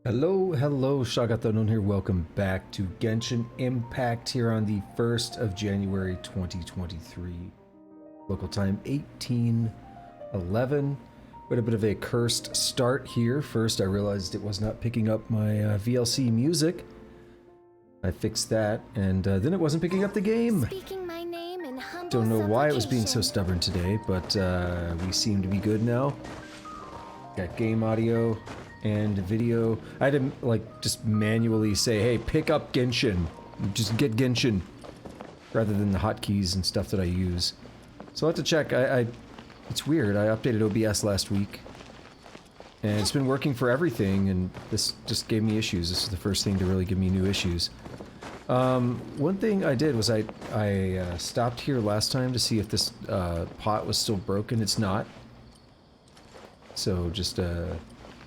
Hello, Shagatonon here. Welcome back to Genshin Impact here on the 1st of January 2023. Local time 1811. We had a bit of a cursed start here. First, I realized it was not picking up my VLC music. I fixed that, and then it wasn't picking up the game. Don't know why it was being so stubborn today, but we seem to be good now. Got game audio and video. I had to just manually say, hey, pick up Genshin. Just get Genshin. Rather than the hotkeys and stuff that I use. So I'll have to check. It's weird. I updated OBS last week. And it's been working for everything, and this just gave me issues. This is the first thing to really give me new issues. One thing I did was I stopped here last time to see if this pot was still broken. It's not. So just a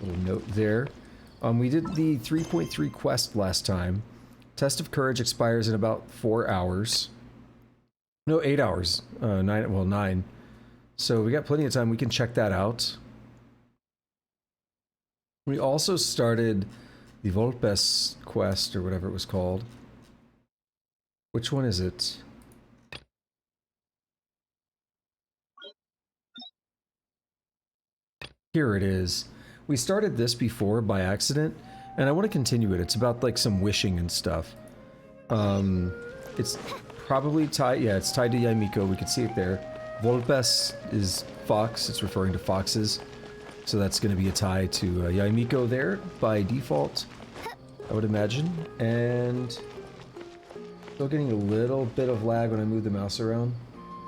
little note there. We did the 3.3 quest last time. Test of Courage expires in about 4 hours. No, 8 hours. 9. So we got plenty of time. We can check that out. We also started the Vulpes quest, or whatever it was called. Which one is it? Here it is. We started this before by accident, and I want to continue it. It's about like some wishing and stuff. It's probably tied, yeah, it's tied to Yaimiko. We can see it there. Vulpes is fox. It's referring to foxes. So that's going to be a tie to Yaimiko there by default, I would imagine. And still getting a little bit of lag when I move the mouse around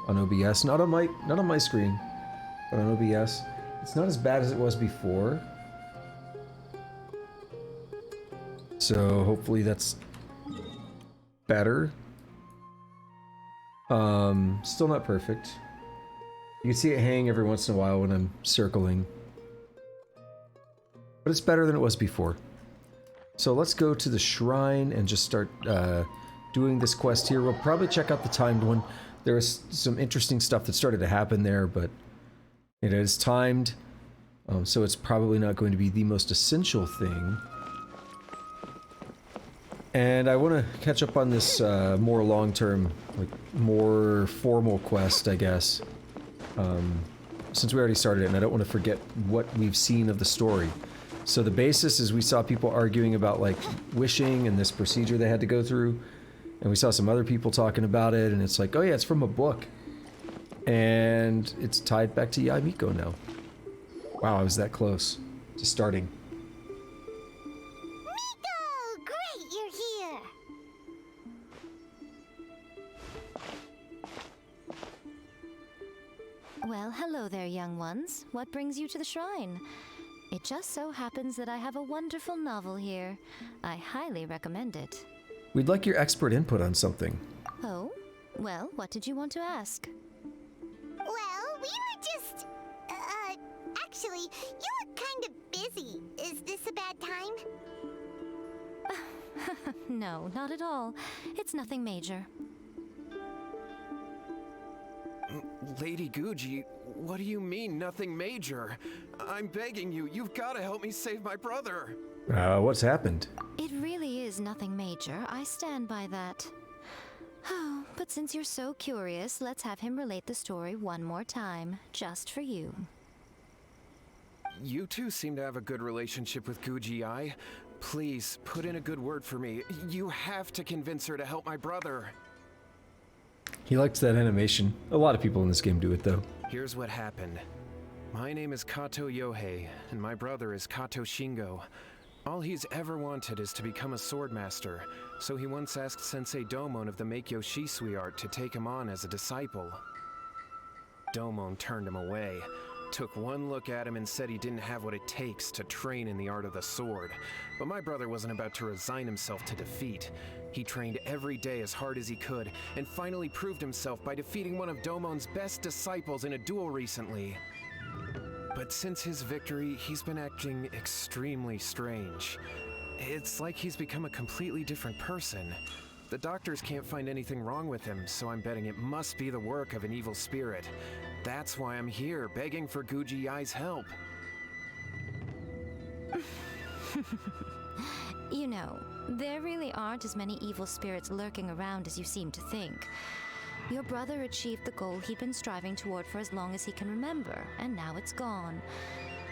on OBS. Not on my screen, but on OBS. It's not as bad as it was before. So hopefully that's better. Still not perfect. You can see it hang every once in a while when I'm circling. But it's better than it was before. So let's go to the shrine and just start doing this quest here. We'll probably check out the timed one. There is some interesting stuff that started to happen there, but it is timed. So it's probably not going to be the most essential thing. And I want to catch up on this more long-term, like more formal quest, I guess. Since we already started it, and I don't want to forget what we've seen of the story. So the basis is we saw people arguing about like wishing and this procedure they had to go through. And we saw some other people talking about it, and it's like, oh yeah, it's from a book. And it's tied back to Yaimiko now. Wow, I was that close to starting. Miko! Great, you're here! Well, hello there, young ones. What brings you to the shrine? It just so happens that I have a wonderful novel here. I highly recommend it. We'd like your expert input on something. Oh? Well, what did you want to ask? Well, we were just... actually, you look kind of busy. Is this a bad time? No, not at all. It's nothing major. Lady Guji, what do you mean, nothing major? I'm begging you, you've got to help me save my brother. What's happened? It really is nothing major. I stand by that. Oh, but since you're so curious, let's have him relate the story one more time, just for you. You two seem to have a good relationship with Guji-ai. Please, put in a good word for me. You have to convince her to help my brother. He likes that animation. A lot of people in this game do it, though. Here's what happened. My name is Kato Yohei, and my brother is Kato Shingo. All he's ever wanted is to become a swordmaster, so he once asked Sensei Domon of the Meikyo Shisui art to take him on as a disciple. Domon turned him away, took one look at him and said he didn't have what it takes to train in the art of the sword. But my brother wasn't about to resign himself to defeat. He trained every day as hard as he could, and finally proved himself by defeating one of Domon's best disciples in a duel recently. But since his victory, he's been acting extremely strange. It's like he's become a completely different person. The doctors can't find anything wrong with him, so I'm betting it must be the work of an evil spirit. That's why I'm here, begging for Guji-ai's help. You know, there really aren't as many evil spirits lurking around as you seem to think. Your brother achieved the goal he'd been striving toward for as long as he can remember, and now it's gone.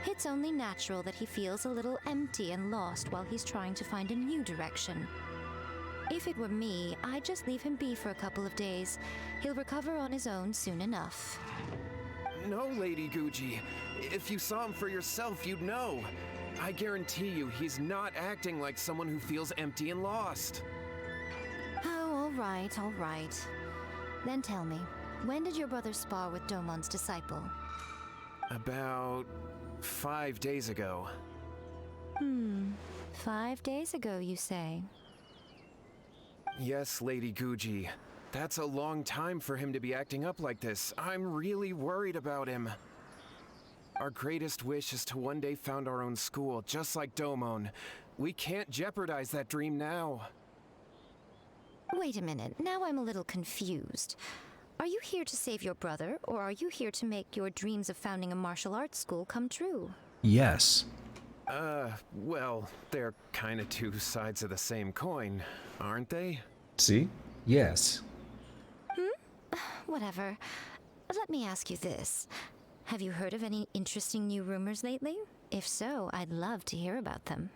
It's only natural that he feels a little empty and lost while he's trying to find a new direction. If it were me, I'd just leave him be for a couple of days. He'll recover on his own soon enough. No, Lady Guji. If you saw him for yourself, you'd know. I guarantee you, he's not acting like someone who feels empty and lost. Oh, all right, all right. Then tell me, when did your brother spar with Domon's disciple? About 5 days ago. 5 days ago, you say? Yes, Lady Guji. That's a long time for him to be acting up like this. I'm really worried about him. Our greatest wish is to one day found our own school, just like Domon. We can't jeopardize that dream now. Wait a minute, now I'm a little confused. Are you here to save your brother, or are you here to make your dreams of founding a martial arts school come true? Yes. Well, they're kinda two sides of the same coin, aren't they? See? Yes. Whatever. Let me ask you this. Have you heard of any interesting new rumors lately? If so, I'd love to hear about them.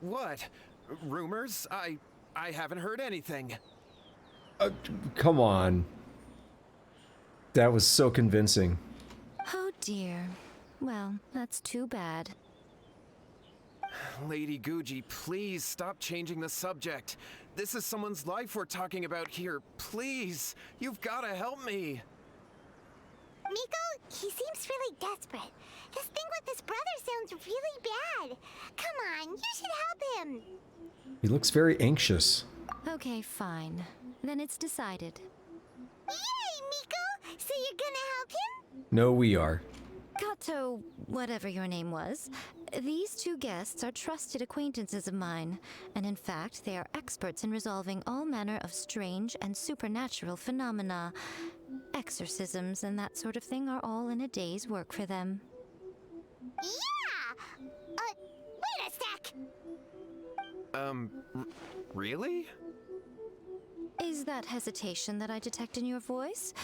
What? Rumors? I haven't heard anything. Come on. That was so convincing. Oh dear. Well, that's too bad. Lady Guji, please stop changing the subject. This is someone's life we're talking about here. Please, you've gotta help me. Miko, he seems really desperate. His thing with his brother sounds really bad. Come on, you should help him. He looks very anxious. Okay, fine. Then it's decided. Yay, Miko! So you're gonna help him? No, we are. Kato, whatever your name was, these two guests are trusted acquaintances of mine, and in fact, they are experts in resolving all manner of strange and supernatural phenomena. Exorcisms and that sort of thing are all in a day's work for them. Yeah! Wait a sec! Really? Is that hesitation that I detect in your voice?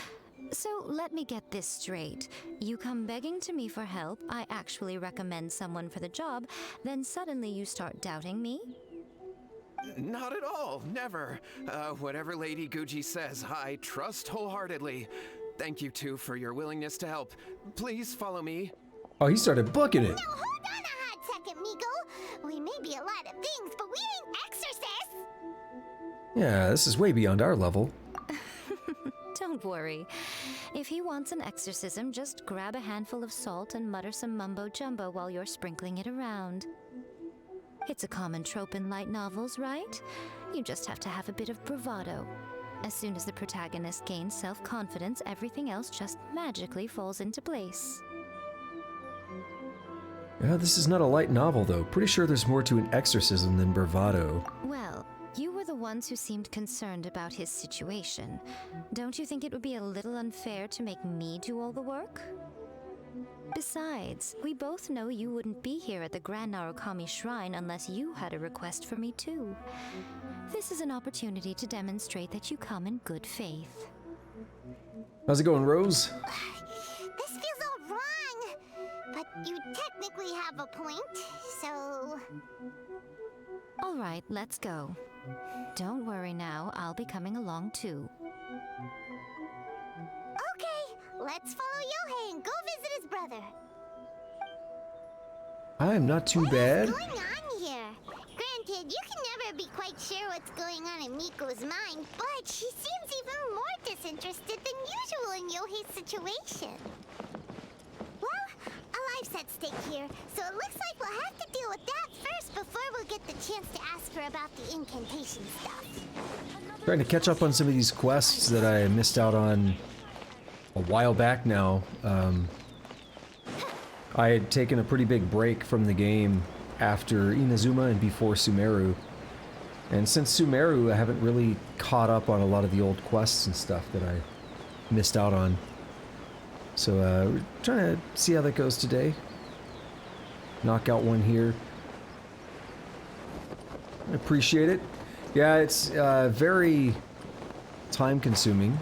So let me get this straight. You come begging to me for help, I actually recommend someone for the job, then suddenly you start doubting me? Not at all, never. Whatever Lady Guji says, I trust wholeheartedly. Thank you two for your willingness to help. Please follow me. Oh, he started booking it. Now hold on a hot second, Miko. We may be a lot of things, but we ain't exorcists. Yeah, this is way beyond our level. Don't worry. If he wants an exorcism, just grab a handful of salt and mutter some mumbo-jumbo while you're sprinkling it around. It's a common trope in light novels, right? You just have to have a bit of bravado. As soon as the protagonist gains self-confidence, everything else just magically falls into place. Yeah, this is not a light novel, though. Pretty sure there's more to an exorcism than bravado. Well, you were the ones who seemed concerned about his situation. Don't you think it would be a little unfair to make me do all the work? Besides, we both know you wouldn't be here at the Grand Narukami Shrine unless you had a request for me too. This is an opportunity to demonstrate that you come in good faith. How's it going, Rose? This feels all wrong. But you technically have a point, so... All right, let's go. Don't worry now, I'll be coming along too. Okay, let's follow Yohei and go visit his brother. I'm not too bad. What's going on here? Granted, you can never be quite sure what's going on in Miko's mind, but she seems even more disinterested than usual in Yohei's situation. Well, a life's at stake here, so it looks like we'll have to deal with that first before we'll get the chance to ask her about the incantation stuff. Trying to catch up on some of these quests that I missed out on a while back now. I had taken a pretty big break from the game after Inazuma and before Sumeru. And since Sumeru, I haven't really caught up on a lot of the old quests and stuff that I missed out on. So we're trying to see how that goes today. Knock out one here. Appreciate it. Yeah, it's very time-consuming.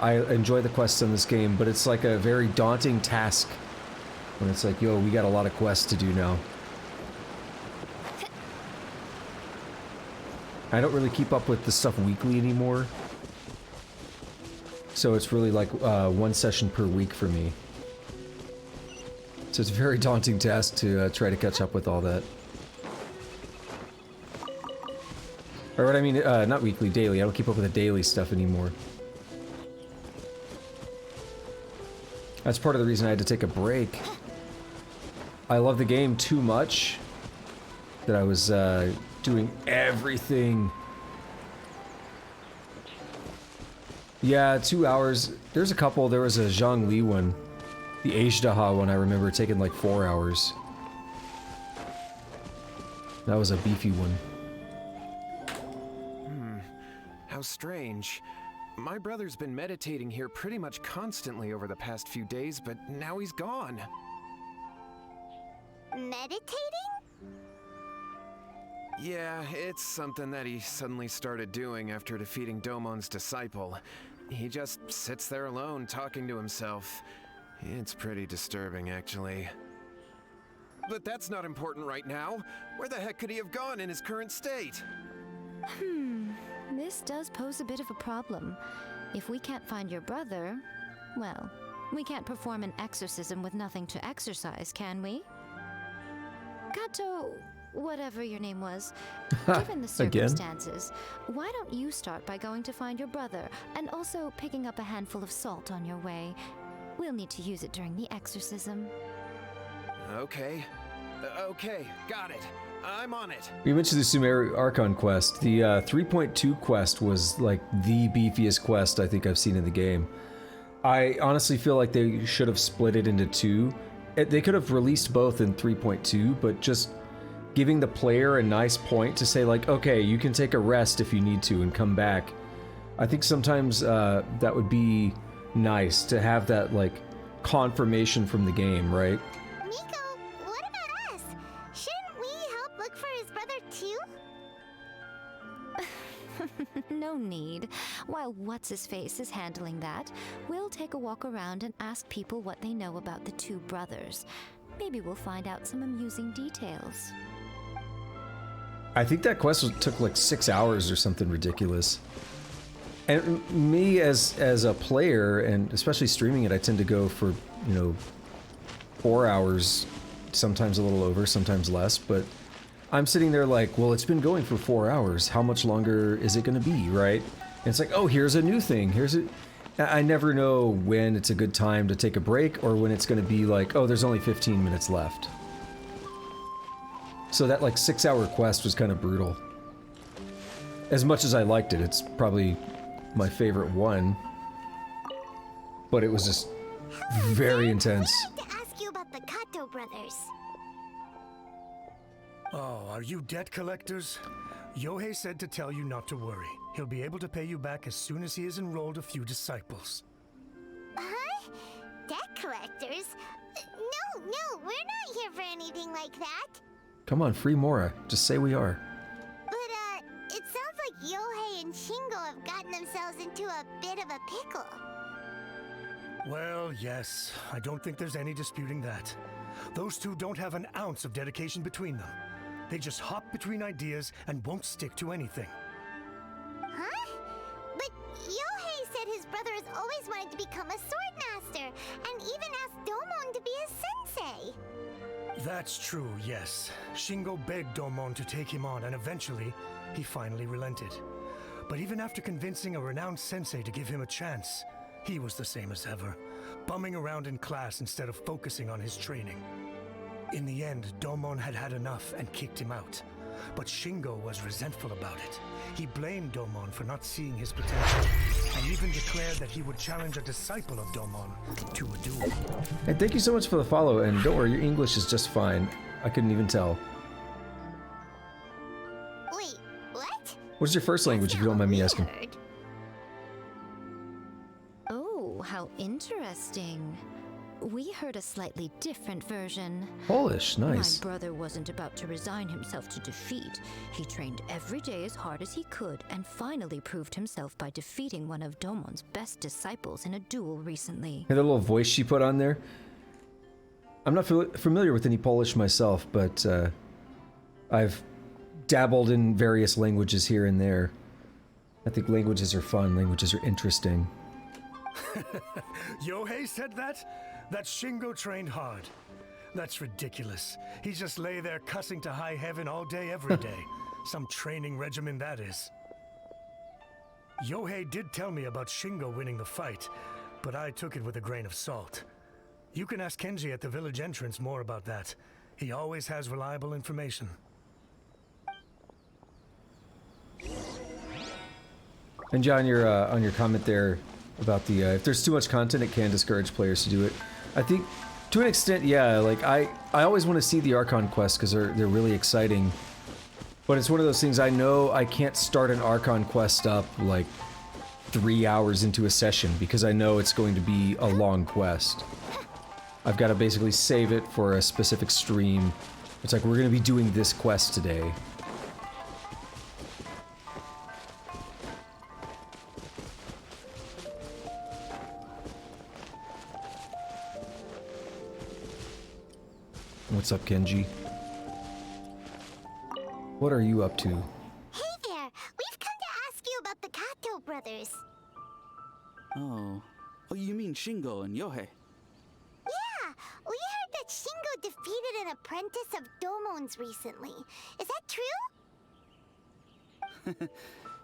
I enjoy the quests in this game, but it's like a very daunting task when it's like, yo, we got a lot of quests to do now. I don't really keep up with the stuff weekly anymore. So it's really like one session per week for me. So it's a very daunting task to try to catch up with all that. Or what I mean, not weekly, daily. I don't keep up with the daily stuff anymore. That's part of the reason I had to take a break. I love the game too much that I was doing everything. Yeah, 2 hours. There's a couple. There was a Zhongli one. The Ajdaha one I remember taking like 4 hours. That was a beefy one. How strange. My brother's been meditating here pretty much constantly over the past few days, but now he's gone. Meditating? Yeah, it's something that he suddenly started doing after defeating Domon's disciple. He just sits there alone, talking to himself. It's pretty disturbing, actually. But that's not important right now. Where the heck could he have gone in his current state? This does pose a bit of a problem. If we can't find your brother, well, we can't perform an exorcism with nothing to exorcise, can we? Kato, whatever your name was, given the circumstances, why don't you start by going to find your brother and also picking up a handful of salt on your way? We'll need to use it during the exorcism. Okay. Okay, got it. I'm on it. We mentioned the Sumeru Archon quest. The 3.2 quest was like the beefiest quest I think I've seen in the game. I honestly feel like they should have split it into two. They could have released both in 3.2, but just giving the player a nice point to say like, okay, you can take a rest if you need to and come back. I think sometimes that would be nice to have that like confirmation from the game, right? Nico, what about us? Shouldn't we help look for his brother too? No need. While What's-His-Face is handling that, we'll take a walk around and ask people what they know about the two brothers. Maybe we'll find out some amusing details. I think that quest took like 6 hours or something ridiculous. And me as a player, and especially streaming it, I tend to go for, 4 hours, sometimes a little over, sometimes less, but I'm sitting there like, well, it's been going for 4 hours. How much longer is it going to be, right? And it's like, oh, here's a new thing. I never know when it's a good time to take a break or when it's going to be like, oh, there's only 15 minutes left. So that like 6 hour quest was kind of brutal. As much as I liked it, it's probably my favorite one. But it was just very intense. I have to ask you about the Kato brothers. Oh, are you debt collectors? Yohei said to tell you not to worry. He'll be able to pay you back as soon as he has enrolled a few disciples. Huh? Debt collectors? No, we're not here for anything like that. Come on, free Mora. Just say we are. But, it sounds like Yohei and Shingo have gotten themselves into a bit of a pickle. Well, yes. I don't think there's any disputing that. Those two don't have an ounce of dedication between them. They just hop between ideas and won't stick to anything. Huh? But Yohei said his brother has always wanted to become a sword master, and even asked Domon to be his sensei. That's true, yes. Shingo begged Domon to take him on, and eventually, he finally relented. But even after convincing a renowned sensei to give him a chance, he was the same as ever, bumming around in class instead of focusing on his training. In the end, Domon had had enough and kicked him out. But Shingo was resentful about it. He blamed Domon for not seeing his potential, and even declared that he would challenge a disciple of Domon to a duel. And thank you so much for the follow, and don't worry, your English is just fine. I couldn't even tell. Wait, what? What's your first language, if you don't mind me asking? Oh, how interesting. we heard a slightly different version. Polish, nice. My brother wasn't about to resign himself to defeat. He trained every day as hard as he could and finally proved himself by defeating one of Domon's best disciples in a duel recently. And the little voice she put on there. I'm not familiar with any Polish myself, but I've dabbled in various languages here and there. I think languages are fun, languages are interesting. Yohei said that? That Shingo trained hard. That's ridiculous. He just lay there cussing to high heaven all day, every day. Some training regimen that is. Yohei did tell me about Shingo winning the fight, but I took it with a grain of salt. You can ask Kenji at the village entrance more about that. He always has reliable information. And John, on your comment there about the if there's too much content, it can discourage players to do it. I think to an extent, yeah. Like I always want to see the Archon quests because they're really exciting. But it's one of those things I know I can't start an Archon quest up like 3 hours into a session because I know it's going to be a long quest. I've got to basically save it for a specific stream. It's like we're going to be doing this quest today. What's up, Kenji? What are you up to? Hey there! We've come to ask you about the Kato brothers. Oh, you mean Shingo and Yohei? Yeah! We heard that Shingo defeated an apprentice of Domon's recently. Is that true?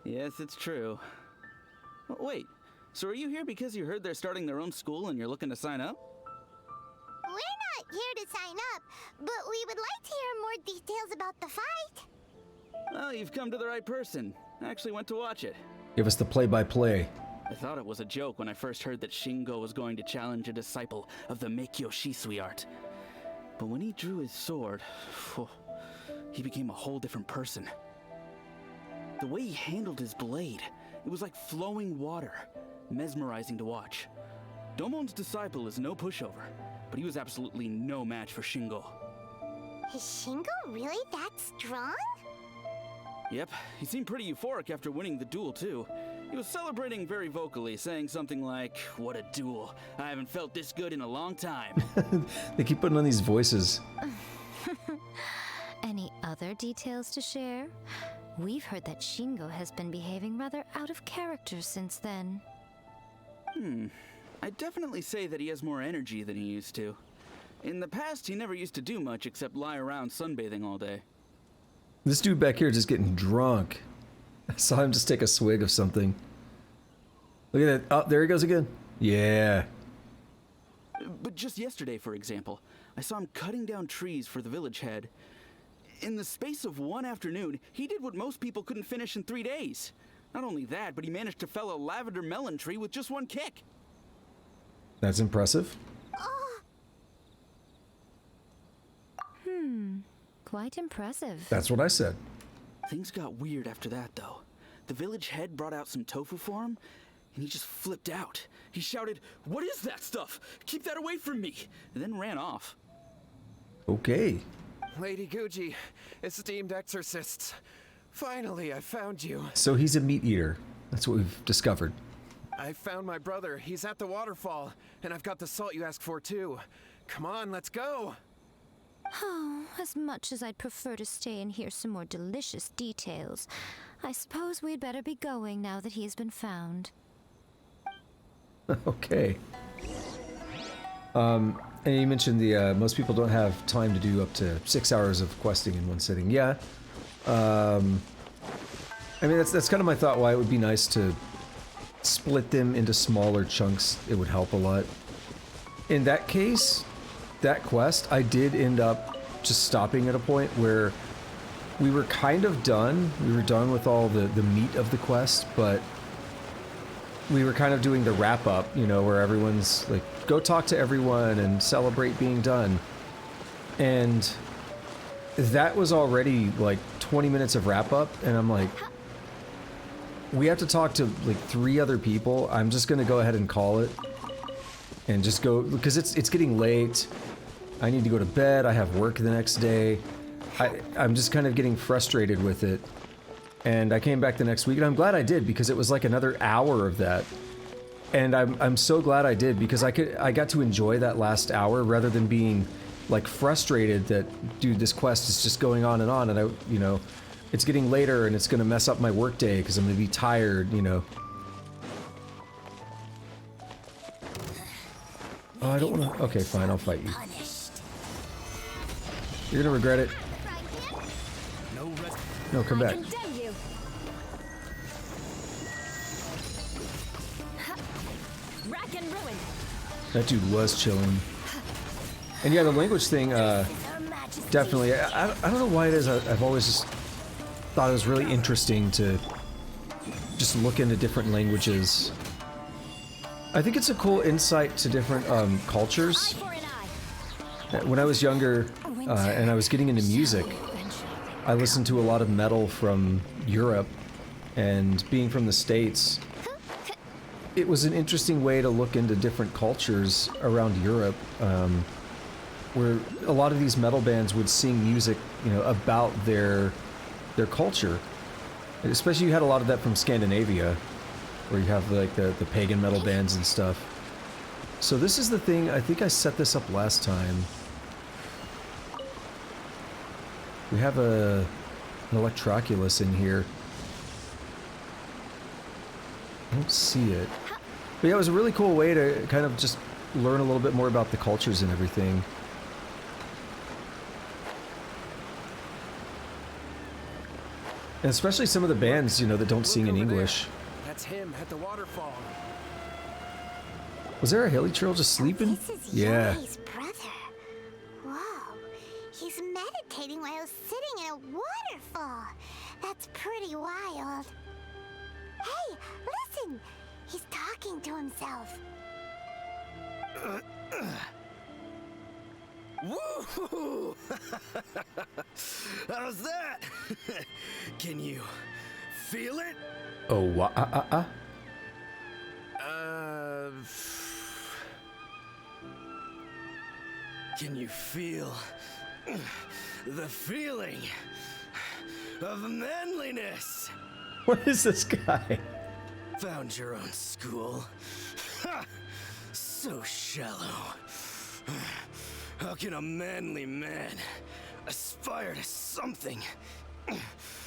Yes, it's true. Wait, so are you here because you heard they're starting their own school and you're looking to sign up? We're not here to sign up, but we would like to hear more details about the fight. Well, you've come to the right person. I actually went to watch it. Give us the play-by-play. I thought it was a joke when I first heard that Shingo was going to challenge a disciple of the Meikyo Shisui art. But when he drew his sword, he became a whole different person. The way he handled his blade, it was like flowing water, mesmerizing to watch. Domon's disciple is no pushover, but he was absolutely no match for Shingo. Is Shingo really that strong? Yep, he seemed pretty euphoric after winning the duel too. He was celebrating very vocally, saying something like, "What a duel. I haven't felt this good in a long time." They keep putting on these voices. Any other details to share? We've heard that Shingo has been behaving rather out of character since then. I'd definitely say that he has more energy than he used to. In the past, he never used to do much except lie around sunbathing all day. This dude back here just getting drunk. I saw him just take a swig of something. Look at that. Oh, there he goes again. Yeah. But just yesterday, for example, I saw him cutting down trees for the village head. In the space of one afternoon, he did what most people couldn't finish in 3 days. Not only that, but he managed to fell a lavender melon tree with just one kick. That's impressive. Quite impressive. That's what I said. Things got weird after that, though. The village head brought out some tofu for him, and he just flipped out. He shouted, "What is that stuff? Keep that away from me!" and then ran off. Okay. Lady Guji, esteemed exorcists. Finally, I found you. So he's a meat eater. That's what we've discovered. I found my brother. He's at the waterfall. And I've got the salt you asked for, too. Come on, let's go. Oh, as much as I'd prefer to stay and hear some more delicious details, I suppose we'd better be going now that he has been found. Okay. And you mentioned the most people don't have time to do up to 6 hours of questing in one sitting. Yeah. I mean, that's kind of my thought why it would be nice to split them into smaller chunks. It would help a lot. In that case, that quest, I did end up just stopping at a point where we were kind of done. We were done with all the meat of the quest, but we were kind of doing the wrap up, you know, where everyone's like, go talk to everyone and celebrate being done. And that was already like 20 minutes of wrap up, and I'm like, we have to talk to like 3 other people. I'm just gonna go ahead and call it. and just go, because it's getting late. I need to go to bed. I have work the next day. I'm just kind of getting frustrated with it. And I came back the next week, and I'm glad I did, because it was like another hour of that. And I'm so glad I did, because I got to enjoy that last hour rather than being like frustrated that, dude, this quest is just going on, and you know, it's getting later and it's gonna mess up my work day because I'm gonna be tired, you know. Oh, I don't wanna. Okay, fine, I'll fight you. You're gonna regret it. No, come back. That dude was chilling. And yeah, the language thing, definitely. I don't know why it is. I've always just thought it was really interesting to just look into different languages. I think it's a cool insight to different cultures. When I was younger and I was getting into music, I listened to a lot of metal from Europe, and being from the States, it was an interesting way to look into different cultures around Europe, where a lot of these metal bands would sing music, you know, about their culture. And especially you had a lot of that from Scandinavia, where you have like the pagan metal bands and stuff. So this is the thing, I think I set this up last time. We have an Electroculus in here. I don't see it. But yeah, it was a really cool way to kind of just learn a little bit more about the cultures and everything. And especially some of the bands, you know, that don't sing in English. That's him at the waterfall. Was there a hilly trail just sleeping? This is Yeah. Yoi's brother. Whoa, he's meditating while sitting in a waterfall. That's pretty wild. Hey, listen! He's talking to himself. Woo! How's that? Can you feel it? Oh, Can you feel the feeling of manliness? What is this guy? Found your own school. Ha! So shallow. How can a manly man aspire to something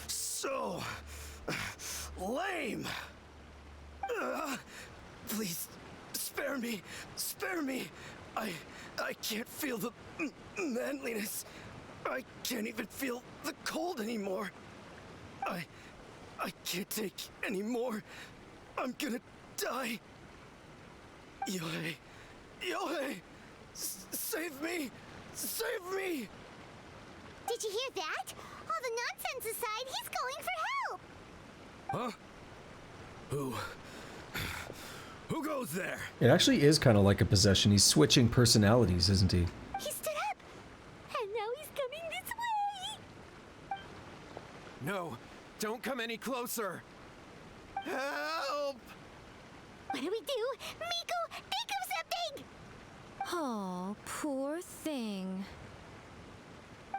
so lame? Please, spare me. Spare me. I can't feel the manliness. I can't even feel the cold anymore. I can't take any more. I'm gonna die. Yohei. Yohei! Save me! Save me! Did you hear that? All the nonsense aside, he's going for help! Huh? Who goes there? It actually is kind of like a possession. He's switching personalities, isn't he? He stood up! And now he's coming this way! No, don't come any closer. Help! What do we do? Miko, think of something! Oh, poor thing.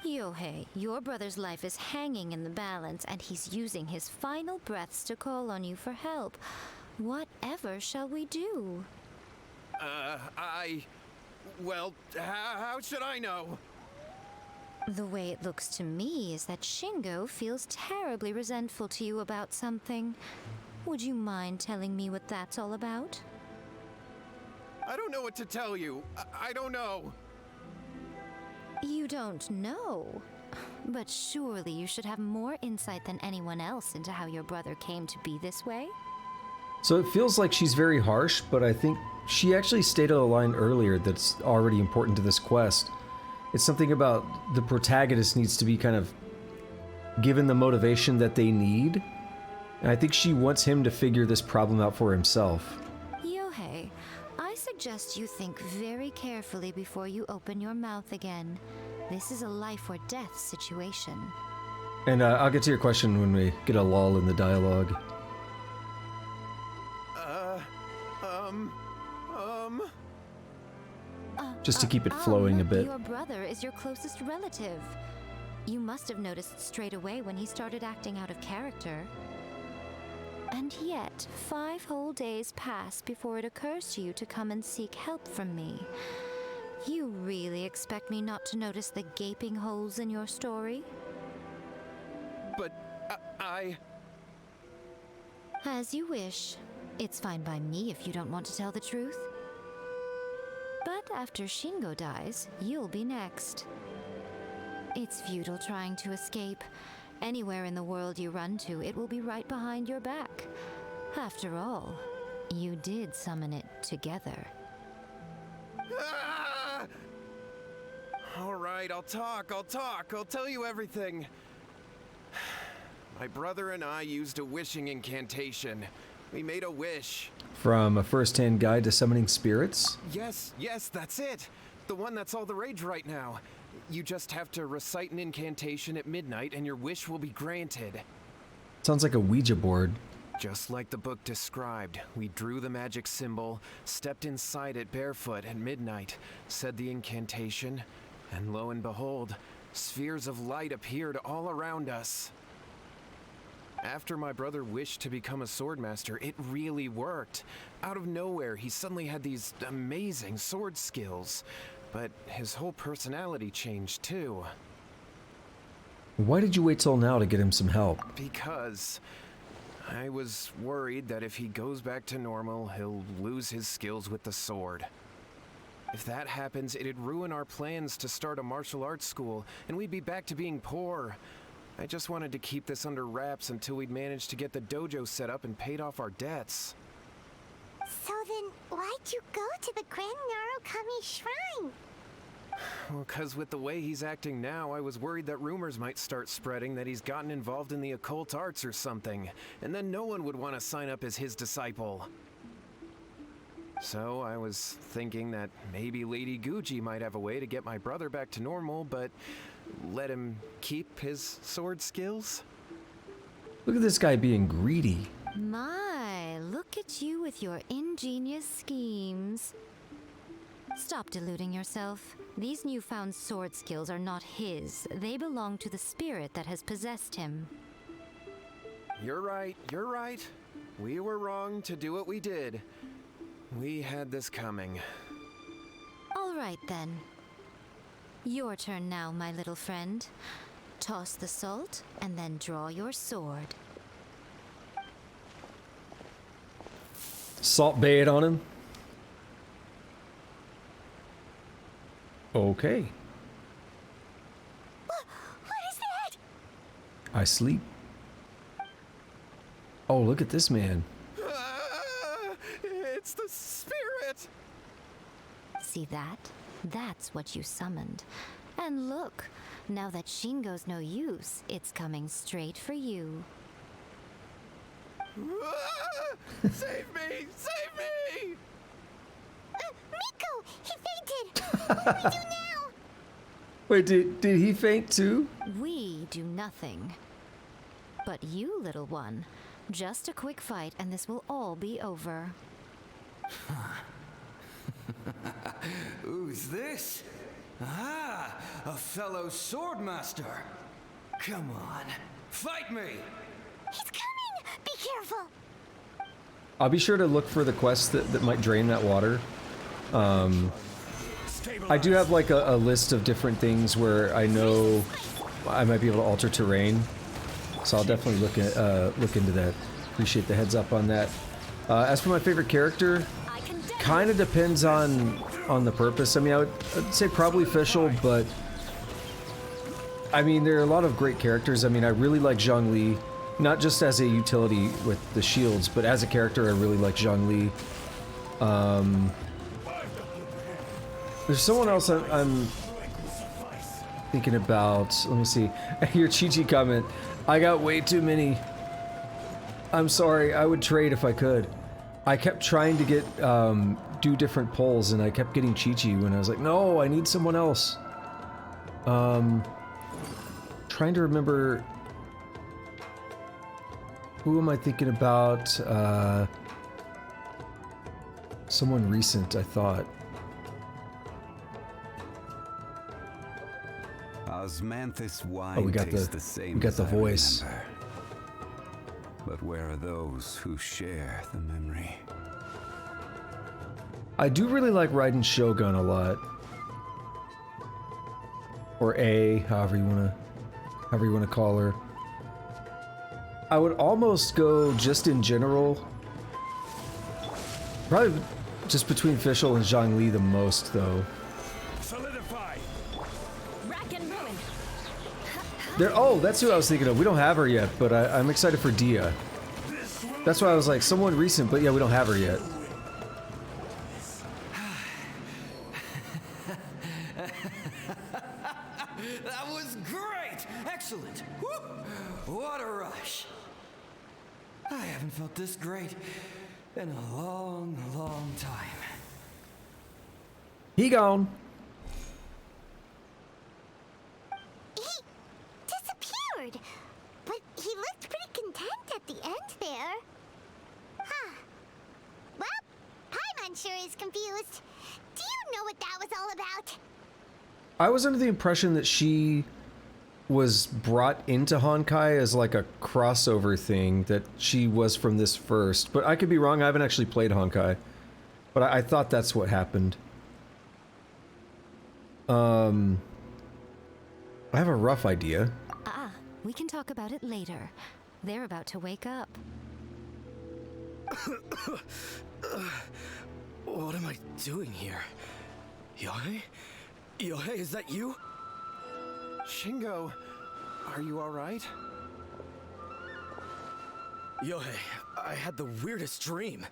Yohei, your brother's life is hanging in the balance, and he's using his final breaths to call on you for help. Whatever shall we do? Well, how should I know? The way it looks to me is that Shingo feels terribly resentful to you about something. Would you mind telling me what that's all about? I don't know what to tell you. I don't know. You don't know? But surely you should have more insight than anyone else into how your brother came to be this way? So it feels like she's very harsh, but I think she actually stated a line earlier that's already important to this quest. It's something about the protagonist needs to be kind of given the motivation that they need. And I think she wants him to figure this problem out for himself. Yohei, I suggest you think very carefully before you open your mouth again. This is a life or death situation. And I'll get to your question when we get a lull in the dialogue. just to keep it flowing a look, bit. Your brother is your closest relative. You must have noticed straight away when he started acting out of character. And yet, 5 whole days pass before it occurs to you to come and seek help from me. You really expect me not to notice the gaping holes in your story? But I... As you wish. It's fine by me if you don't want to tell the truth. But after Shingo dies, you'll be next. It's futile trying to escape. Anywhere in the world you run to, it will be right behind your back. After all, you did summon it together. Ah! All right, I'll talk. I'll tell you everything. My brother and I used a wishing incantation. We made a wish. From a first-hand guide to summoning spirits? Yes, that's it. The one that's all the rage right now. You just have to recite an incantation at midnight and your wish will be granted. Sounds like a Ouija board. Just like the book described, we drew the magic symbol, stepped inside it barefoot at midnight, said the incantation, and lo and behold, spheres of light appeared all around us. After my brother wished to become a swordmaster, it really worked. Out of nowhere, he suddenly had these amazing sword skills. But his whole personality changed too. Why did you wait till now to get him some help? Because I was worried that if he goes back to normal, he'll lose his skills with the sword. If that happens, it'd ruin our plans to start a martial arts school, and we'd be back to being poor. I just wanted to keep this under wraps until we'd managed to get the dojo set up and paid off our debts. So then, why'd you go to the Grand Narukami Shrine? Well, 'cause with the way he's acting now, I was worried that rumors might start spreading that he's gotten involved in the occult arts or something, and then no one would want to sign up as his disciple. So I was thinking that maybe Lady Guji might have a way to get my brother back to normal, but let him keep his sword skills? Look at this guy being greedy. My, look at you with your ingenious schemes. Stop deluding yourself. These newfound sword skills are not his. They belong to the spirit that has possessed him. You're right. We were wrong to do what we did. We had this coming. All right then. Your turn now, my little friend. Toss the salt and then draw your sword. Salt bay it on him. Okay. What is that? I sleep. Oh, look at this man. It's the spirit! See that? That's what you summoned. And look, now that Shingo's no use, it's coming straight for you. Save me! Save me! Miko! He fainted! What do we do now? Wait, did he faint too? We do nothing. But you, little one, just a quick fight and this will all be over. Who's this? Ah, a fellow swordmaster. Come on, fight me! He's coming! Be careful! I'll be sure to look for the quests that might drain that water. I do have like a list of different things where I know I might be able to alter terrain. So I'll definitely look into that. Appreciate the heads up on that. As for my favorite character, kind of depends on the purpose. I mean, I'd say probably Fischl, but I mean, there are a lot of great characters. I mean, I really like Zhongli, not just as a utility with the shields, but as a character, I really like Zhongli. There's someone else I'm thinking about. Let me see. Your Chi-Chi comment. I got way too many. I'm sorry. I would trade if I could. I kept trying to get do different polls, and I kept getting Chi-Chi when I was like, no, I need someone else. Trying to remember. Who am I thinking about? Someone recent, I thought. Osmanthus wine Oh, we got tastes the the same we got as the I voice. remember. But where are those who share the memory? I do really like riding Shogun a lot. Or A, however you wanna call her. I would almost go just in general. Probably just between Fischl and Zhongli the most, though. Solidify! Rack and ruin. Oh, that's who I was thinking of. We don't have her yet, but I'm excited for Dia. That's why I was like, someone recent, but yeah, we don't have her yet. That was great! Excellent! Woo! What a rush! I haven't felt this great in a long, long time. He gone. He disappeared. But he looked pretty content at the end there. Huh. Well, Paimon sure is confused. Do you know what that was all about? I was under the impression that she was brought into Honkai as like a crossover thing, that she was from this first, but I could be wrong. I haven't actually played Honkai, but I thought that's what happened. I have a rough idea. We can talk about it later. They're about to wake up. What am I doing here? Yohei? Yohei, is that you? Shingo, are you alright? Yohei, I had the weirdest dream.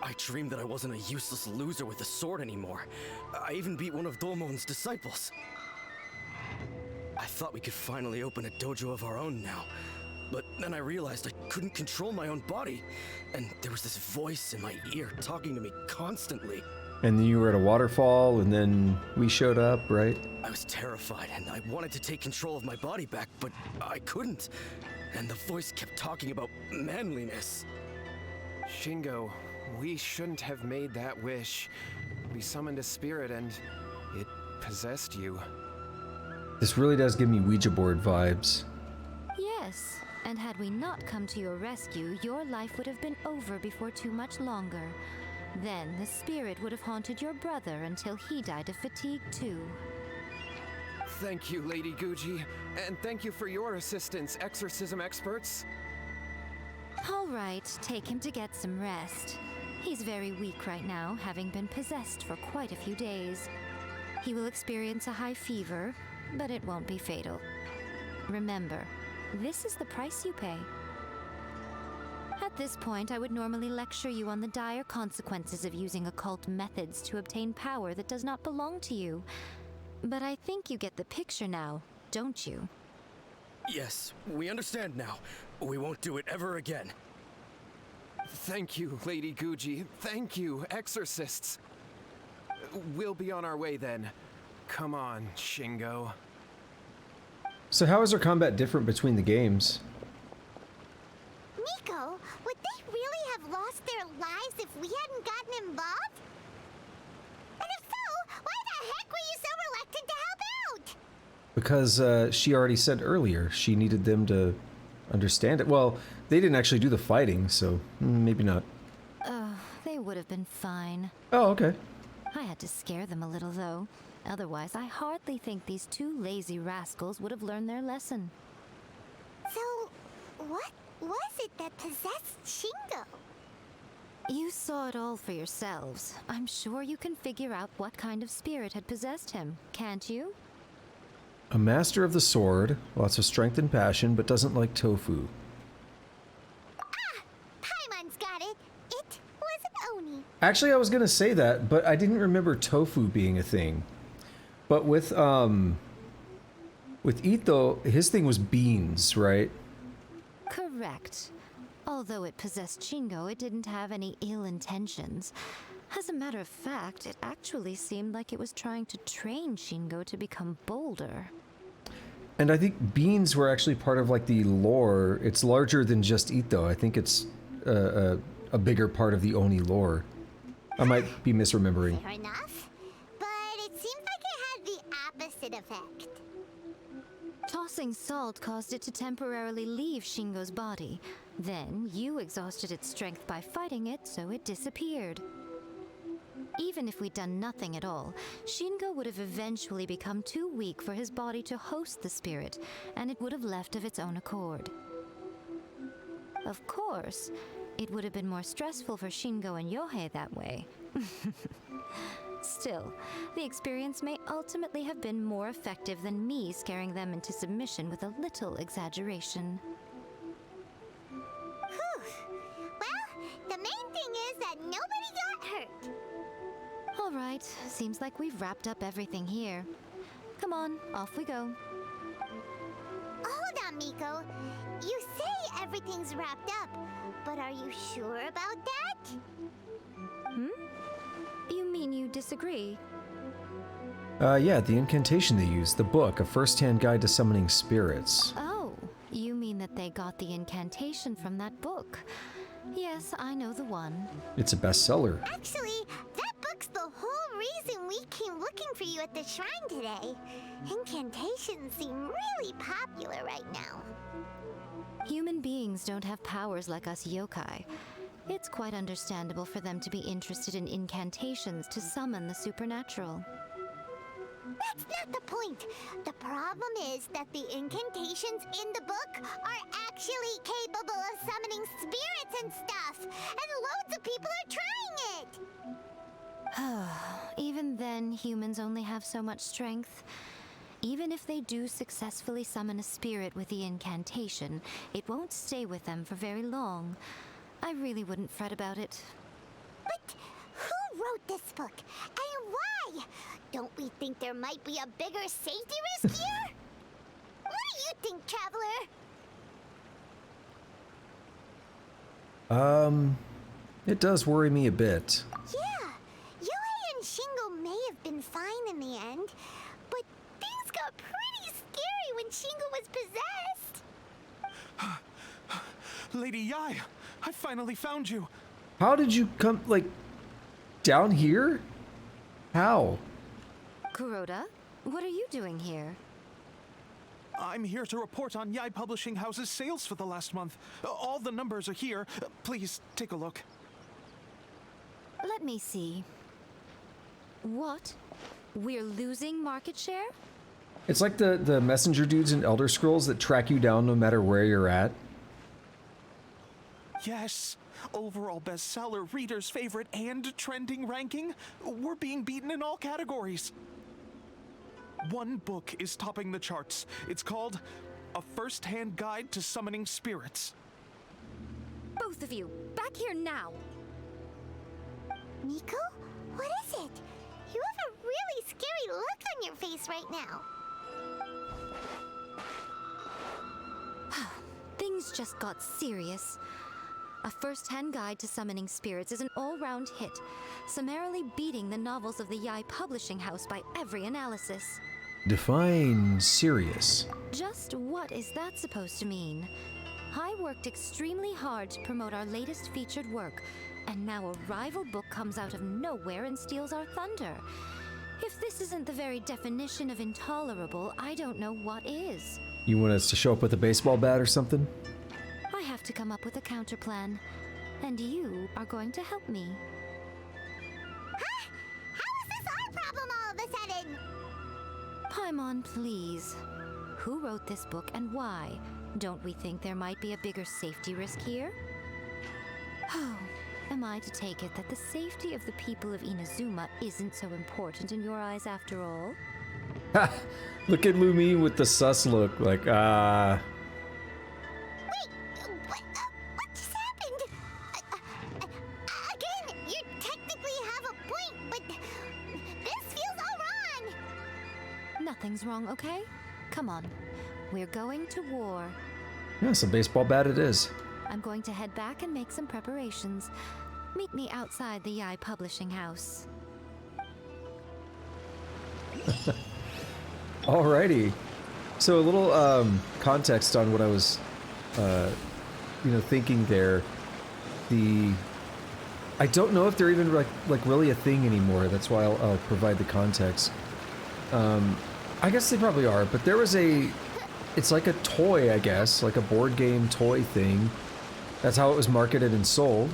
I dreamed that I wasn't a useless loser with a sword anymore. I even beat one of Domon's disciples. I thought we could finally open a dojo of our own now. But then I realized I couldn't control my own body. And there was this voice in my ear talking to me constantly. And then you were at a waterfall, and then we showed up, right? I was terrified, and I wanted to take control of my body back, but I couldn't. And the voice kept talking about manliness. Shingo, we shouldn't have made that wish. We summoned a spirit and it possessed you. This really does give me Ouija board vibes. Yes, and had we not come to your rescue, your life would have been over before too much longer. Then the spirit would have haunted your brother until he died of fatigue too. Thank you, Lady Guji, and thank you for your assistance, exorcism experts. All right, take him to get some rest. He's very weak right now, having been possessed for quite a few days. He will experience a high fever, but it won't be fatal. Remember, this is the price you pay. At this point, I would normally lecture you on the dire consequences of using occult methods to obtain power that does not belong to you. But I think you get the picture now, don't you? Yes, we understand now. We won't do it ever again. Thank you, Lady Guji. Thank you, exorcists. We'll be on our way then. Come on, Shingo. So how is our combat different between the games? Miko, would they really have lost their lives if we hadn't gotten involved? And if so, why the heck were you so reluctant to help out? Because she already said earlier she needed them to understand it. Well, they didn't actually do the fighting, so maybe not. They would have been fine. Oh, okay. I had to scare them a little, though. Otherwise, I hardly think these two lazy rascals would have learned their lesson. So, what was it that possessed Shingo? You saw it all for yourselves. I'm sure you can figure out what kind of spirit had possessed him, can't you? A master of the sword, lots of strength and passion, but doesn't like tofu. Paimon's got it. It was an Oni. Actually, I was gonna say that, but I didn't remember tofu being a thing. But with Ito, his thing was beans, right? Correct. Although it possessed Shingo, it didn't have any ill intentions. As a matter of fact, it actually seemed like it was trying to train Shingo to become bolder. And I think beans were actually part of like the lore. It's larger than just Ito. I think it's a bigger part of the Oni lore. I might be misremembering. Fair enough. But it seemed like it had the opposite opposite effect. Tossing salt caused it to temporarily leave Shingo's body. Then you exhausted its strength by fighting it, so it disappeared. Even if we'd done nothing at all, Shingo would have eventually become too weak for his body to host the spirit, and it would have left of its own accord. Of course, it would have been more stressful for Shingo and Yohei that way. Still, the experience may ultimately have been more effective than me scaring them into submission with a little exaggeration. Whew. Well, the main thing is that nobody got hurt. All right, seems like we've wrapped up everything here. Come on, off we go. Hold on, Miko. You say everything's wrapped up, but are you sure about that? You mean you disagree? Yeah, the incantation they used, the book, A First-Hand Guide to Summoning Spirits. Oh, you mean that they got the incantation from that book? Yes, I know the one. It's a bestseller. Actually, that book's the whole reason we came looking for you at the shrine today. Incantations seem really popular right now. Human beings don't have powers like us yokai. It's quite understandable for them to be interested in incantations to summon the supernatural. That's not the point. The problem is that the incantations in the book are actually capable of summoning spirits and stuff, and loads of people are trying it. Even then, humans only have so much strength. Even if they do successfully summon a spirit with the incantation, it won't stay with them for very long. I really wouldn't fret about it. But who wrote this book, and why? Don't we think there might be a bigger safety risk here? What do you think, Traveler? It does worry me a bit. Yeah, Yohei and Shingo may have been fine in the end, but things got pretty scary when Shingo was possessed. Lady Yai, I finally found you. How did you come, like, down here? How? Kuroda, what are you doing here? I'm here to report on Yai Publishing House's sales for the last month. All the numbers are here. Please take a look. Let me see. What? We're losing market share? It's like the messenger dudes in Elder Scrolls that track you down no matter where you're at. Yes. Overall bestseller, readers' favorite, and trending ranking. We're being beaten in all categories. One book is topping the charts. It's called A First-Hand Guide to Summoning Spirits. Both of you, back here now! Miko, what is it? You have a really scary look on your face right now. Things just got serious. A First-Hand Guide to Summoning Spirits is an all-round hit, summarily beating the novels of the Yai Publishing House by every analysis. Define serious. Just what is that supposed to mean? I worked extremely hard to promote our latest featured work, and now a rival book comes out of nowhere and steals our thunder. If this isn't the very definition of intolerable, I don't know what is. You want us to show up with a baseball bat or something? I have to come up with a counterplan, and you are going to help me. Huh? How is this our problem all of a sudden? Paimon, please. Who wrote this book and why? Don't we think there might be a bigger safety risk here? Oh, am I to take it that the safety of the people of Inazuma isn't so important in your eyes after all? Ha! Look at Lumi with the sus look, like, Wait, what just happened? Again, you technically have a point, but this feels all wrong. Nothing's wrong, okay? Come on. We're going to war. Yeah, some baseball bat it is. I'm going to head back and make some preparations. Meet me outside the Yai Publishing House. Alrighty. So a little context on what I was, thinking there. I don't know if they're even like really a thing anymore. That's why I'll provide the context. I guess they probably are, but there was it's like a toy, I guess, like a board game toy thing. That's how it was marketed and sold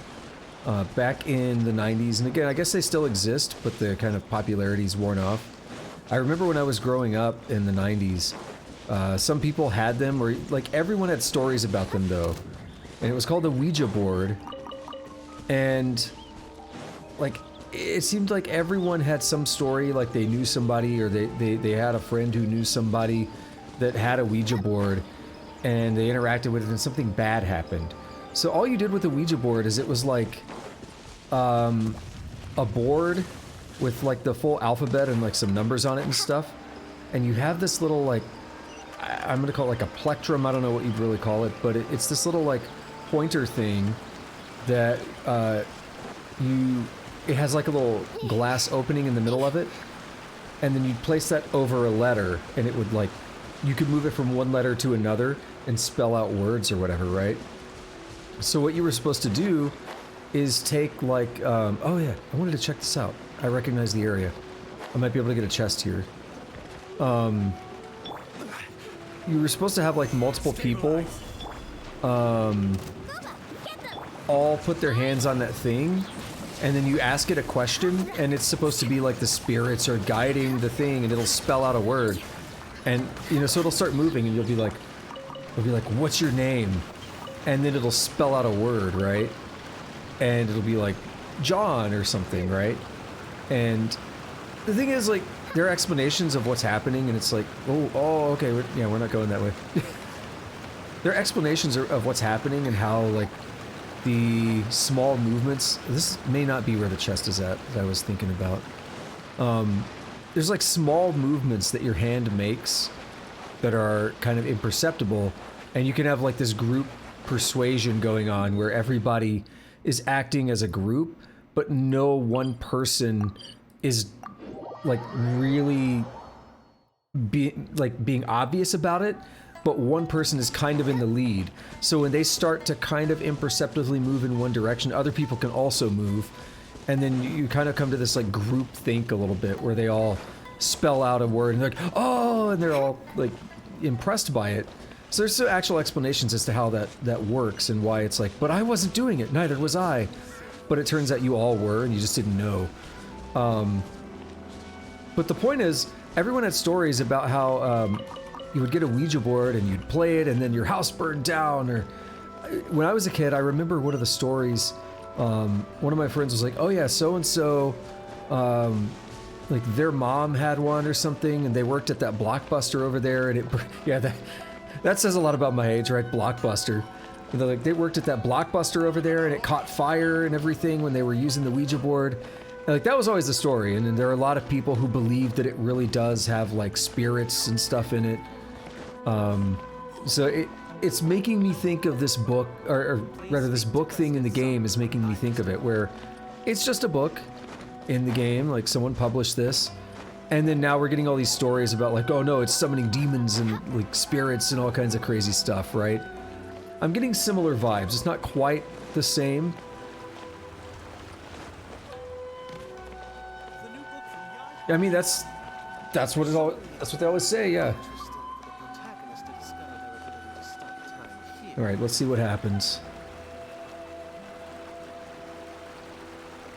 back in the 90s. And again, I guess they still exist, but the kind of popularity's worn off. I remember when I was growing up in the 90s, some people had them, or like everyone had stories about them though. And it was called a Ouija board. And like, it seemed like everyone had some story, like they knew somebody, or they had a friend who knew somebody that had a Ouija board, and they interacted with it and something bad happened. So all you did with the Ouija board is it was like a board with like the full alphabet and like some numbers on it and stuff. And you have this little like, I'm gonna call it like a plectrum, I don't know what you'd really call it, but it's this little like pointer thing that it has like a little glass opening in the middle of it, and then you'd place that over a letter, and it would like, you could move it from one letter to another and spell out words or whatever, right? So what you were supposed to do is take like, oh yeah, I wanted to check this out. I recognize the area. I might be able to get a chest here. You were supposed to have like multiple people, all put their hands on that thing, and then you ask it a question, and it's supposed to be like the spirits are guiding the thing, and it'll spell out a word. And, you know, so it'll start moving, and it'll be like, what's your name? And then it'll spell out a word, right? And it'll be like, John or something, right? And the thing is, like, there are explanations of what's happening, and it's like, oh, okay, we're not going that way. There are explanations of what's happening and how, like, the small movements, this may not be where the chest is at, that I was thinking about. There's like small movements that your hand makes that are kind of imperceptible, and you can have like this group persuasion going on where everybody is acting as a group, but no one person is like really being obvious about it, but one person is kind of in the lead. So when they start to kind of imperceptibly move in one direction, other people can also move. And then you kind of come to this like group think a little bit where they all spell out a word and they're like, oh, and they're all like impressed by it. So there's some actual explanations as to how that works and why it's like, but I wasn't doing it, neither was I. But it turns out you all were and you just didn't know. But the point is, everyone had stories about how you would get a Ouija board and you'd play it and then your house burned down. Or when I was a kid, I remember one of the stories, one of my friends was like, oh yeah, so-and-so, like their mom had one or something and they worked at that Blockbuster over there and that says a lot about my age, right? Blockbuster. And they're like, they worked at that Blockbuster over there and it caught fire and everything when they were using the Ouija board. And like, that was always the story. And then there are a lot of people who believe that it really does have like spirits and stuff in it. So it's making me think of this book, or rather this book thing in the game is making me think of it, where it's just a book in the game, like someone published this, and then now we're getting all these stories about like, oh no, it's summoning demons and like spirits and all kinds of crazy stuff, right? I'm getting similar vibes. It's not quite the same. I mean, that's what they always say, yeah. All right, let's see what happens.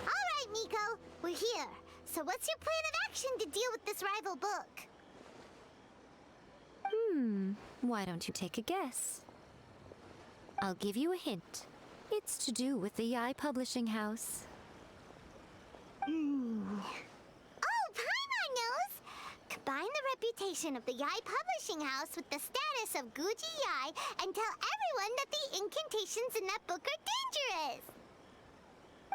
All right, Nico, we're here. So what's your plan of action to deal with this rival book? Why don't you take a guess? I'll give you a hint. It's to do with the Yai Publishing House. Oh, Paimon knows! Combine the reputation of the Yai Publishing House with the status of Guji Yai and tell everyone that the incantations in that book are dangerous!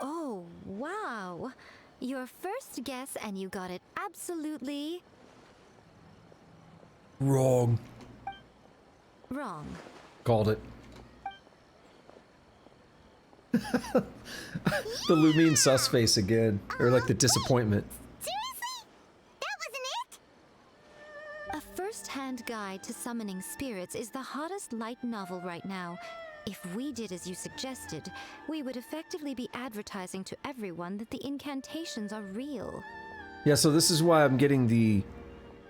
Oh, wow. Your first guess and you got it absolutely... Wrong. wrong. Called it. The Lumine sus face again. Or like the disappointment. Seriously? That wasn't it? A first-hand guide to summoning spirits is the hottest light novel right now. If we did as you suggested, we would effectively be advertising to everyone that the incantations are real. Yeah, so this is why I'm getting the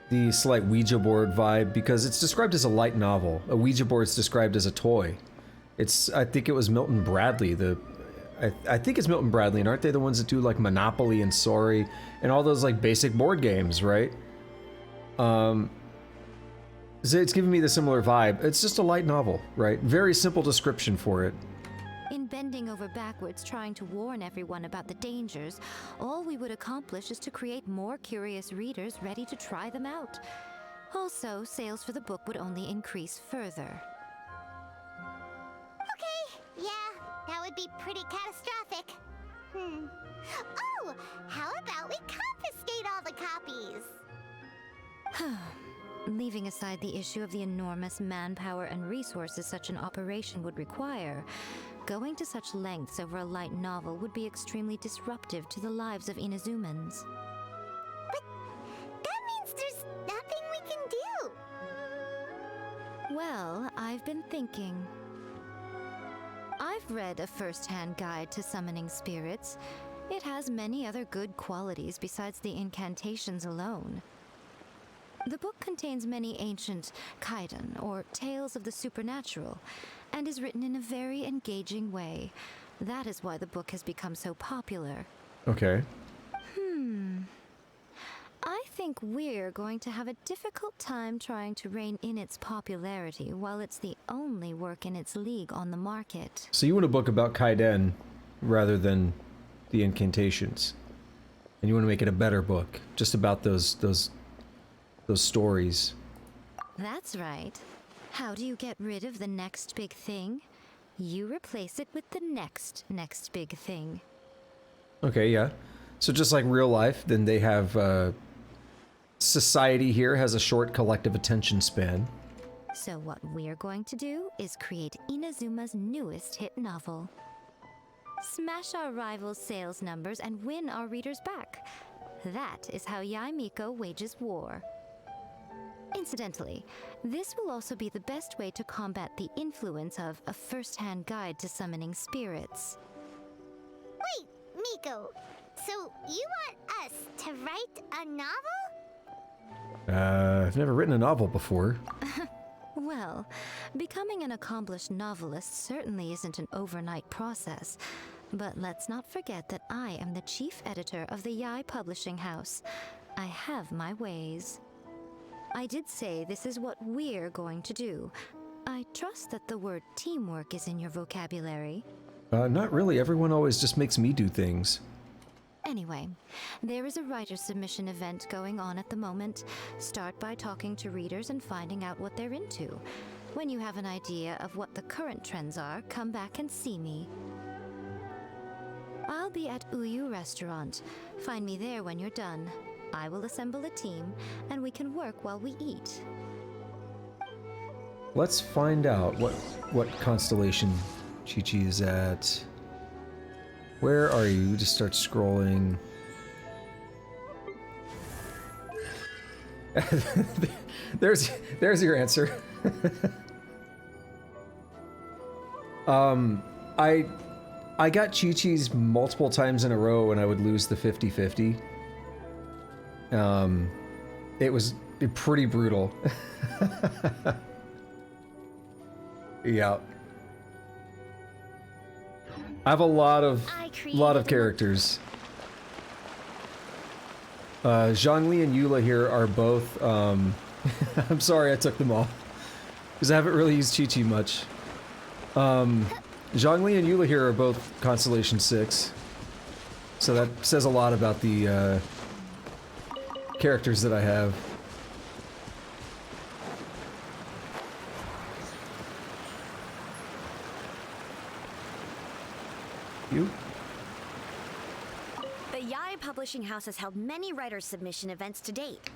the slight Ouija board vibe because it's described as a light novel. A Ouija board's described as a toy. I think it was Milton Bradley, I think it's Milton Bradley, and aren't they the ones that do like Monopoly and Sorry and all those like basic board games, right? So it's giving me the similar vibe. It's just a light novel, right? Very simple description for it. In bending over backwards trying to warn everyone about the dangers, all we would accomplish is to create more curious readers ready to try them out. Also, sales for the book would only increase further. Okay, yeah, that would be pretty catastrophic. Oh, how about we confiscate all the copies? Leaving aside the issue of the enormous manpower and resources such an operation would require, going to such lengths over a light novel would be extremely disruptive to the lives of Inazumans. But that means there's nothing we can do. Well, I've been thinking. I've read a first-hand guide to summoning spirits. It has many other good qualities besides the incantations alone. The book contains many ancient kaiden, or tales of the supernatural, and is written in a very engaging way. That is why the book has become so popular. Okay. I think we're going to have a difficult time trying to rein in its popularity while it's the only work in its league on the market. So you want a book about Kaiden rather than the incantations. And you want to make it a better book, just about those stories. That's right. How do you get rid of the next big thing? You replace it with the next big thing. Okay, yeah. So just like real life, then they have, society here has a short collective attention span. So what we're going to do is create Inazuma's newest hit novel. Smash our rivals' sales numbers and win our readers back. That is how Yaimiko wages war. Incidentally, this will also be the best way to combat the influence of a first-hand guide to summoning spirits. Wait, Miko, so you want us to write a novel? I've never written a novel before. Well, becoming an accomplished novelist certainly isn't an overnight process. But let's not forget that I am the chief editor of the Yai Publishing House. I have my ways. I did say this is what we're going to do. I trust that the word teamwork is in your vocabulary. Not really. Everyone always just makes me do things. Anyway, there is a writer submission event going on at the moment. Start by talking to readers and finding out what they're into. When you have an idea of what the current trends are, come back and see me. I'll be at Uyu Restaurant. Find me there when you're done. I will assemble a team, and we can work while we eat. Let's find out what constellation Chi-Chi is at. Where are you? Just start scrolling. there's your answer. I got Chi-Chi's multiple times in a row and I would lose the 50-50. It was pretty brutal. Yeah. I have a lot of characters. Zhongli and Eula here are both, I'm sorry I took them all. Because I haven't really used Chi-Chi much. Zhongli and Eula here are both Constellation 6. So that says a lot about the, characters that I have. You? The Yai Publishing House has held many writer submission events to date.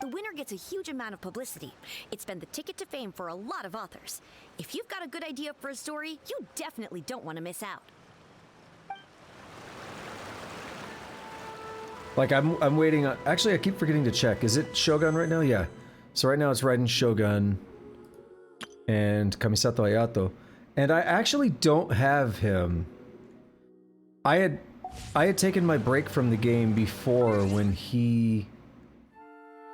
The winner gets a huge amount of publicity. It's been the ticket to fame for a lot of authors. If you've got a good idea for a story, you definitely don't want to miss out. Like, I'm waiting on... Actually, I keep forgetting to check. Is it Shogun right now? Yeah. So right now it's Raiden Shogun and Kamisato Ayato. And I actually don't have him. I I had taken my break from the game before when he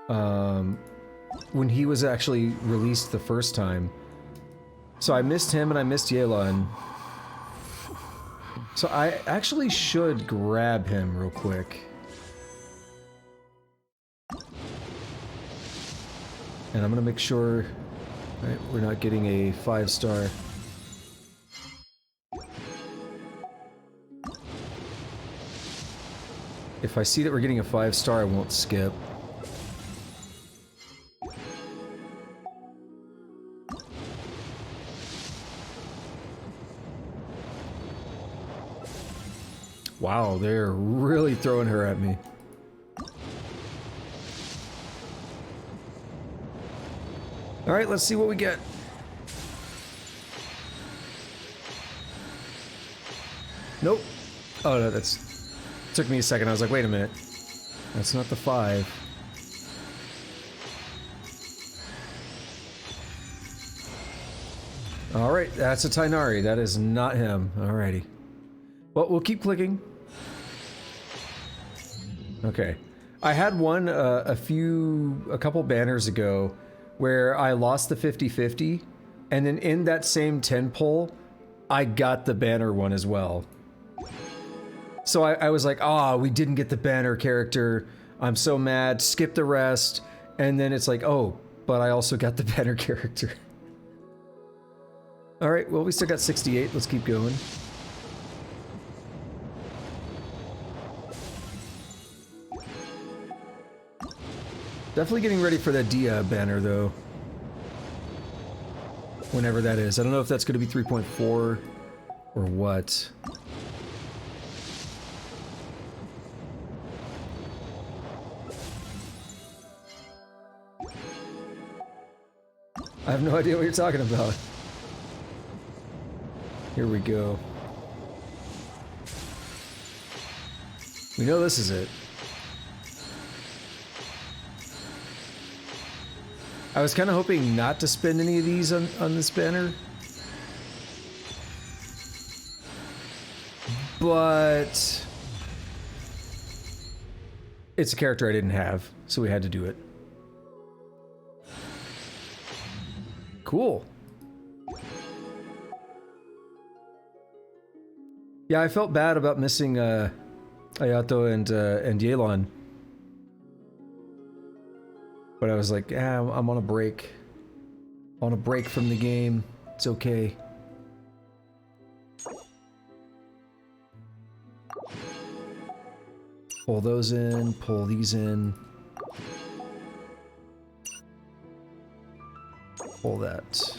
was actually released the first time. So I missed him and I missed Yelan. So I actually should grab him real quick. And I'm gonna make sure, right, we're not getting a 5-star. If I see that we're getting a 5-star, I won't skip. Wow, they're really throwing her at me. Alright, let's see what we get. Nope. Oh no, that's... Took me a second, I was like, wait a minute. That's not the 5. Alright, that's a Tainari, that is not him. Alrighty. Well, we'll keep clicking. Okay. I had one a couple banners ago where I lost the 50-50, and then in that same 10 poll, I got the banner one as well. So I was like, oh, we didn't get the banner character. I'm so mad. Skip the rest. And then it's like, oh, but I also got the banner character. Alright, well, we still got 68. Let's keep going. Definitely getting ready for that Dia banner, though. Whenever that is. I don't know if that's going to be 3.4 or what. I have no idea what you're talking about. Here we go. We know this is it. I was kind of hoping not to spend any of these on this banner. But it's a character I didn't have, so we had to do it. Cool. Yeah, I felt bad about missing Ayato and Yelan. But I was like, yeah, I'm on a break. On a break from the game. It's okay. Pull those in, pull these in. Pull that.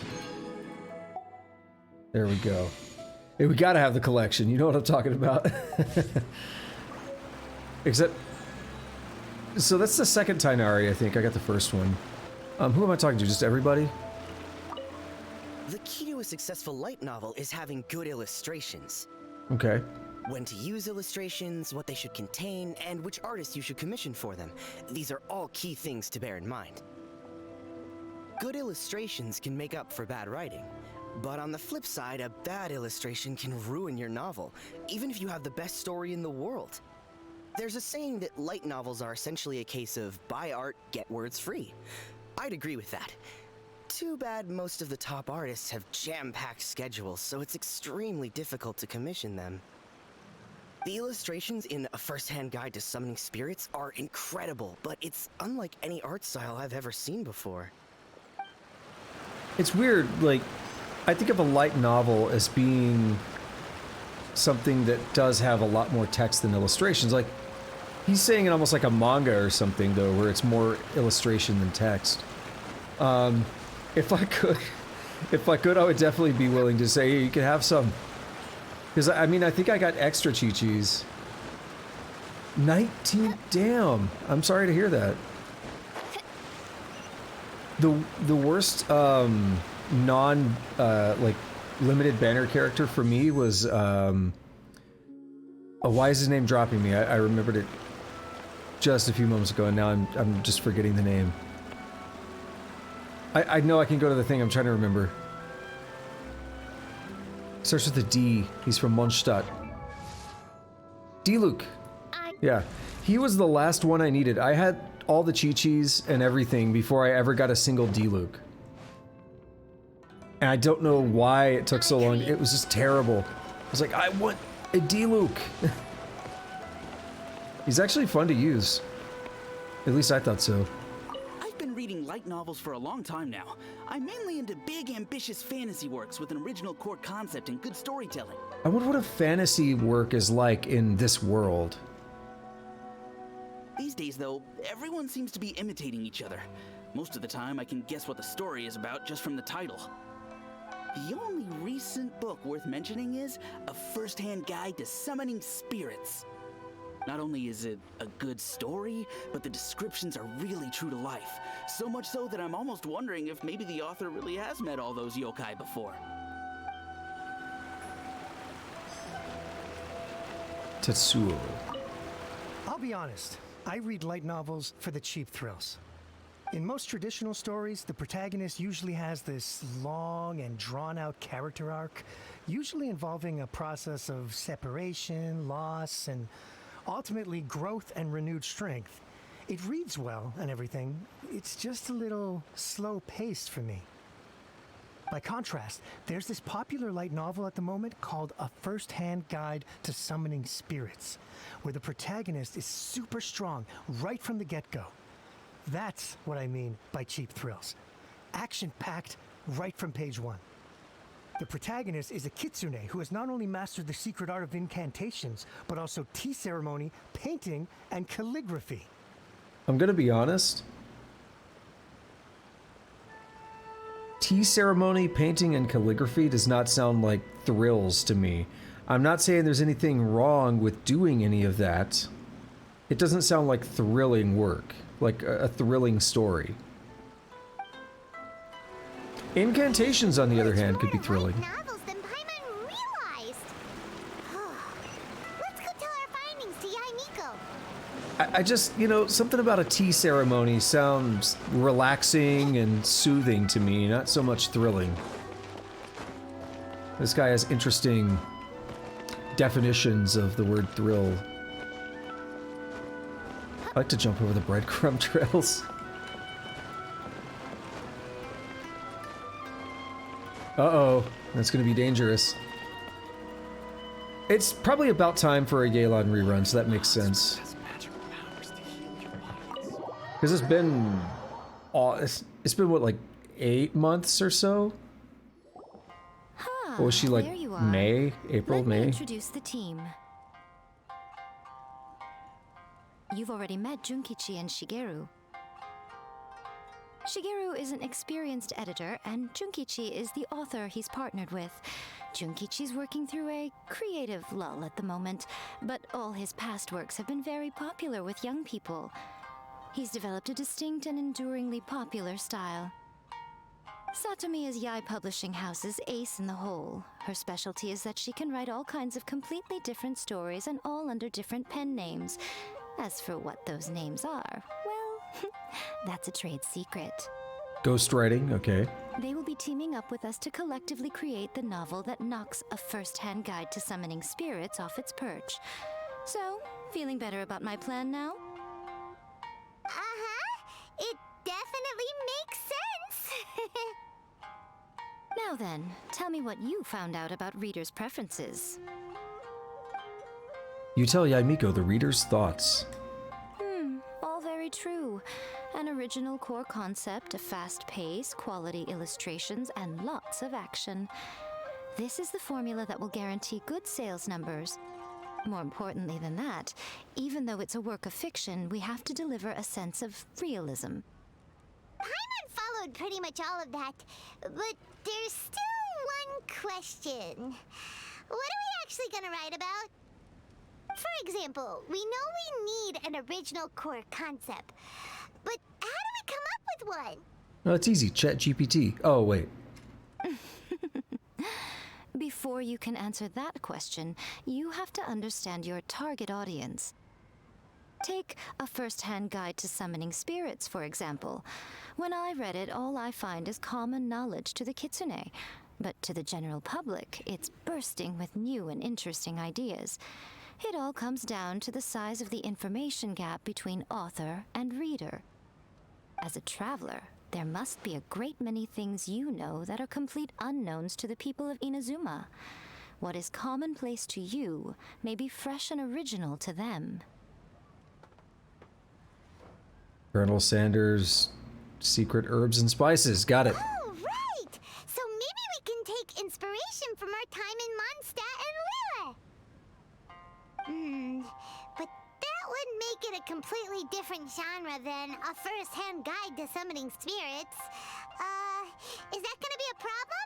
There we go. Hey, we gotta have the collection, you know what I'm talking about. Except... So that's the second Tainari, I think. I got the first one. Who am I talking to? Just everybody? The key to a successful light novel is having good illustrations. Okay. When to use illustrations, what they should contain, and which artists you should commission for them. These are all key things to bear in mind. Good illustrations can make up for bad writing. But on the flip side, a bad illustration can ruin your novel, even if you have the best story in the world. There's a saying that light novels are essentially a case of buy art, get words free. I'd agree with that. Too bad most of the top artists have jam-packed schedules, so it's extremely difficult to commission them. The illustrations in A First-Hand Guide to Summoning Spirits are incredible, but it's unlike any art style I've ever seen before. It's weird, like, I think of a light novel as being something that does have a lot more text than illustrations. Like, he's saying it almost like a manga or something, though, where it's more illustration than text. If I could, I would definitely be willing to say, hey, you can have some. Because, I mean, I think I got extra Chi-Chis. 19, damn. I'm sorry to hear that. The worst, like, limited banner character for me was, oh, why is his name dropping me? I remembered it just a few moments ago, and now I'm just forgetting the name. I know I can go to the thing, I'm trying to remember. Starts with a D. He's from Mondstadt. D-Luke. Yeah, he was the last one I needed. I had all the Chi-Chis and everything before I ever got a single D-Luke. And I don't know why it took so long. It was just terrible. I was like, I want a D-Luke. He's actually fun to use. At least I thought so. I've been reading light novels for a long time now. I'm mainly into big, ambitious fantasy works with an original core concept and good storytelling. I wonder what a fantasy work is like in this world. These days, though, everyone seems to be imitating each other. Most of the time, I can guess what the story is about just from the title. The only recent book worth mentioning is A First-Hand Guide to Summoning Spirits. Not only is it a good story, but the descriptions are really true to life. So much so that I'm almost wondering if maybe the author really has met all those yokai before. Tetsuo. I'll be honest, I read light novels for the cheap thrills. In most traditional stories, the protagonist usually has this long and drawn-out character arc, usually involving a process of separation, loss, and ultimately growth and renewed strength. It reads well and everything, it's just a little slow-paced for me. By contrast, there's this popular light novel at the moment called A First-Hand Guide to Summoning Spirits, where the protagonist is super strong right from the get-go. That's what I mean by cheap thrills. Action-packed right from page 1. The protagonist is a kitsune who has not only mastered the secret art of incantations, but also tea ceremony, painting, and calligraphy. I'm gonna be honest. Tea ceremony, painting, and calligraphy does not sound like thrills to me. I'm not saying there's anything wrong with doing any of that. It doesn't sound like thrilling work, like a thrilling story. Incantations, on the other hand, could be thrilling. Novels than Paimon realized. Let's go tell our findings to Yaimiko. I just, you know, something about a tea ceremony sounds relaxing and soothing to me, not so much thrilling. This guy has interesting definitions of the word thrill. I like to jump over the breadcrumb trails. Uh-oh, that's gonna be dangerous. It's probably about time for a Yelan rerun, so that makes sense. Because it's been what, like 8 months or so? Or was she like May? April, Let May? me introduce the team. You've already met Junkichi and Shigeru. Shigeru is an experienced editor, and Junkichi is the author he's partnered with. Junkichi's working through a creative lull at the moment, but all his past works have been very popular with young people. He's developed a distinct and enduringly popular style. Satomi is Yai Publishing House's ace in the hole. Her specialty is that she can write all kinds of completely different stories and all under different pen names. As for what those names are, well, that's a trade secret. Ghostwriting, okay. They will be teaming up with us to collectively create the novel that knocks A First-Hand Guide to Summoning Spirits off its perch. So, feeling better about my plan now? It definitely makes sense. Now then, tell me what you found out about readers' preferences. You tell Yaimiko the reader's thoughts. All very true. An original core concept, a fast pace, quality illustrations, and lots of action. This is the formula that will guarantee good sales numbers. More importantly than that, even though it's a work of fiction, we have to deliver a sense of realism. Paimon followed pretty much all of that, but there's still one question. What are we actually gonna write about? For example, we know we need an original core concept, but how do we come up with one? No, it's easy. ChatGPT. Oh, wait. Before you can answer that question, you have to understand your target audience. Take A First-Hand Guide to Summoning Spirits, for example. When I read it, all I find is common knowledge to the kitsune. But to the general public, it's bursting with new and interesting ideas. It all comes down to the size of the information gap between author and reader. As a traveler, there must be a great many things you know that are complete unknowns to the people of Inazuma. What is commonplace to you may be fresh and original to them. Colonel Sanders' secret herbs and spices. Got it. Oh, right! So maybe we can take inspiration from our time in Mondstadt and Lille. But that would make it a completely different genre than a first-hand guide to summoning spirits. Is that gonna be a problem?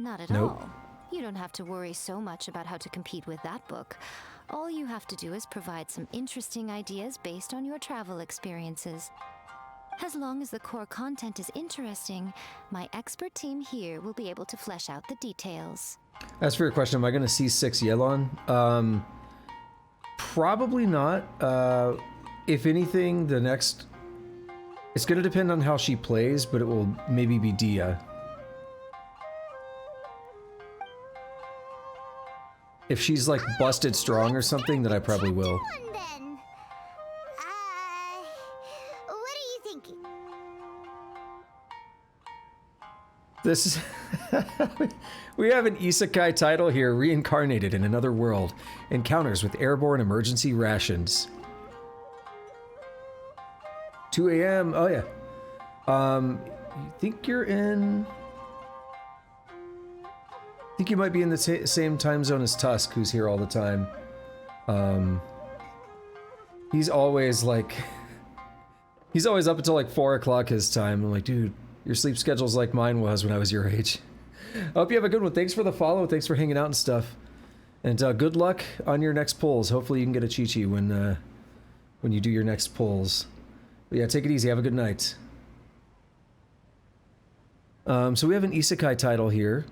Not at Nope. all. You don't have to worry so much about how to compete with that book. All you have to do is provide some interesting ideas based on your travel experiences. As long as the core content is interesting, my expert team here will be able to flesh out the details. As for your question, am I going to see 6 Yelon? Probably not. If anything, the next... It's going to depend on how she plays, but it will maybe be Dia. If she's like busted strong or something, then I probably will. Then. What are you thinking? This is... We have an isekai title here, reincarnated in another world. Encounters with airborne emergency rations. 2 a.m. Oh yeah. You think you're in... I think you might be in the same time zone as Tusk, who's here all the time. He's always like... He's always up until like 4 o'clock his time. I'm like, dude, your sleep schedule's like mine was when I was your age. I hope you have a good one. Thanks for the follow. Thanks for hanging out and stuff. And good luck on your next pulls. Hopefully you can get a Chi-Chi when you do your next pulls. But yeah, take it easy. Have a good night. So we have an isekai title here.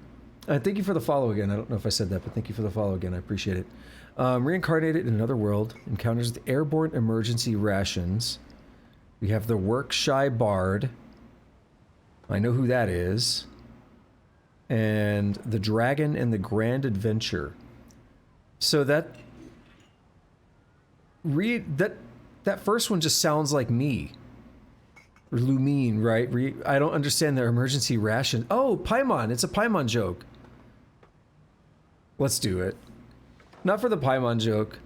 Thank you for the follow again. I don't know if I said that, but thank you for the follow again. I appreciate it. Reincarnated in another world. Encounters with airborne emergency rations. We have the Work-Shy Bard. I know who that is. And the Dragon and the Grand Adventure. So that first one just sounds like me. Or Lumine, right? I don't understand their emergency ration. Oh, Paimon. It's a Paimon joke. Let's do it. Not for the Paimon joke,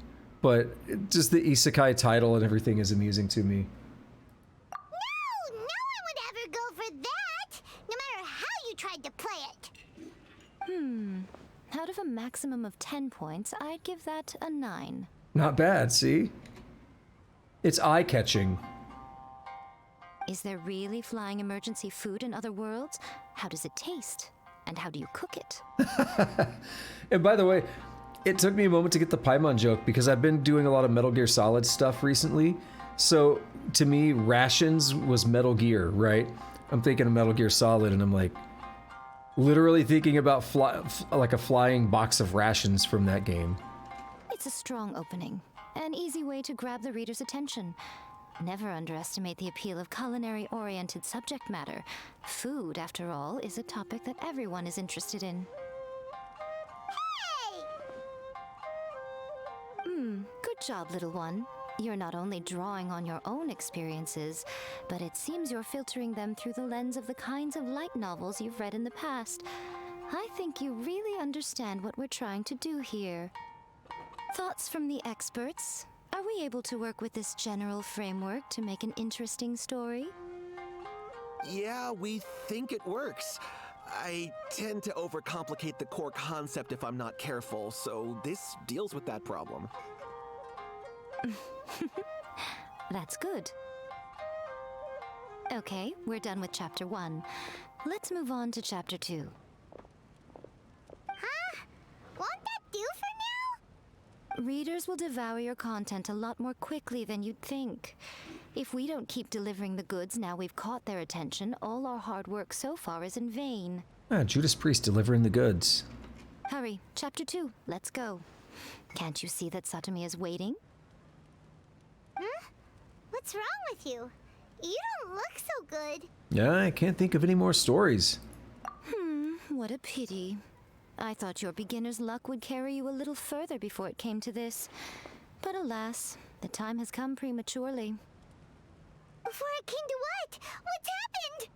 but just the isekai title and everything is amusing to me. No! No one would ever go for that! No matter how you tried to play it! Out of a maximum of 10 points, I'd give that a 9. Not bad, see? It's eye-catching. Is there really flying emergency food in other worlds? How does it taste? And how do you cook it? And by the way, it took me a moment to get the Paimon joke because I've been doing a lot of Metal Gear Solid stuff recently. So to me, rations was Metal Gear, right? I'm thinking of Metal Gear Solid and I'm like, literally thinking about like a flying box of rations from that game. It's a strong opening. An easy way to grab the reader's attention. Never underestimate the appeal of culinary-oriented subject matter. Food, after all, is a topic that everyone is interested in. Hey! Good job, little one. You're not only drawing on your own experiences, but it seems you're filtering them through the lens of the kinds of light novels you've read in the past. I think you really understand what we're trying to do here. Thoughts from the experts? Are we able to work with this general framework to make an interesting story? Yeah, we think it works. I tend to overcomplicate the core concept if I'm not careful, so this deals with that problem. That's good. Okay, we're done with Chapter 1. Let's move on to Chapter 2. Huh? Won't that do for now? Readers will devour your content a lot more quickly than you'd think. If we don't keep delivering the goods now we've caught their attention, all our hard work so far is in vain. Judas Priest delivering the goods. Hurry, Chapter 2, let's go. Can't you see that Satomi is waiting? Huh? What's wrong with you? You don't look so good. Yeah, I can't think of any more stories. What a pity. I thought your beginner's luck would carry you a little further before it came to this. But alas, the time has come prematurely. Before it came to what? What's happened?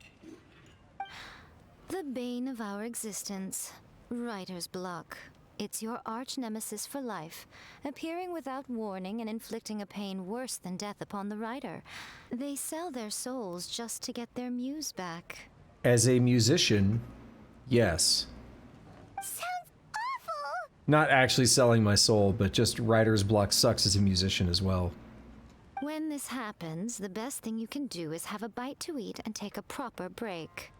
The bane of our existence, writer's block. It's your arch nemesis for life, appearing without warning and inflicting a pain worse than death upon the writer. They sell their souls just to get their muse back. As a musician, yes. Sounds awful! Not actually selling my soul, but just writer's block sucks as a musician as well. When this happens, the best thing you can do is have a bite to eat and take a proper break.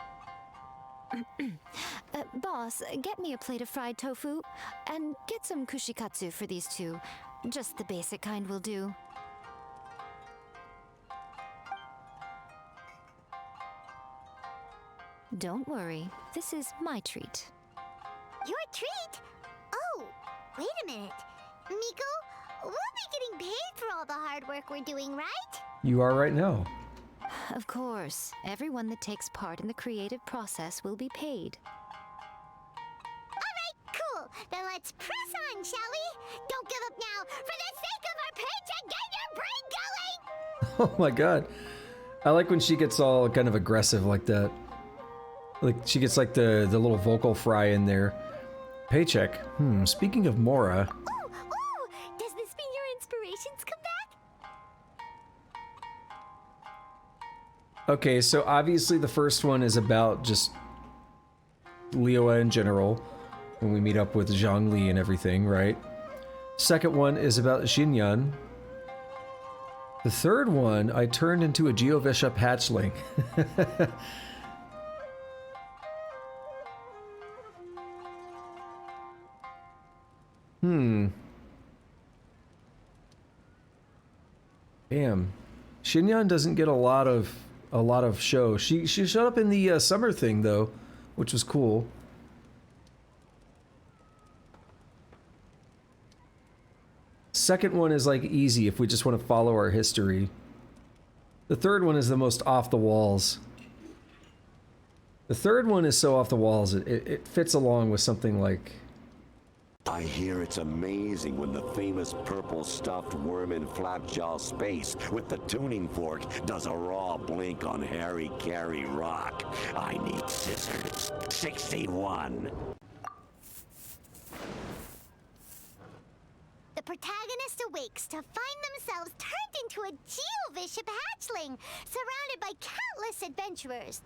Boss, get me a plate of fried tofu, and get some kushikatsu for these two. Just the basic kind will do. Don't worry, this is my treat. Your treat? Oh, wait a minute. Miko, we'll be getting paid for all the hard work we're doing, right? You are right now. Of course, everyone that takes part in the creative process will be paid. Alright, cool. Then let's press on, shall we? Don't give up now. For the sake of our paycheck, get your brain going! Oh my god. I like when she gets all kind of aggressive like that. Like, she gets like the little vocal fry in there. Paycheck. Speaking of Mora. Ooh, does this mean your inspirations come back? Okay, so obviously the first one is about just Liyue in general, when we meet up with Zhongli and everything, right? Second one is about Xinyan. The third one, I turned into a Geovishup hatchling. Damn. Xinyan doesn't get a lot of show. She showed up in the summer thing though, which was cool. Second one is like easy if we just want to follow our history. The third one is the most off the walls. The third one is so off the walls, it fits along with something like... I hear it's amazing when the famous purple stuffed worm in Flapjaw space with the tuning fork does a raw blink on Harry Carey Rock. I need scissors. 61. The protagonist awakes to find themselves turned into a Geovishup hatchling, surrounded by countless adventurers.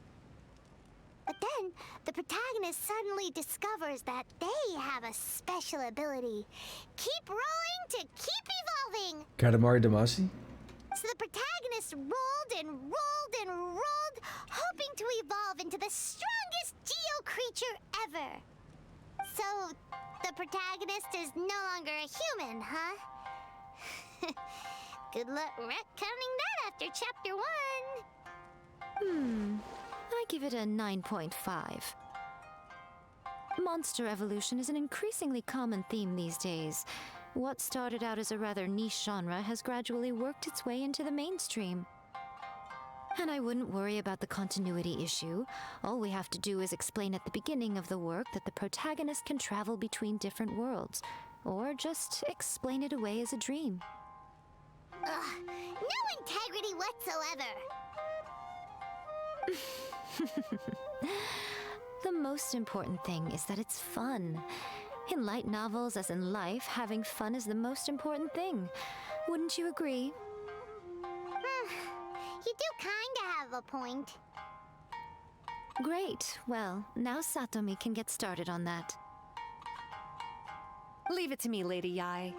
But then, the protagonist suddenly discovers that they have a special ability. Keep rolling to keep evolving! Katamari Damacy? So the protagonist rolled and rolled and rolled, hoping to evolve into the strongest Geo creature ever. So, the protagonist is no longer a human, huh? Good luck retconning that after chapter 1. I give it a 9.5. Monster evolution is an increasingly common theme these days. What started out as a rather niche genre has gradually worked its way into the mainstream. And I wouldn't worry about the continuity issue. All we have to do is explain at the beginning of the work that the protagonist can travel between different worlds, or just explain it away as a dream. Ugh, no integrity whatsoever! The most important thing is that it's fun. In light novels, as in life, having fun is the most important thing. Wouldn't you agree? You do kinda have a point. Great. Well, now Satomi can get started on that. Leave it to me, Lady Yai.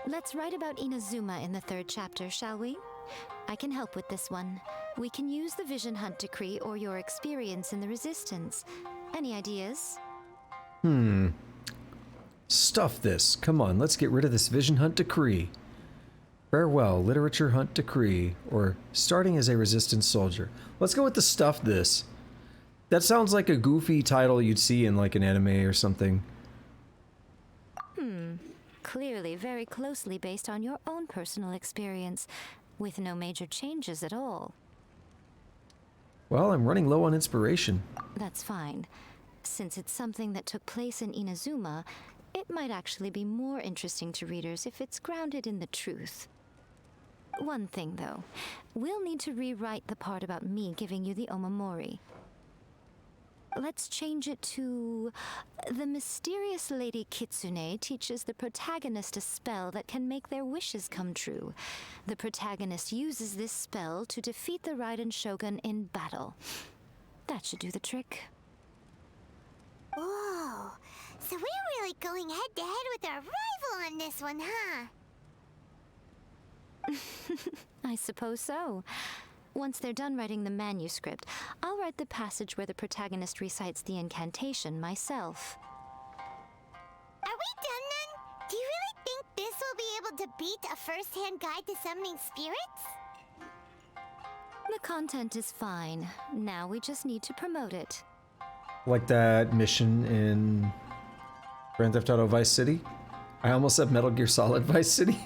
Let's write about Inazuma in the 3rd chapter, shall we? I can help with this one. We can use the Vision Hunt Decree or your experience in the Resistance. Any ideas? Stuff this. Come on, let's get rid of this Vision Hunt Decree. Farewell, Literature Hunt Decree, or starting as a Resistance soldier. Let's go with the stuff this. That sounds like a goofy title you'd see in like an anime or something. Clearly very closely based on your own personal experience, with no major changes at all. Well, I'm running low on inspiration. That's fine. Since it's something that took place in Inazuma, it might actually be more interesting to readers if it's grounded in the truth. One thing, though. We'll need to rewrite the part about me giving you the Omamori. Let's change it to... The mysterious Lady Kitsune teaches the protagonist a spell that can make their wishes come true. The protagonist uses this spell to defeat the Raiden Shogun in battle. That should do the trick. Whoa, so we're really going head to head with our rival on this one, huh? I suppose so. Once they're done writing the manuscript, I'll write the passage where the protagonist recites the incantation myself. Are we done then? Do you really think this will be able to beat a first-hand guide to summoning spirits? The content is fine. Now we just need to promote it. Like that mission in Grand Theft Auto Vice City? I almost said Metal Gear Solid Vice City.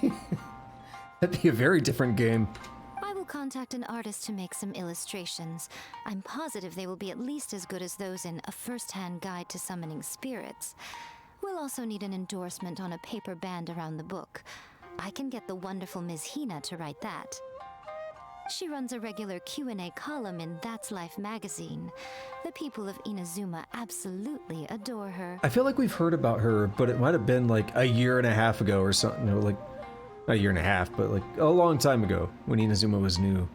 That'd be a very different game. I will contact an artist to make some illustrations. I'm positive they will be at least as good as those in A First-Hand Guide to Summoning Spirits. We'll also need an endorsement on a paper band around the book. I can get the wonderful Ms. Hina to write that. She runs a regular Q&A column in That's Life magazine. The people of Inazuma absolutely adore her. I feel like we've heard about her, but it might have been like a year and a half ago or something. You know, like, not a year and a half, but like a long time ago when Inazuma was new.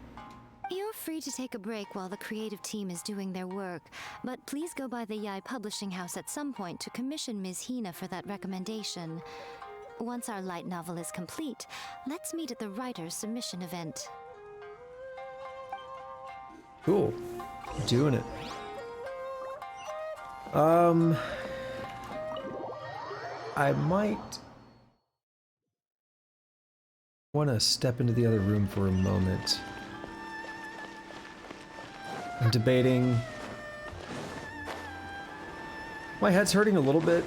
You're free to take a break while the creative team is doing their work, but please go by the Yai Publishing House at some point to commission Ms. Hina for that recommendation. Once our light novel is complete, let's meet at the writer's submission event. Cool. Doing it. I might want to step into the other room for a moment. I'm debating. My head's hurting a little bit.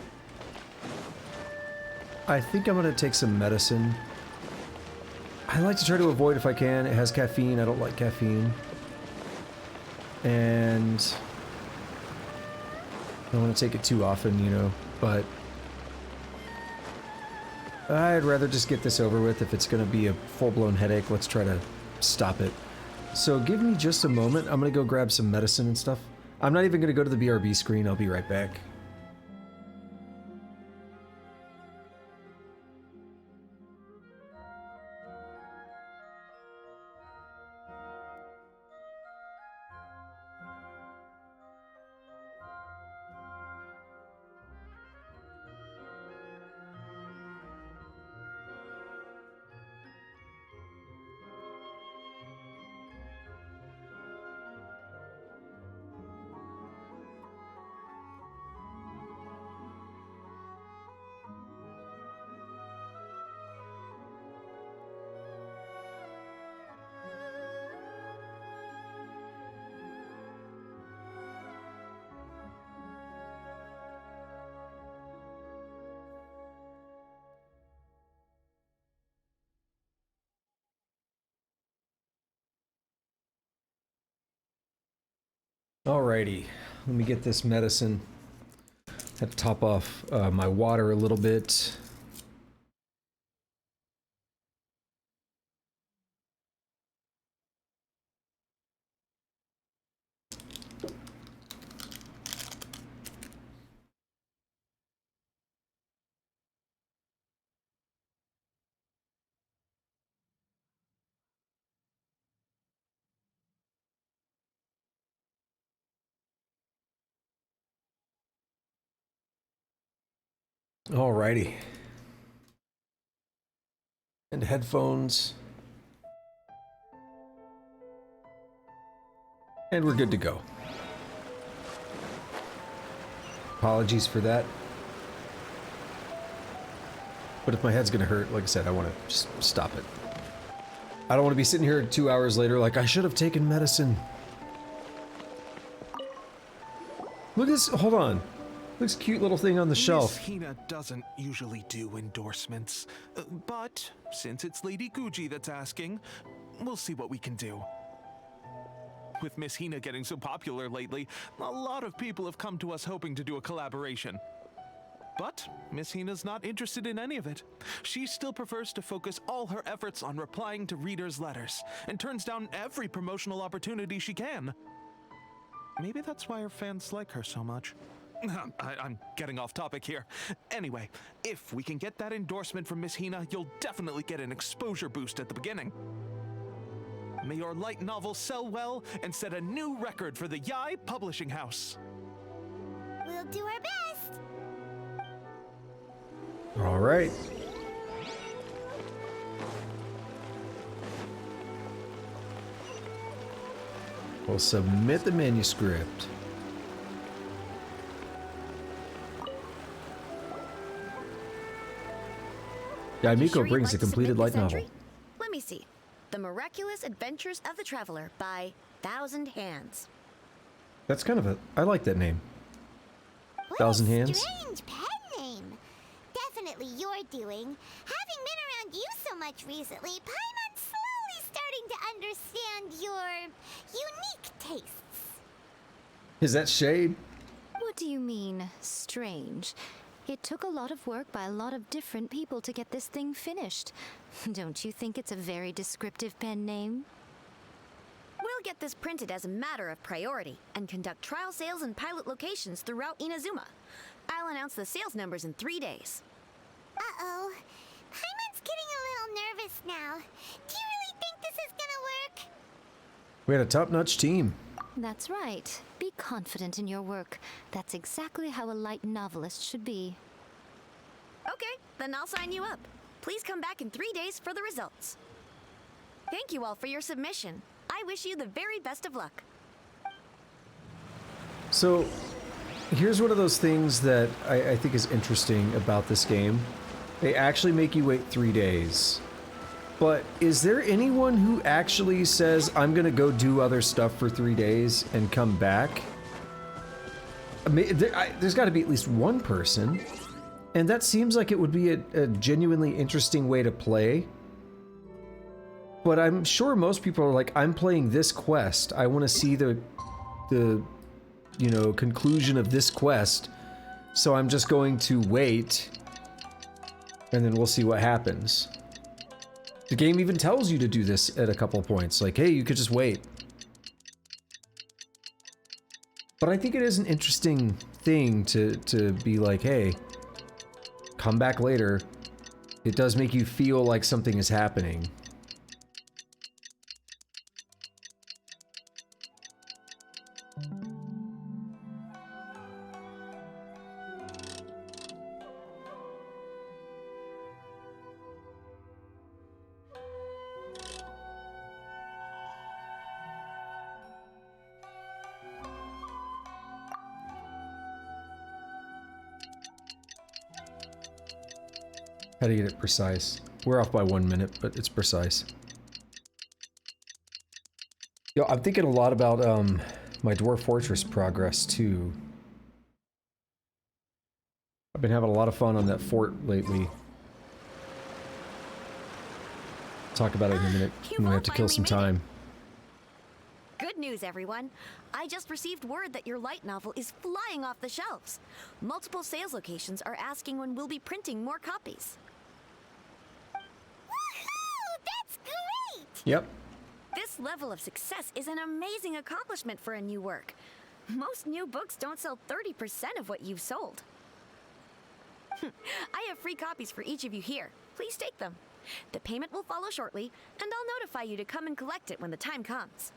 I think I'm going to take some medicine. I like to try to avoid if I can. It has caffeine. I don't like caffeine. And I don't want to take it too often, you know, but I'd rather just get this over with. If it's going to be a full-blown headache, let's try to stop it. So give me just a moment. I'm going to go grab some medicine and stuff. I'm not even going to go to the BRB screen. I'll be right back. Alrighty, let me get this medicine. Had to top off my water a little bit. Alrighty. And headphones. And we're good to go. Apologies for that. But if my head's gonna hurt, like I said, I want to just stop it. I don't want to be sitting here 2 hours later like, I should have taken medicine. Look at this, hold on. Look at this cute little thing on the shelf. Miss Hina doesn't usually do endorsements, but since it's Lady Guji that's asking, we'll see what we can do. With Miss Hina getting so popular lately, a lot of people have come to us hoping to do a collaboration. But Miss Hina's not interested in any of it. She still prefers to focus all her efforts on replying to readers' letters, and turns down every promotional opportunity she can. Maybe that's why her fans like her so much. I'm getting off topic here. Anyway, if we can get that endorsement from Miss Hina, you'll definitely get an exposure boost at the beginning. May your light novel sell well and set a new record for the Yai Publishing House. We'll do our best. All right. We'll submit the manuscript. Yaimiko brings a completed light novel. Let me see. The Miraculous Adventures of the Traveler by Thousand Hands. That's kind of a... I like that name. Thousand Hands. Strange pen name. Definitely your doing. Having been around you so much recently, Paimon's slowly starting to understand your unique tastes. Is that shade? What do you mean, strange? It took a lot of work by a lot of different people to get this thing finished. Don't you think it's a very descriptive pen name? We'll get this printed as a matter of priority and conduct trial sales in pilot locations throughout Inazuma. I'll announce the sales numbers in 3 days. Uh-oh. Paimon's getting a little nervous now. Do you really think this is gonna work? We had a top-notch team. That's right. Be confident in your work. That's exactly how a light novelist should be. Okay, then I'll sign you up. Please come back in 3 days for the results. Thank you all for your submission. I wish you the very best of luck. So, here's one of those things that I think is interesting about this game. They actually make you wait 3 days. But is there anyone who actually says, I'm gonna go do other stuff for 3 days and come back? I mean, there's gotta be at least one person. And that seems like it would be a genuinely interesting way to play. But I'm sure most people are like, I'm playing this quest. I want to see the you know, conclusion of this quest. So I'm just going to wait. And then we'll see what happens. The game even tells you to do this at a couple points. Like, hey, you could just wait. But I think it is an interesting thing to be like, hey, come back later. It does make you feel like something is happening. How to get it precise. We're off by 1 minute, but it's precise. Yo, I'm thinking a lot about my Dwarf Fortress progress too. I've been having a lot of fun on that fort lately. Talk about it in a minute. We have to kill some time. Good news, everyone. I just received word that your light novel is flying off the shelves. Multiple sales locations are asking when we'll be printing more copies. Woohoo! That's great! Yep. This level of success is an amazing accomplishment for a new work. Most new books don't sell 30% of what you've sold. I have free copies for each of you here. Please take them. The payment will follow shortly, and I'll notify you to come and collect it when the time comes.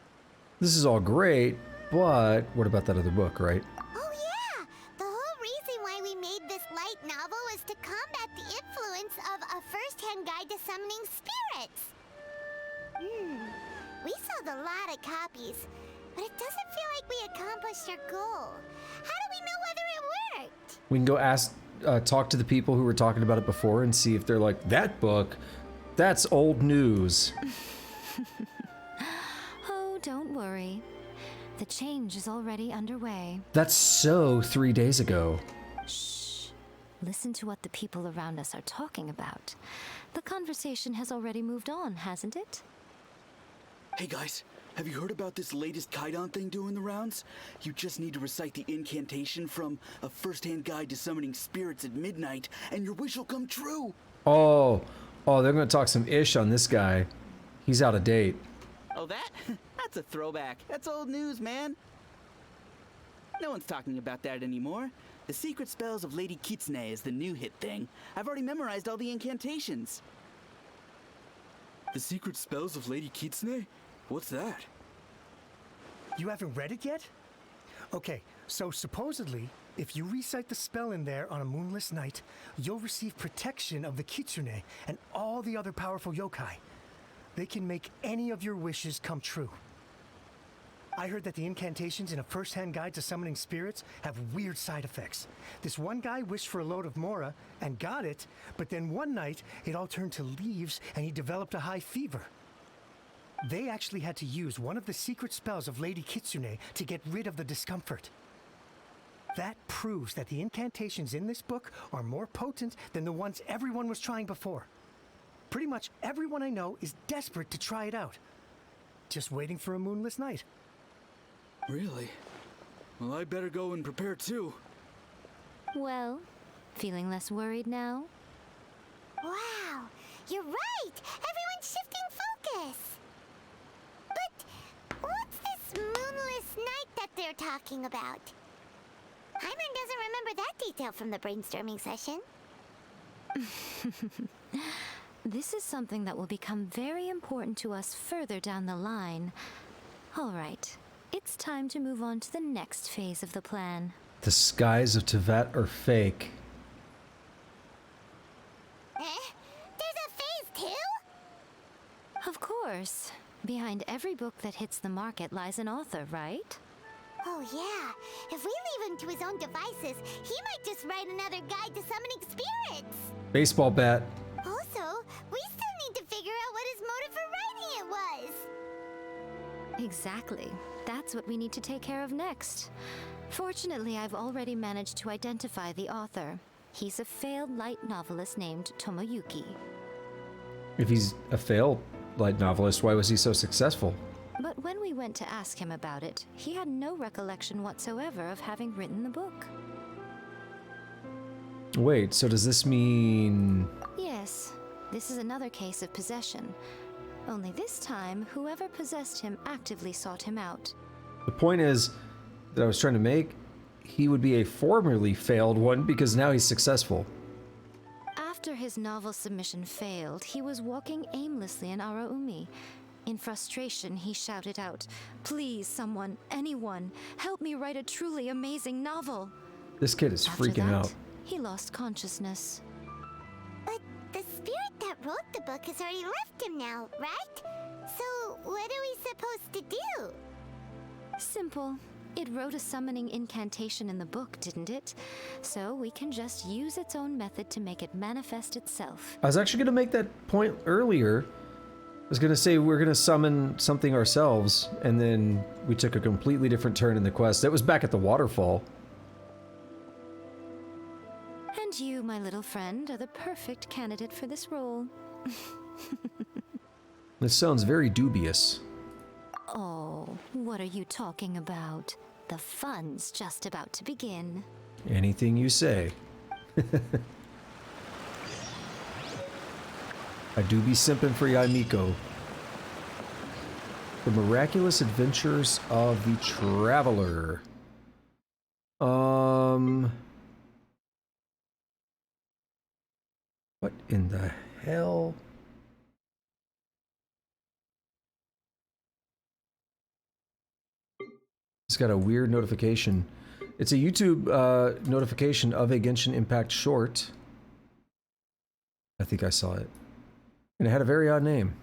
This is all great, but what about that other book, right? Oh yeah! The whole reason why we made this light novel was to combat the influence of a first-hand guide to summoning spirits. We sold a lot of copies, but it doesn't feel like we accomplished our goal. How do we know whether it worked? We can go ask, talk to the people who were talking about it before and see if they're like, that book, that's old news. Oh, don't worry. The change is already underway. That's so 3 days ago. Shh. Listen to what the people around us are talking about. The conversation has already moved on, hasn't it? Hey guys, Have you heard about this latest Kaidan thing doing the rounds? You just need to recite the incantation from A First-Hand Guide to Summoning Spirits at midnight, and your wish will come true! Oh, they're gonna talk some ish on this guy. He's out of date. Oh, that? That's a throwback. That's old news, man. No one's talking about that anymore. The Secret Spells of Lady Kitsune is the new hit thing. I've already memorized all the incantations. The Secret Spells of Lady Kitsune? What's that? You haven't read it yet? Okay, so supposedly, if you recite the spell in there on a moonless night, you'll receive protection of the Kitsune and all the other powerful yokai. They can make any of your wishes come true. I heard that the incantations in A First-Hand Guide to Summoning Spirits have weird side effects. This one guy wished for a load of mora and got it, but then one night it all turned to leaves and he developed a high fever. They actually had to use one of the secret spells of Lady Kitsune to get rid of the discomfort. That proves that the incantations in this book are more potent than the ones everyone was trying before. Pretty much everyone I know is desperate to try it out. Just waiting for a moonless night. Really? Well, I better go and prepare too. Well, feeling less worried now? Wow, you're right! Everyone's shifting focus! But what's this moonless night that they're talking about? Hyman doesn't remember that detail from the brainstorming session. This is something that will become very important to us further down the line. All right, it's time to move on to the next phase of the plan. The skies of Tevat are fake. There's a phase 2? Of course. Behind every book that hits the market lies an author, right? Oh yeah, if we leave him to his own devices, he might just write another guide to summoning spirits. Baseball bat. Also, we still need to figure out what his motive for writing it was. Exactly. That's what we need to take care of next. Fortunately, I've already managed to identify the author. He's a failed light novelist named Tomoyuki. If he's a failed light novelist, why was he so successful? But when we went to ask him about it, he had no recollection whatsoever of having written the book. Wait, so does this mean... Yes, this is another case of possession. Only this time, whoever possessed him actively sought him out. The point is that I was trying to make, he would be a formerly failed one because now he's successful. After his novel submission failed, he was walking aimlessly in Araumi. In frustration, he shouted out, "Please, someone, anyone, help me write a truly amazing novel." This kid is After freaking that, out. He lost consciousness. But the spirit that wrote the book has already left him now, right? So what are we supposed to do? Simple. It wrote a summoning incantation in the book, didn't it? So we can just use its own method to make it manifest itself. I was actually going to make that point earlier. I was going to say we're going to summon something ourselves, and then we took a completely different turn in the quest. That was back at the waterfall. And you, my little friend, are the perfect candidate for this role. This sounds very dubious. Oh, what are you talking about? The fun's just about to begin. Anything you say. I do be simping for Yaimiko. The Miraculous Adventures of the Traveler. What in the hell? It's got a weird notification. It's a YouTube notification of a Genshin Impact short. I think I saw it. And it had a very odd name.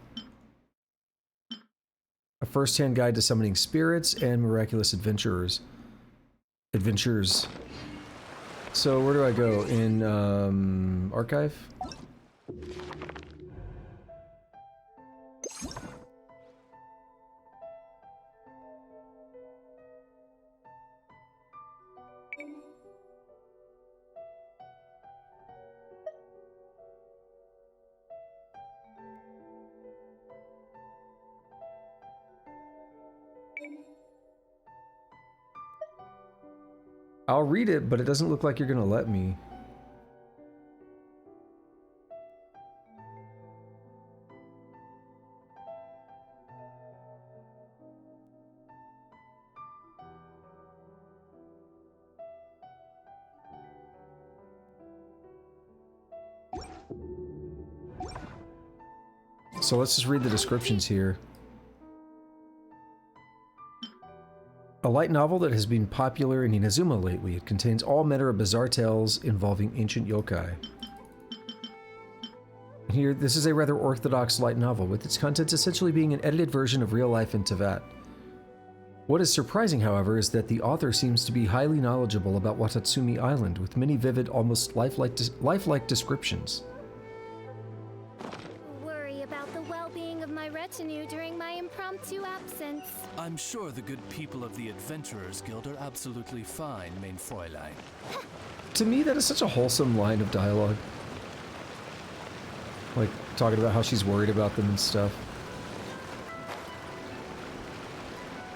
A first-hand guide to summoning spirits and miraculous adventurers. Adventures. So where do I go? In archive? I'll read it, but it doesn't look like you're gonna let me. So let's just read the descriptions here. A light novel that has been popular in Inazuma lately. It contains all manner of bizarre tales involving ancient yokai. Here, this is a rather orthodox light novel, with its contents essentially being an edited version of real life in Teyvat. What is surprising, however, is that the author seems to be highly knowledgeable about Watatsumi Island, with many vivid, almost lifelike descriptions. Worry about the well-being of my retinue during my impromptu absence. I'm sure the good people of the Adventurers Guild are absolutely fine, mein Fräulein. To me, that is such a wholesome line of dialogue. Like, talking about how she's worried about them and stuff.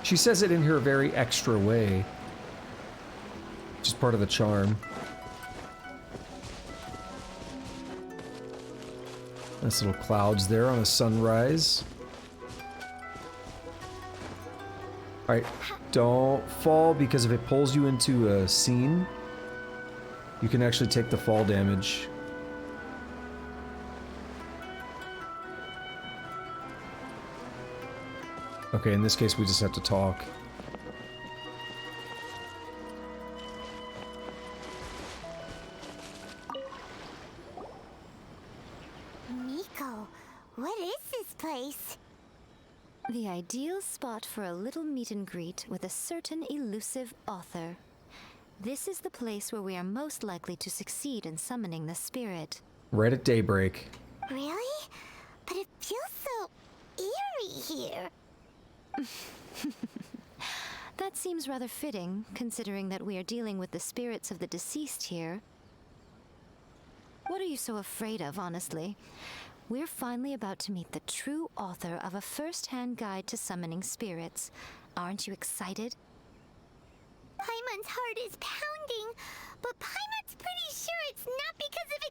She says it in her very extra way. Which is part of the charm. Nice little clouds there on a sunrise. Alright, don't fall, because if it pulls you into a scene, you can actually take the fall damage. Okay, in this case we just have to talk. Miko, what is this place? The ideal spot for a little meet and greet with a certain elusive author. This is the place where we are most likely to succeed in summoning the spirit. Right at daybreak. Really? But it feels so eerie here. That seems rather fitting, considering that we are dealing with the spirits of the deceased here. What are you so afraid of, honestly? We're finally about to meet the true author of a first-hand guide to summoning spirits. Aren't you excited? Paimon's heart is pounding, but Paimon's pretty sure it's not because of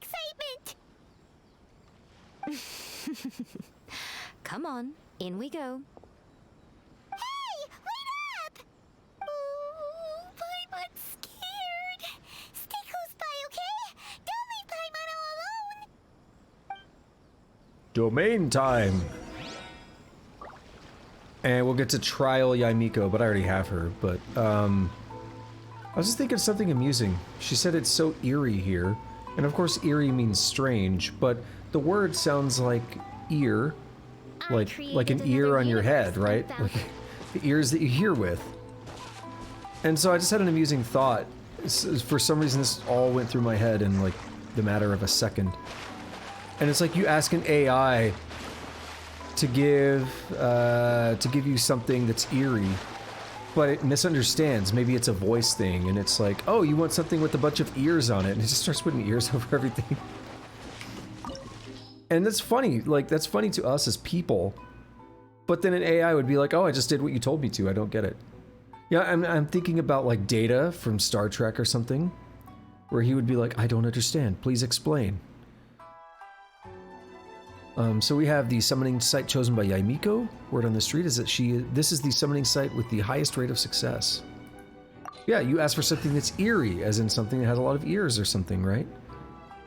excitement. Come on, in we go. Hey, wait up! Ooh, Paimon's scared. Stay close by, okay? Don't leave Paimon all alone. Domain time! And we'll get to trial Yaimiko, but I already have her, but, I was just thinking of something amusing. She said it's so eerie here, and of course eerie means strange, but the word sounds like ear, like an ear on your head, right? Like the ears that you hear with. And so I just had an amusing thought. For some reason this all went through my head in like the matter of a second. And it's like you ask an AI to give you something that's eerie, but it misunderstands. Maybe it's a voice thing, and it's like, oh, you want something with a bunch of ears on it, and it just starts putting ears over everything. And that's funny, like, that's funny to us as people, but then an AI would be like, oh, I just did what you told me to, I don't get it. Yeah, I'm thinking about, like, Data from Star Trek or something, where he would be like, I don't understand, please explain. So we have the summoning site chosen by Yaimiko. Word on the street is that this is the summoning site with the highest rate of success. Yeah, you ask for something that's eerie, as in something that has a lot of ears or something, right?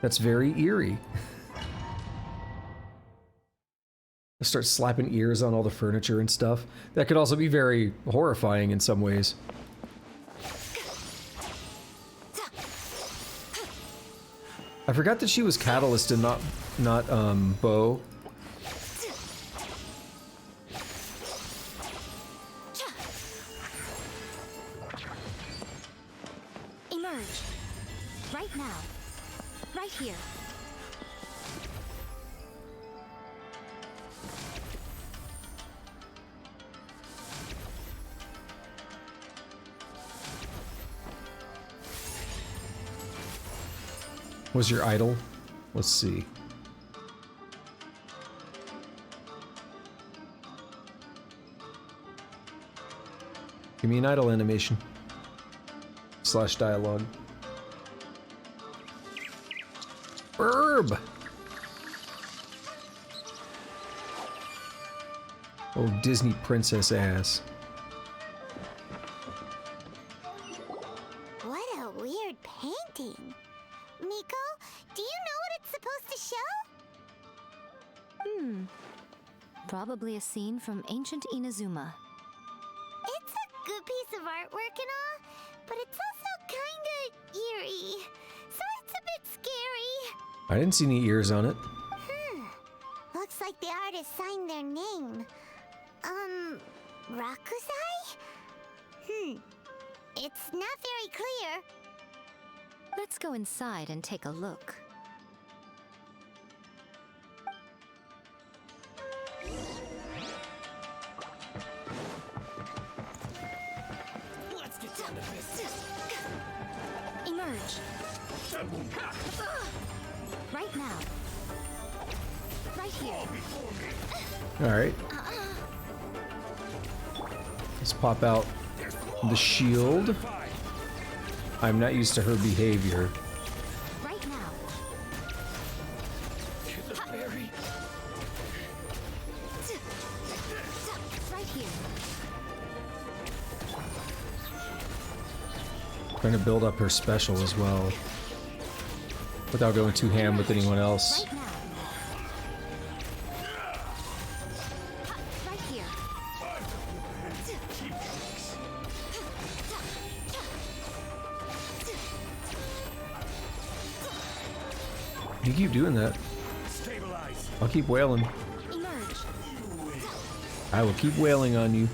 That's very eerie. Start slapping ears on all the furniture and stuff. That could also be very horrifying in some ways. I forgot that she was Catalyst and not Bo. Emerge. Right now. Right here. Was your idol? Let's see. Give me an idol animation. slash dialogue. Herb! Oh, Disney princess ass. What a weird painting. Miko, do you know what it's supposed to show? Probably a scene from ancient Inazuma. It's a good piece of artwork and all, but it's also kinda eerie. So it's a bit scary. I didn't see any ears on it. Looks like the artist signed their name. Rakusai? It's not very clear. Let's go inside and take a look. Let's get down to business. Emerge. Right now. Right here. Alright. Let's pop out the shield. I'm not used to her behavior. Right now. Right here. Trying to build up her special as well. Without going too ham with anyone else. Right now. Right here. You keep doing that. I'll keep wailing. Emerge. I will keep wailing on you.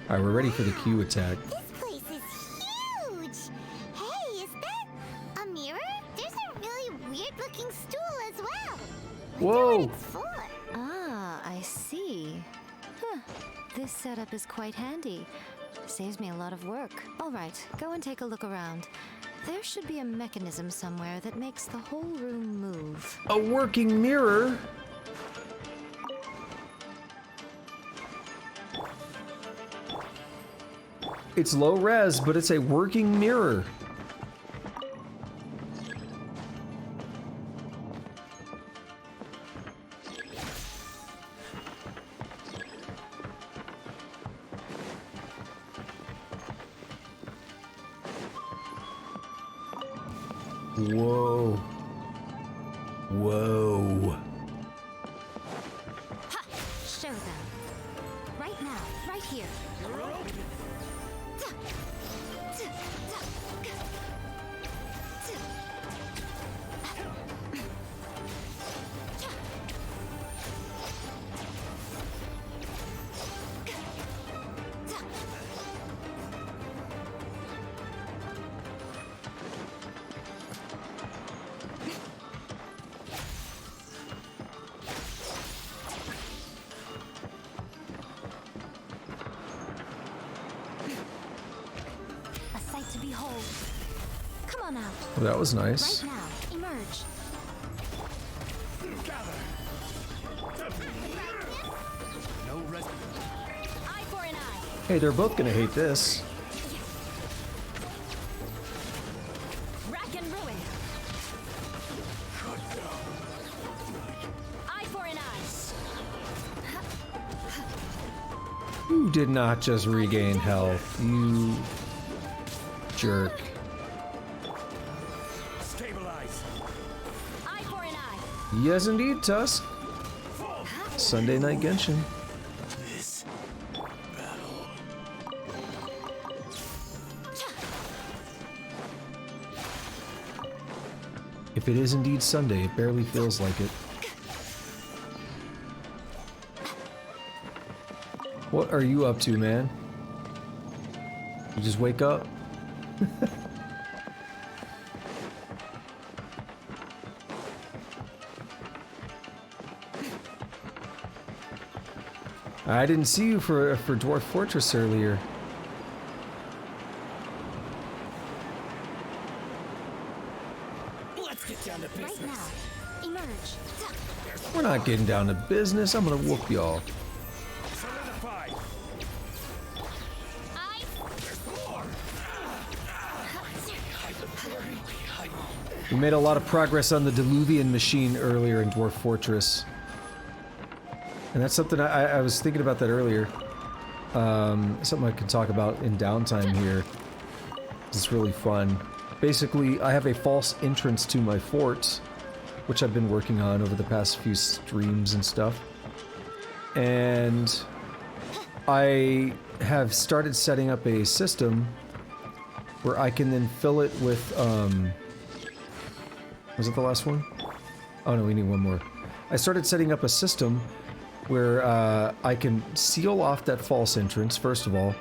Alright, we're ready for the Q attack. This place is huge! Hey, is that a mirror? There's a really weird-looking stool as well. Whoa! It's for. Ah, I see. Huh. This setup is quite handy. Saves me a lot of work. All right, go and take a look around. There should be a mechanism somewhere that makes the whole room move. A working mirror? It's low res, but it's a working mirror. Whoa. Whoa. Ha! Show them. Right now, right here. A sight to behold. Come on out. Well, that was nice. Right now, emerge. No rest. Eye for an eye. Hey, they're both gonna hate this. Rack and ruin. Eye for an eye. You did not just regain health, you jerk. Stabilize. Eye for an eye. Yes, indeed, Tusk. Sunday Night Genshin. This battle. If it is indeed Sunday, it barely feels like it. What are you up to, man? You just wake up? I didn't see you for Dwarf Fortress earlier. Let's get down to business. Right now, emerge. We're not getting down to business. I'm gonna whoop y'all. Solidify. We made a lot of progress on the Diluvian machine earlier in Dwarf Fortress. And that's something I was thinking about that earlier. Something I can talk about in downtime here. It's really fun. Basically, I have a false entrance to my fort, which I've been working on over the past few streams and stuff. And I have started setting up a system where I can then fill it with, was it the last one? Oh no, we need one more. I started setting up a system where I can seal off that false entrance, first of all,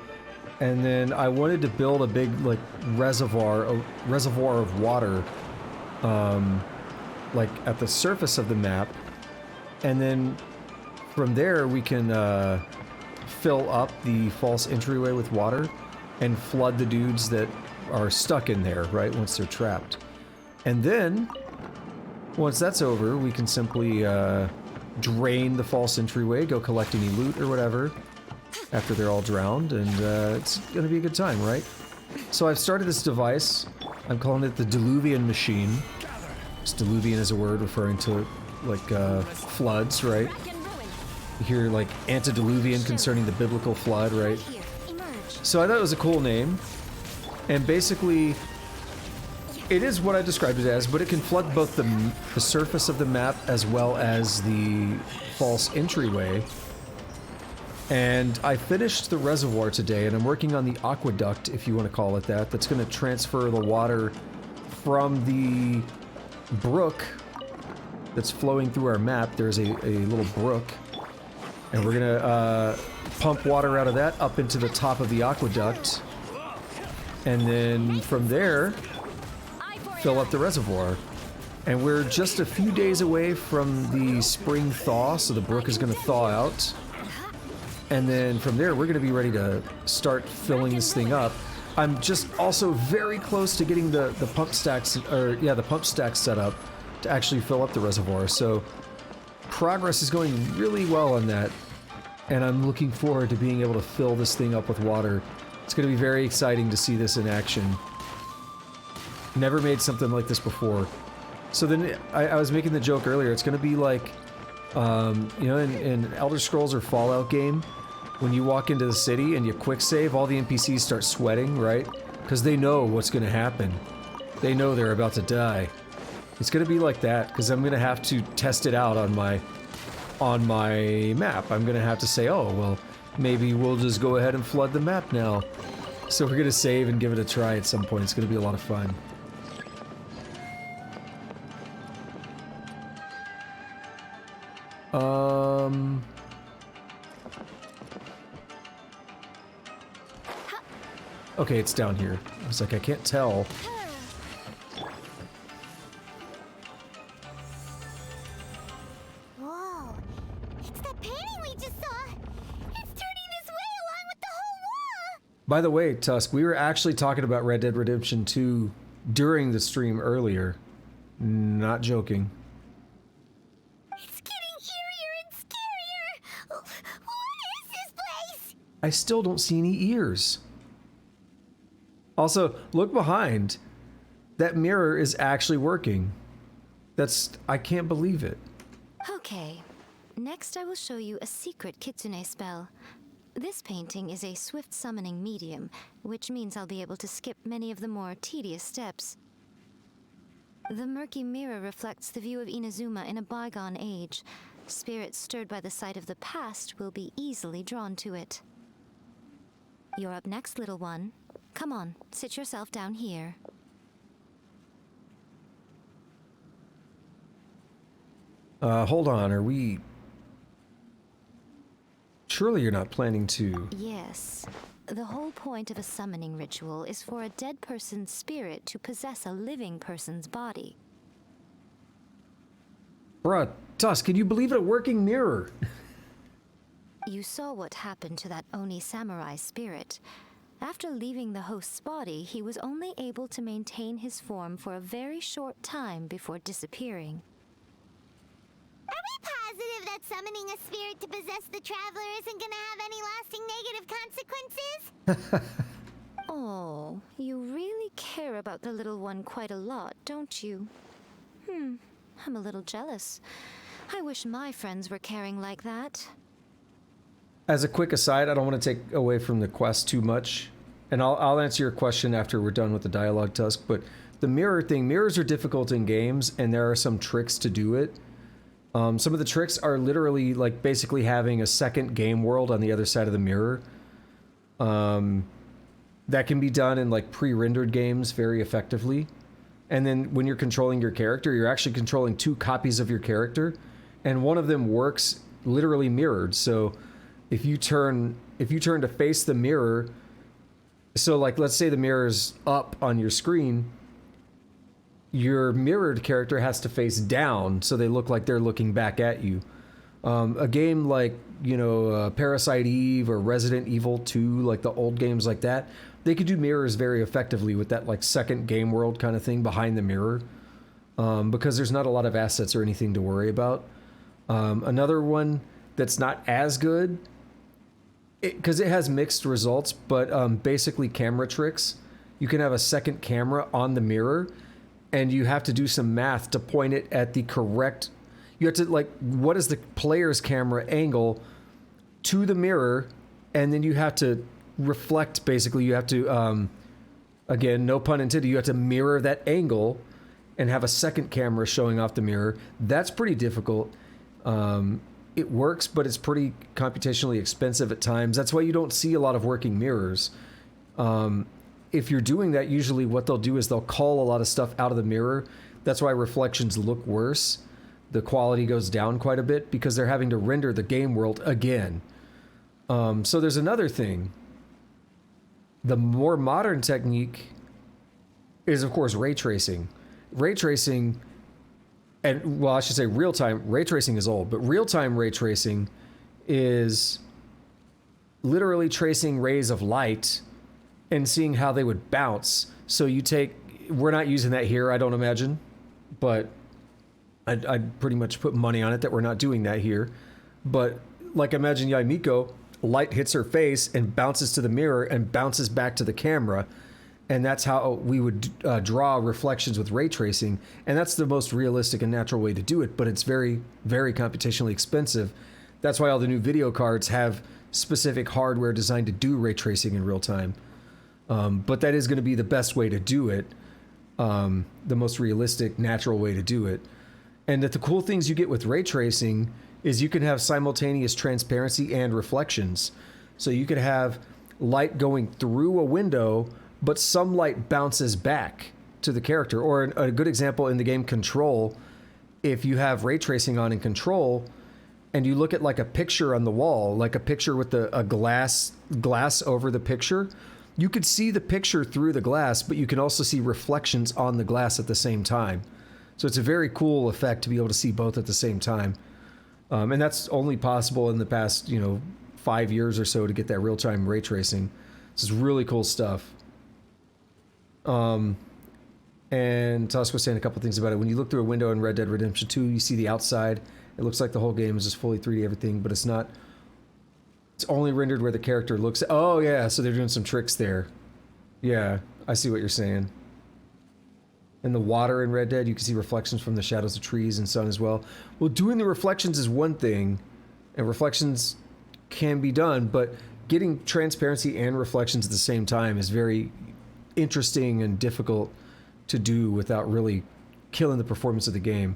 and then I wanted to build a big, like, reservoir of water, like, at the surface of the map, and then from there we can fill up the false entryway with water and flood the dudes that are stuck in there, right, once they're trapped. And then, once that's over, we can simply drain the false entryway, go collect any loot or whatever after they're all drowned, and it's gonna be a good time, right? So I've started this device. I'm calling it the Diluvian machine. Diluvian is a word referring to, like, floods, right? You hear, like, antediluvian concerning the biblical flood, right? So I thought it was a cool name. And basically, it is what I described it as, but it can flood both the surface of the map as well as the false entryway. And I finished the reservoir today, and I'm working on the aqueduct, if you want to call it that, that's going to transfer the water from the brook that's flowing through our map. There's a little brook, and we're going to pump water out of that up into the top of the aqueduct, and then from there fill up the reservoir. And we're just a few days away from the spring thaw, so the brook is going to thaw out. And then from there, we're going to be ready to start filling this thing up. I'm just also very close to getting the pump stacks, the pump stacks set up to actually fill up the reservoir. So progress is going really well on that, and I'm looking forward to being able to fill this thing up with water. It's going to be very exciting to see this in action. Never made something like this before. So then I was making the joke earlier, it's going to be like, you know, in Elder Scrolls or Fallout game, when you walk into the city and you quick save, all the NPCs start sweating, right? Because they know what's going to happen. They know they're about to die. It's going to be like that, because I'm going to have to test it out on my map. I'm going to have to say, oh, well, maybe we'll just go ahead and flood the map now. So we're going to save and give it a try at some point. It's going to be a lot of fun. Okay, it's down here. I was like, I can't tell. Whoa, it's that painting we just saw. It's turning this way along with the whole wall. By the way, Tusk, we were actually talking about Red Dead Redemption 2 during the stream earlier. Not joking. It's getting eerier and scarier. What is this place? I still don't see any ears. Also, look behind. That mirror is actually working. I can't believe it. Okay, next I will show you a secret kitsune spell. This painting is a swift summoning medium, which means I'll be able to skip many of the more tedious steps. The murky mirror reflects the view of Inazuma in a bygone age. Spirits stirred by the sight of the past will be easily drawn to it. You're up next, little one. Come on, sit yourself down here. Hold on, are we... Surely you're not planning to... Yes. The whole point of a summoning ritual is for a dead person's spirit to possess a living person's body. Bruh, Tusk, can you believe it? A working mirror? You saw what happened to that Oni samurai spirit. After leaving the host's body, he was only able to maintain his form for a very short time before disappearing. Are we positive that summoning a spirit to possess the traveler isn't gonna have any lasting negative consequences? Oh, you really care about the little one quite a lot, don't you? I'm a little jealous. I wish my friends were caring like that. As a quick aside, I don't want to take away from the quest too much, and I'll answer your question after we're done with the dialogue, Tusk, but the mirror thing, mirrors are difficult in games, and there are some tricks to do it. Some of the tricks are literally like basically having a second game world on the other side of the mirror. That can be done in like pre-rendered games very effectively. And then when you're controlling your character, you're actually controlling two copies of your character, and one of them works literally mirrored. So if you turn to face the mirror, so like let's say the mirror's up on your screen, your mirrored character has to face down so they look like they're looking back at you. A game like, Parasite Eve or Resident Evil 2, like the old games like that, they could do mirrors very effectively with that like second game world kind of thing behind the mirror, because there's not a lot of assets or anything to worry about. Another one that's not as good, because it has mixed results, but basically camera tricks. You can have a second camera on the mirror, and you have to do some math to point it at the correct... You have to, like, what is the player's camera angle to the mirror, and then you have to reflect, basically. You have to, again, no pun intended, you have to mirror that angle and have a second camera showing off the mirror. That's pretty difficult. It works, but it's pretty computationally expensive at times. That's why you don't see a lot of working mirrors. If you're doing that, usually what they'll do is they'll call a lot of stuff out of the mirror. That's why reflections look worse. The quality goes down quite a bit because they're having to render the game world again. So there's another thing. The more modern technique is, of course, ray tracing. Ray tracing, and well, I should say real-time. Ray tracing is old, but real-time ray tracing is literally tracing rays of light and seeing how they would bounce. So you take, we're not using that here, I don't imagine, but I'd pretty much put money on it that we're not doing that here. But like, imagine Yaimiko, light hits her face and bounces to the mirror and bounces back to the camera. And that's how we would draw reflections with ray tracing. And that's the most realistic and natural way to do it. But it's very, very computationally expensive. That's why all the new video cards have specific hardware designed to do ray tracing in real time. But that is going to be the best way to do it. The most realistic, natural way to do it. And that the cool things you get with ray tracing is you can have simultaneous transparency and reflections. So you could have light going through a window, but some light bounces back to the character. Or a good example in the game Control, if you have ray tracing on in Control, and you look at like a picture on the wall, like a picture with a glass over the picture, you could see the picture through the glass, but you can also see reflections on the glass at the same time. So it's a very cool effect to be able to see both at the same time. And that's only possible in the past, 5 years or so to get that real-time ray tracing. This is really cool stuff. And Tusk was saying a couple things about it. When you look through a window in Red Dead Redemption 2, you see the outside. It looks like the whole game is just fully 3D everything, but it's not. It's only rendered where the character looks. Oh, yeah, so they're doing some tricks there. Yeah, I see what you're saying. In the water in Red Dead, you can see reflections from the shadows of trees and sun as well. Well, doing the reflections is one thing, and reflections can be done, but getting transparency and reflections at the same time is very interesting and difficult to do without really killing the performance of the game.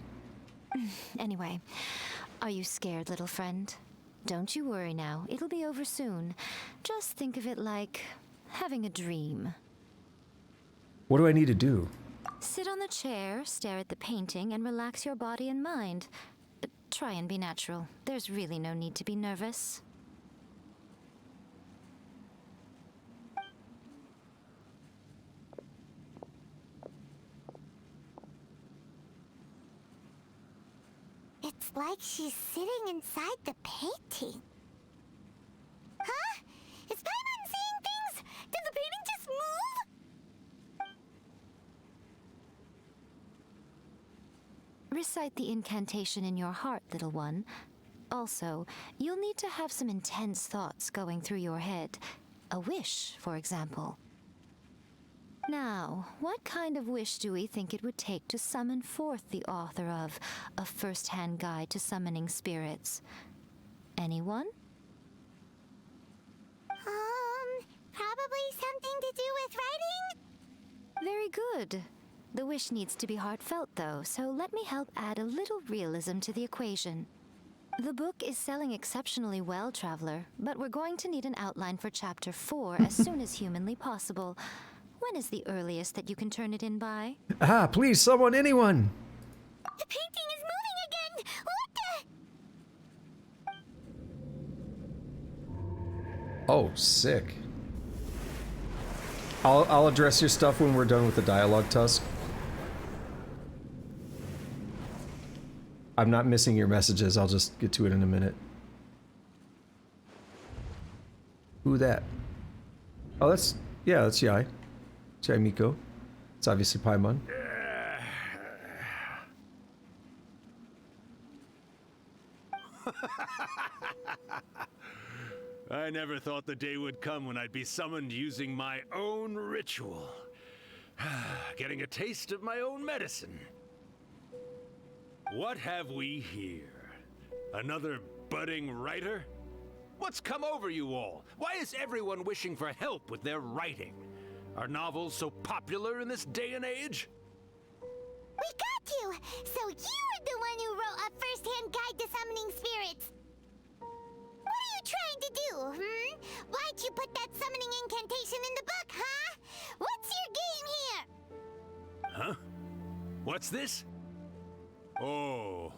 Anyway, are you scared, little friend? Don't you worry now. It'll be over soon. Just think of it like having a dream. What do I need to do? Sit on the chair, stare at the painting, and relax your body and mind. Try and be natural. There's really no need to be nervous. It's like she's sitting inside the painting. Huh? Is Paimon seeing things? Did the painting just move? Recite the incantation in your heart, little one. Also, you'll need to have some intense thoughts going through your head. A wish, for example. Now, what kind of wish do we think it would take to summon forth the author of A First-Hand Guide to Summoning Spirits? Anyone? Probably something to do with writing? Very good. The wish needs to be heartfelt, though, so let me help add a little realism to the equation. The book is selling exceptionally well, Traveler, but we're going to need an outline for Chapter 4 as soon as humanly possible. When is the earliest that you can turn it in by? Ah, please, someone, anyone! The painting is moving again! What the? Oh, sick. I'll address your stuff when we're done with the dialogue, Tusk. I'm not missing your messages. I'll just get to it in a minute. Who that? Oh, that's Yai. It's Yai Miko. It's obviously Paimon. I never thought the day would come when I'd be summoned using my own ritual. Getting a taste of my own medicine. What have we here? Another budding writer? What's come over you all? Why is everyone wishing for help with their writing? Are novels so popular in this day and age? We got you! So you were the one who wrote A First-Hand Guide to Summoning Spirits! What are you trying to do, Why'd you put that summoning incantation in the book, huh? What's your game here? Huh? What's this? Oh,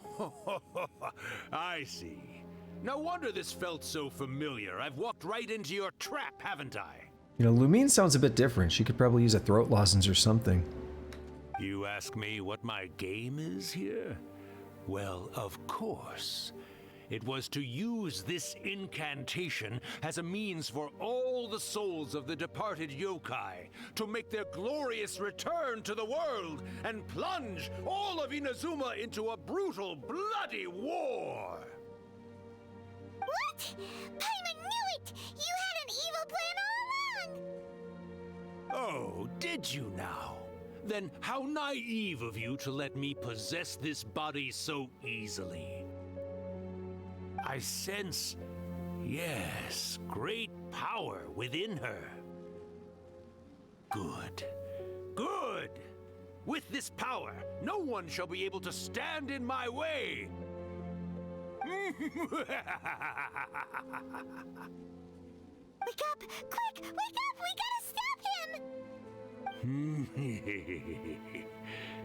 I see. No wonder this felt so familiar. I've walked right into your trap, haven't I? You know, Lumine sounds a bit different. She could probably use a throat lozenge or something. You ask me what my game is here? Well, of course. It was to use this incantation as a means for all the souls of the departed yokai to make their glorious return to the world and plunge all of Inazuma into a brutal, bloody war! What? Paimon knew it! You had an evil plan all along! Oh, did you now? Then how naive of you to let me possess this body so easily. I sense, yes, great power within her. Good. Good! With this power, no one shall be able to stand in my way! Wake up! Quick! Wake up! We gotta stop him!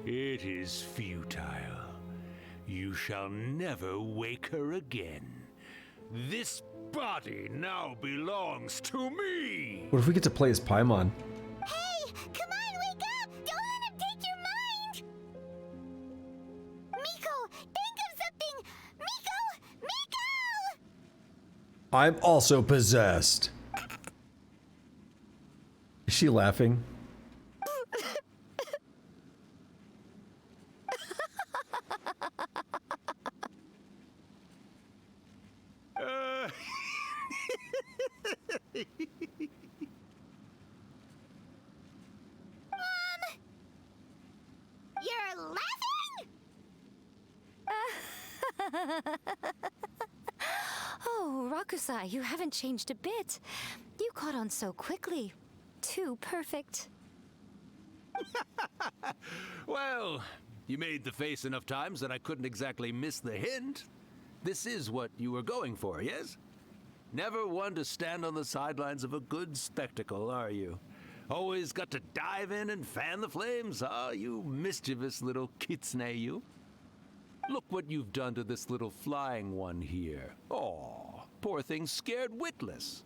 It is futile. You shall never wake her again. This body now belongs to me! What if we get to play as Paimon? Hey! Come on, wake up! Don't let him take your mind! Miko! Think of something! Miko! Miko! I'm also possessed. Is she laughing? You're laughing? Oh, Rakusai, you haven't changed a bit. You caught on so quickly. Too perfect. Well, you made the face enough times that I couldn't exactly miss the hint. This is what you were going for, yes? Never one to stand on the sidelines of a good spectacle, are you? Always got to dive in and fan the flames, ah, you mischievous little kitsune, you. Look what you've done to this little flying one here. Aw, poor thing scared witless.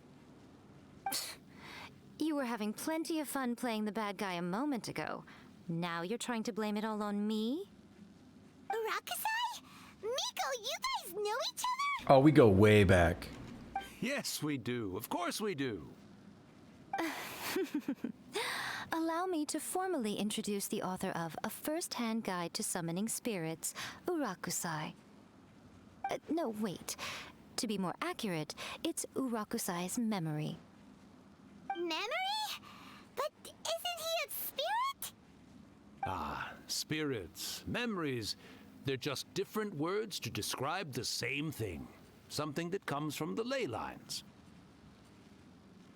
You were having plenty of fun playing the bad guy a moment ago. Now you're trying to blame it all on me? Rakusai? Miko, you guys know each other? Oh, we go way back. Yes, we do. Of course we do. Allow me to formally introduce the author of A First-Hand Guide to Summoning Spirits, Urakusai. No, wait. To be more accurate, it's Urakusai's memory. Memory? But isn't he a spirit spirits, memories, they're just different words to describe the same thing. Something that comes from the ley lines.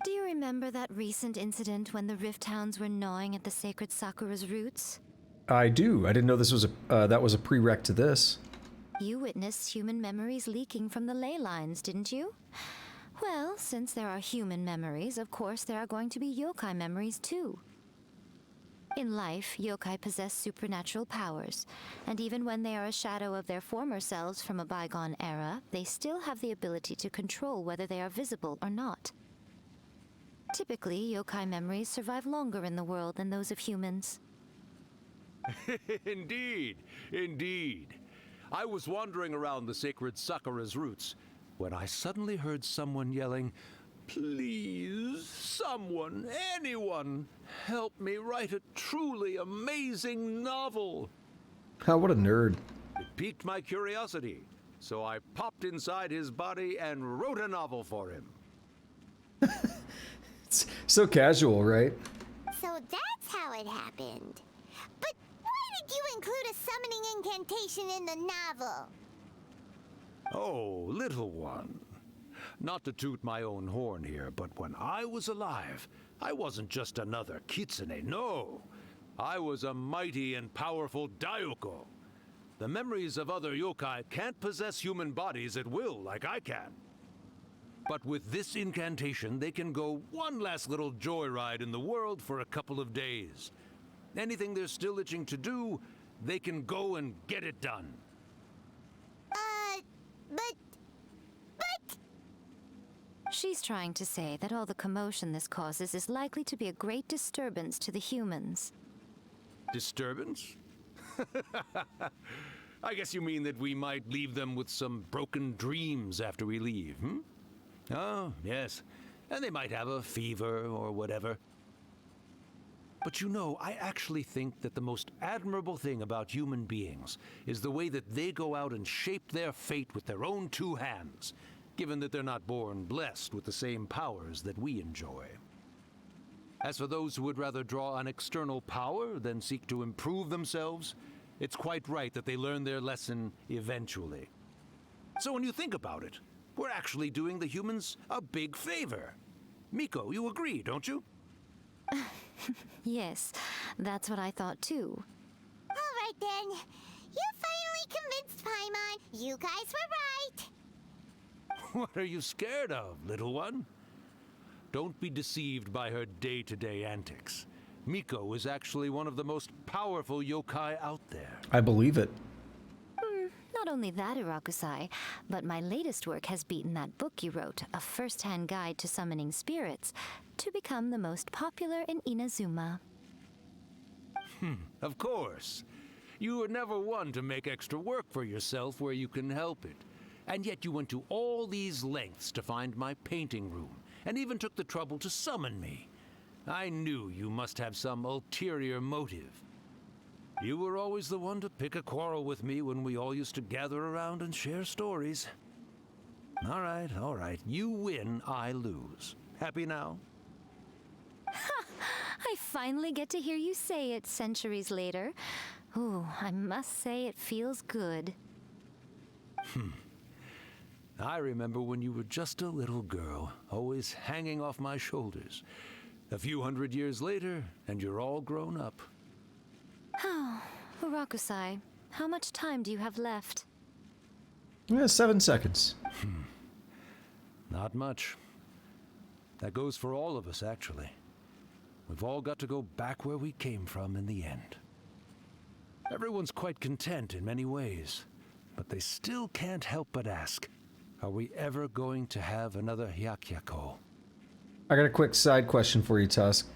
Do you remember that recent incident when the Rift Hounds were gnawing at the sacred Sakura's roots? I do. I didn't know this was that was a prereq to this. You witnessed human memories leaking from the ley lines, didn't you? Well, since there are human memories, of course there are going to be yokai memories too. In life, yokai possess supernatural powers, and even when they are a shadow of their former selves from a bygone era, they still have the ability to control whether they are visible or not. Typically, yokai memories survive longer in the world than those of humans. Indeed, indeed. I was wandering around the sacred Sakura's roots when I suddenly heard someone yelling, "Please, someone, anyone, help me write a truly amazing novel." Oh, what a nerd. It piqued my curiosity, so I popped inside his body and wrote a novel for him. It's so casual, right? So that's how it happened. But why did you include a summoning incantation in the novel? Oh, little one. Not to toot my own horn here, but when I was alive, I wasn't just another kitsune, no. I was a mighty and powerful Daiyoko. The memories of other yokai can't possess human bodies at will like I can. But with this incantation, they can go one last little joyride in the world for a couple of days. Anything they're still itching to do, they can go and get it done. But... She's trying to say that all the commotion this causes is likely to be a great disturbance to the humans. Disturbance? I guess you mean that we might leave them with some broken dreams after we leave, hmm? Oh, yes. And they might have a fever or whatever. But you know, I actually think that the most admirable thing about human beings is the way that they go out and shape their fate with their own two hands, given that they're not born blessed with the same powers that we enjoy. As for those who would rather draw on external power than seek to improve themselves, it's quite right that they learn their lesson eventually. So when you think about it, we're actually doing the humans a big favor. Miko, you agree, don't you? Yes, that's what I thought too. All right then. You finally convinced Paimon. You guys were right. What are you scared of, little one? Don't be deceived by her day-to-day antics. Miko is actually one of the most powerful yokai out there. I believe it. Not only that, Irakusai, but my latest work has beaten that book you wrote, A First-Hand Guide to Summoning Spirits, to become the most popular in Inazuma. Of course. You were never one to make extra work for yourself where you can help it. And yet you went to all these lengths to find my painting room, and even took the trouble to summon me. I knew you must have some ulterior motive. You were always the one to pick a quarrel with me when we all used to gather around and share stories. All right. You win, I lose. Happy now? I finally get to hear you say it centuries later. Ooh, I must say it feels good. I remember when you were just a little girl, always hanging off my shoulders. A few hundred years later, and you're all grown up. Oh, Urakusai, how much time do you have left? 7 seconds. Not much. That goes for all of us, actually. We've all got to go back where we came from in the end. Everyone's quite content in many ways, but they still can't help but ask, are we ever going to have another Hyakyako? I got a quick side question for you, Tusk.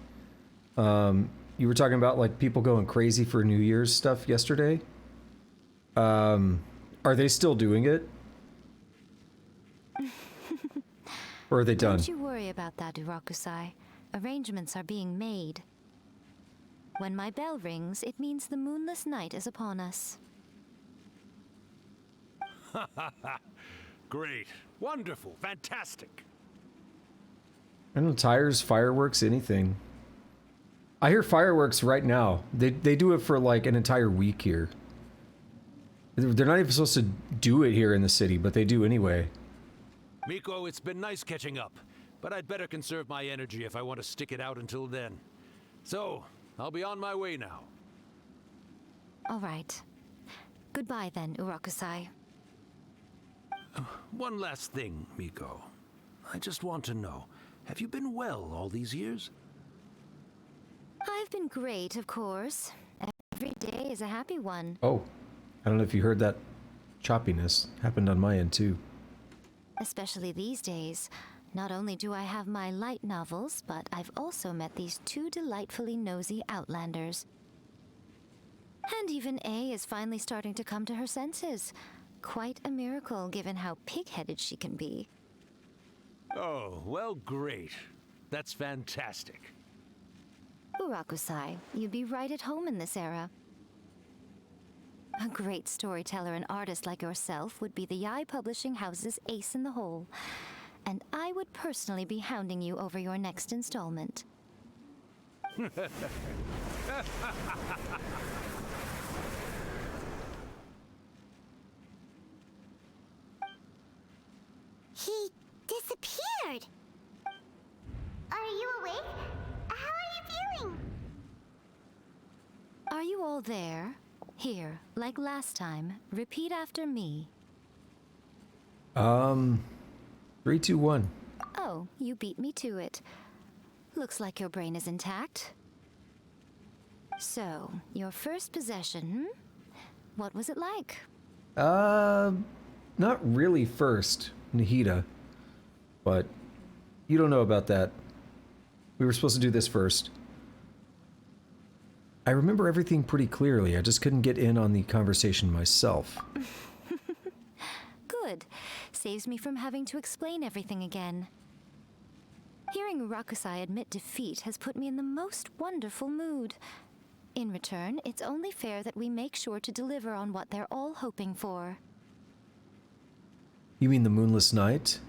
You were talking about like people going crazy for New Year's stuff yesterday. Are they still doing it? Or are they done? Don't you worry about that, Urakusai. Arrangements are being made. When my bell rings, it means the moonless night is upon us. Great. Wonderful. Fantastic. I don't know, tires, fireworks, anything. I hear fireworks right now. They do it for like an entire week here. They're not even supposed to do it here in the city, but they do anyway. Miko, it's been nice catching up, but I'd better conserve my energy if I want to stick it out until then. So, I'll be on my way now. All right. Goodbye then, Urakusai. One last thing, Miko. I just want to know, have you been well all these years? I've been great, of course. Every day is a happy one. Oh, I don't know if you heard that choppiness. Happened on my end too. Especially these days. Not only do I have my light novels, but I've also met these two delightfully nosy outlanders. And even A is finally starting to come to her senses. Quite a miracle, given how pig-headed she can be. Oh, well, great. That's fantastic. Urakusai, you'd be right at home in this era. A great storyteller and artist like yourself would be the Yai Publishing House's ace in the hole. And I would personally be hounding you over your next installment. He disappeared. Are you awake? How are you feeling? Are you all there? Here, like last time, repeat after me. 3, 2, 1. Oh, you beat me to it. Looks like your brain is intact. So, your first possession, What was it like? Not really first, Nahida. But you don't know about that. We were supposed to do this first. I remember everything pretty clearly. I just couldn't get in on the conversation myself. Good. Saves me from having to explain everything again. Hearing Urakusai admit defeat has put me in the most wonderful mood. In return, it's only fair that we make sure to deliver on what they're all hoping for. You mean the Moonless Night?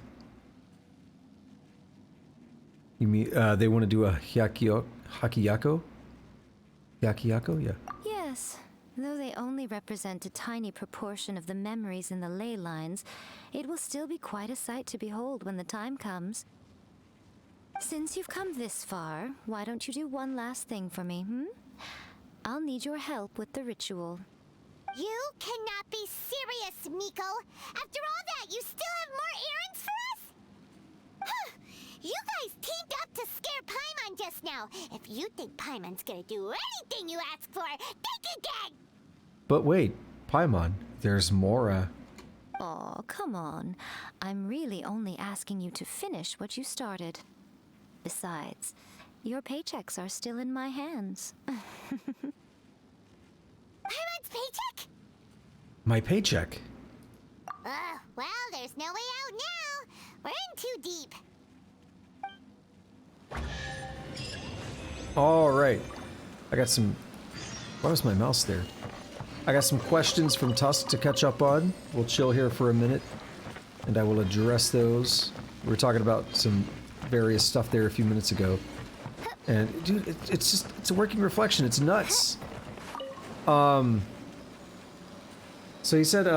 You mean, they want to do a Hakiyako? Yakiyako? Yeah. Yes. Though they only represent a tiny proportion of the memories in the ley lines, it will still be quite a sight to behold when the time comes. Since you've come this far, why don't you do one last thing for me, I'll need your help with the ritual. You cannot be serious, Miko! After all that, you still have more errands for us? Huh. You guys teamed up to scare Paimon just now. If you think Paimon's gonna do anything you ask for, think again! But wait, Paimon, there's more, Aw, come on. I'm really only asking you to finish what you started. Besides, your paychecks are still in my hands. Paimon's paycheck? My paycheck? Well, there's no way out now. We're in too deep. Alright. I got some... Why was my mouse there? I got some questions from Tusk to catch up on. We'll chill here for a minute, and I will address those. We were talking about some various stuff there a few minutes ago. And, dude, it's just... It's a working reflection. It's nuts. So you said,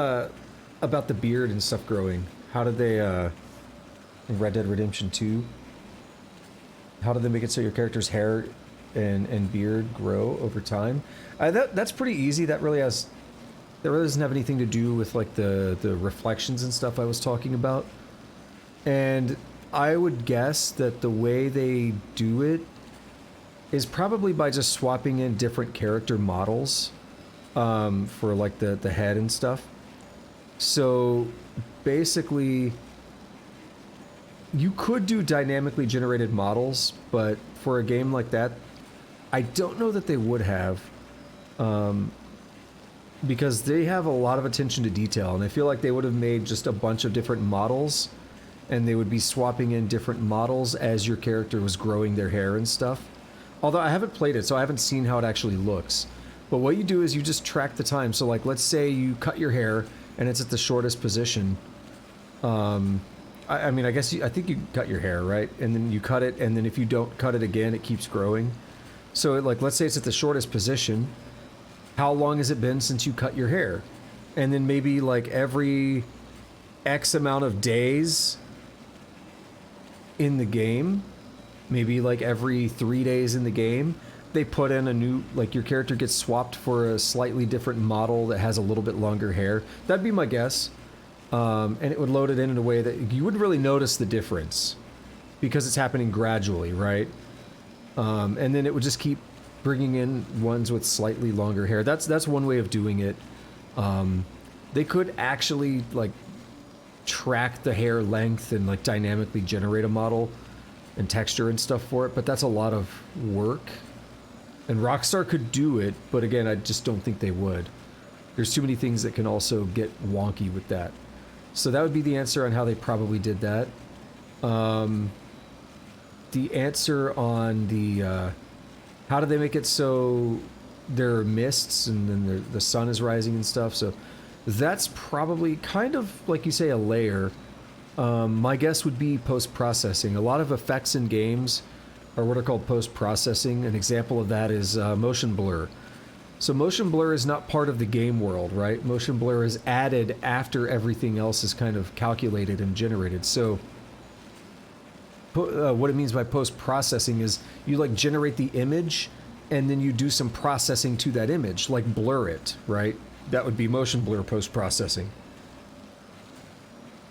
about the beard and stuff growing. How did they, in Red Dead Redemption 2? How did they make it so your character's hair and beard grow over time? That's pretty easy. That really doesn't have anything to do with like the reflections and stuff I was talking about. And I would guess that the way they do it is probably by just swapping in different character models for like the head and stuff. So basically, you could do dynamically generated models, but for a game like that, I don't know that they would have, because they have a lot of attention to detail, and I feel like they would have made just a bunch of different models, and they would be swapping in different models as your character was growing their hair and stuff. Although I haven't played it, so I haven't seen how it actually looks. But what you do is you just track the time. So like, let's say you cut your hair and it's at the shortest position. I mean, I think you cut your hair, right? And then you cut it, and then if you don't cut it again, it keeps growing. So, like, let's say it's at the shortest position. How long has it been since you cut your hair? And then maybe, like, every X amount of days in the game, maybe, like, every 3 days in the game, they put in a new, like, your character gets swapped for a slightly different model that has a little bit longer hair. That'd be my guess. And it would load it in a way that you wouldn't really notice the difference because it's happening gradually, right? And then it would just keep bringing in ones with slightly longer hair. That's one way of doing it. They could actually, like, track the hair length and, like, dynamically generate a model and texture and stuff for it, but that's a lot of work. And Rockstar could do it, but again, I just don't think they would. There's too many things that can also get wonky with that. So that would be the answer on how they probably did that. The answer on the how do they make it so there are mists and then the sun is rising and stuff, so that's probably kind of, like you say, a layer. My guess would be post-processing. A lot of effects in games are what are called post-processing. An example of that is motion blur. So motion blur is not part of the game world, right? Motion blur is added after everything else is kind of calculated and generated. So what it means by post-processing is you, like, generate the image and then you do some processing to that image, like blur it, right? That would be motion blur post-processing.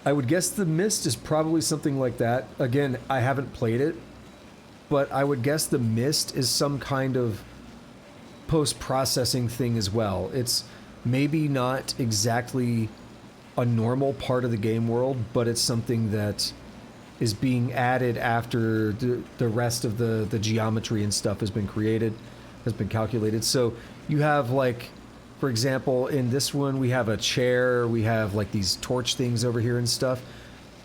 I would guess the mist is probably something like that. Again, I haven't played it, but I would guess the mist is some kind of post-processing thing as well. It's maybe not exactly a normal part of the game world, but it's something that is being added after the rest of the geometry and stuff has been created, has been calculated. So you have, like, for example, in this one, we have a chair, we have, like, these torch things over here and stuff.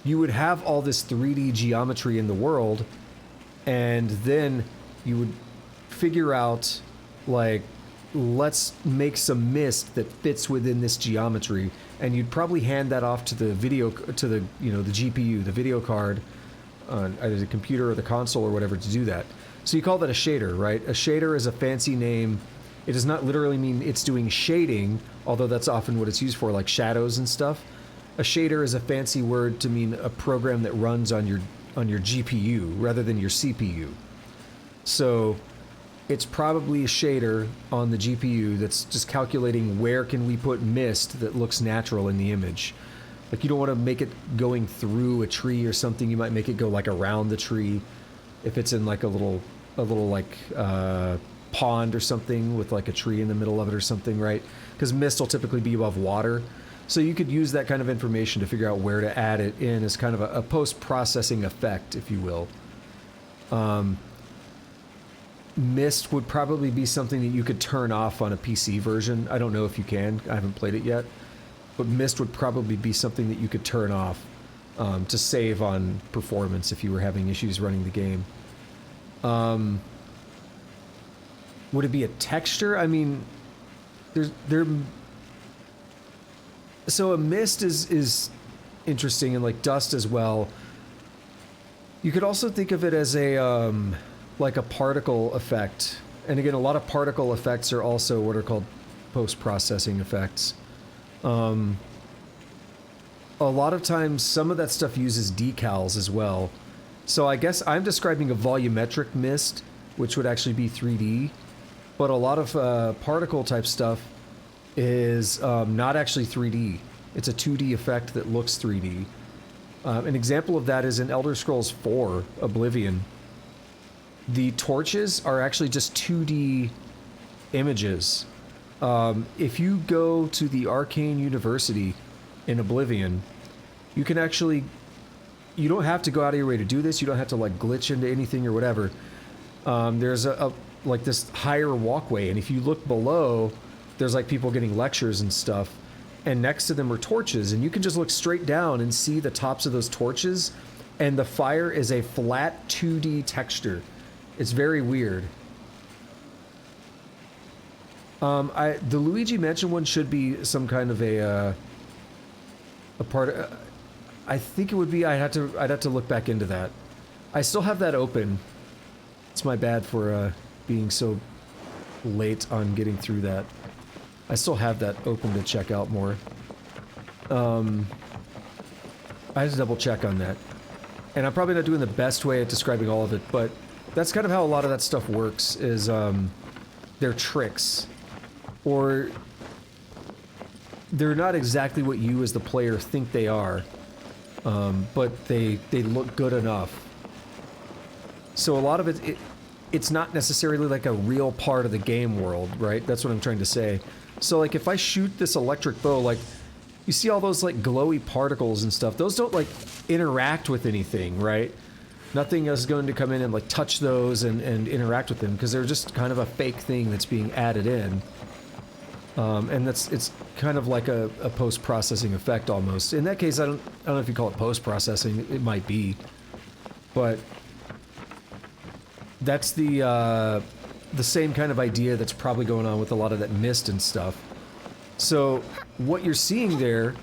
You would have all this 3D geometry in the world, and then you would figure out, like, let's make some mist that fits within this geometry, and you'd probably hand that off to the you know, the GPU, the video card, on either the computer or the console or whatever to do that. So you call that a shader, right? A shader is a fancy name. It does not literally mean it's doing shading, although that's often what it's used for, like shadows and stuff. A shader is a fancy word to mean a program that runs on your GPU rather than your CPU. So it's probably a shader on the GPU that's just calculating where can we put mist that looks natural in the image. Like, you don't want to make it going through a tree or something. You might make it go, like, around the tree if it's in, like, a little like pond or something with, like, a tree in the middle of it or something, right? Because mist will typically be above water. So you could use that kind of information to figure out where to add it in as kind of a post-processing effect, if you will. Mist would probably be something that you could turn off on a PC version. I don't know if you can. I haven't played it yet. But mist would probably be something that you could turn off to save on performance if you were having issues running the game. Would it be a texture? I mean, so a mist is interesting, and, like, dust as well. You could also think of it as a like a particle effect. And again, a lot of particle effects are also what are called post-processing effects. A lot of times, some of that stuff uses decals as well. So I guess I'm describing a volumetric mist, which would actually be 3D. But a lot of particle type stuff is not actually 3D. It's a 2D effect that looks 3D. An example of that is in Elder Scrolls 4, Oblivion. The torches are actually just 2D images. If you go to the Arcane University in Oblivion, you can actually... You don't have to go out of your way to do this. You don't have to, like, glitch into anything or whatever. There's like this higher walkway, and if you look below, there's, like, people getting lectures and stuff, and next to them are torches, and you can just look straight down and see the tops of those torches, and the fire is a flat 2D texture. It's very weird. The Luigi Mansion one should be some kind of a part. I think it would be. I'd have to look back into that. I still have that open. It's my bad for being so late on getting through that. I still have that open to check out more. I have to double check on that. And I'm probably not doing the best way at describing all of it, but that's kind of how a lot of that stuff works, is they're tricks. Or they're not exactly what you as the player think they are, but they look good enough. So a lot of it's not necessarily like a real part of the game world, right? That's what I'm trying to say. So like if I shoot this electric bow, like you see all those like glowy particles and stuff, those don't like interact with anything, right? Nothing is going to come in and like touch those and interact with them, because they're just kind of a fake thing that's being added in. And it's kind of like a post-processing effect almost. In that case, I don't know if you call it post-processing, it might be. But that's the same kind of idea that's probably going on with a lot of that mist and stuff. So what you're seeing there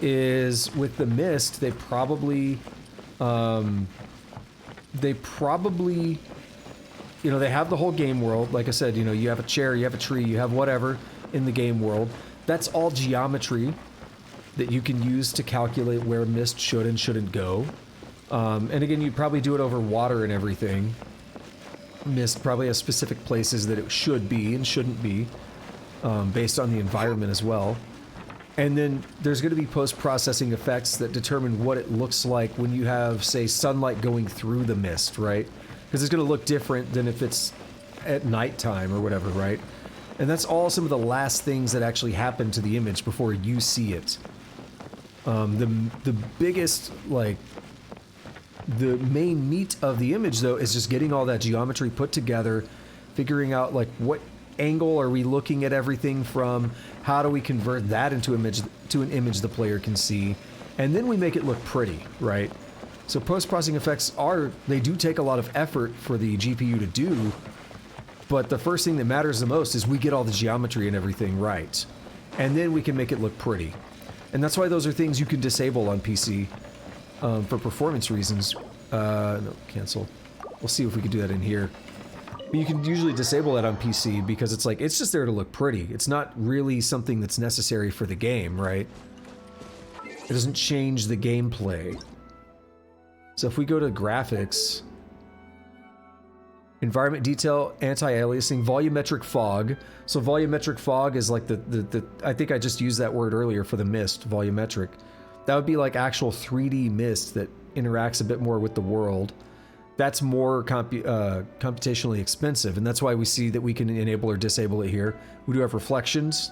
is with the mist, they probably, you know, they have the whole game world. Like I said, you know, you have a chair, you have a tree, you have whatever in the game world. That's all geometry that you can use to calculate where mist should and shouldn't go. And again, you'd probably do it over water and everything. Mist probably has specific places that it should be and shouldn't be, based on the environment as well. And then there's going to be post-processing effects that determine what it looks like when you have, say, sunlight going through the mist, right? Because it's going to look different than if it's at nighttime or whatever, right? And that's all some of the last things that actually happen to the image before you see it. The biggest, like, the main meat of the image, though, is just getting all that geometry put together, figuring out, like, what angle are we looking at everything from, how do we convert that into an image the player can see, and then we make it look pretty, right? So post-processing effects they do take a lot of effort for the GPU to do, but the first thing that matters the most is we get all the geometry and everything right, and then we can make it look pretty. And that's why those are things you can disable on PC for performance reasons. No, cancel. We'll see if we can do that in here. You can usually disable that on PC because it's like, it's just there to look pretty. It's not really something that's necessary for the game, right? It doesn't change the gameplay. So if we go to graphics, environment detail, anti-aliasing, volumetric fog. So volumetric fog is like I think I just used that word earlier for the mist, volumetric. That would be like actual 3D mist that interacts a bit more with the world. That's more computationally expensive, and that's why we see that we can enable or disable it here. We do have reflections,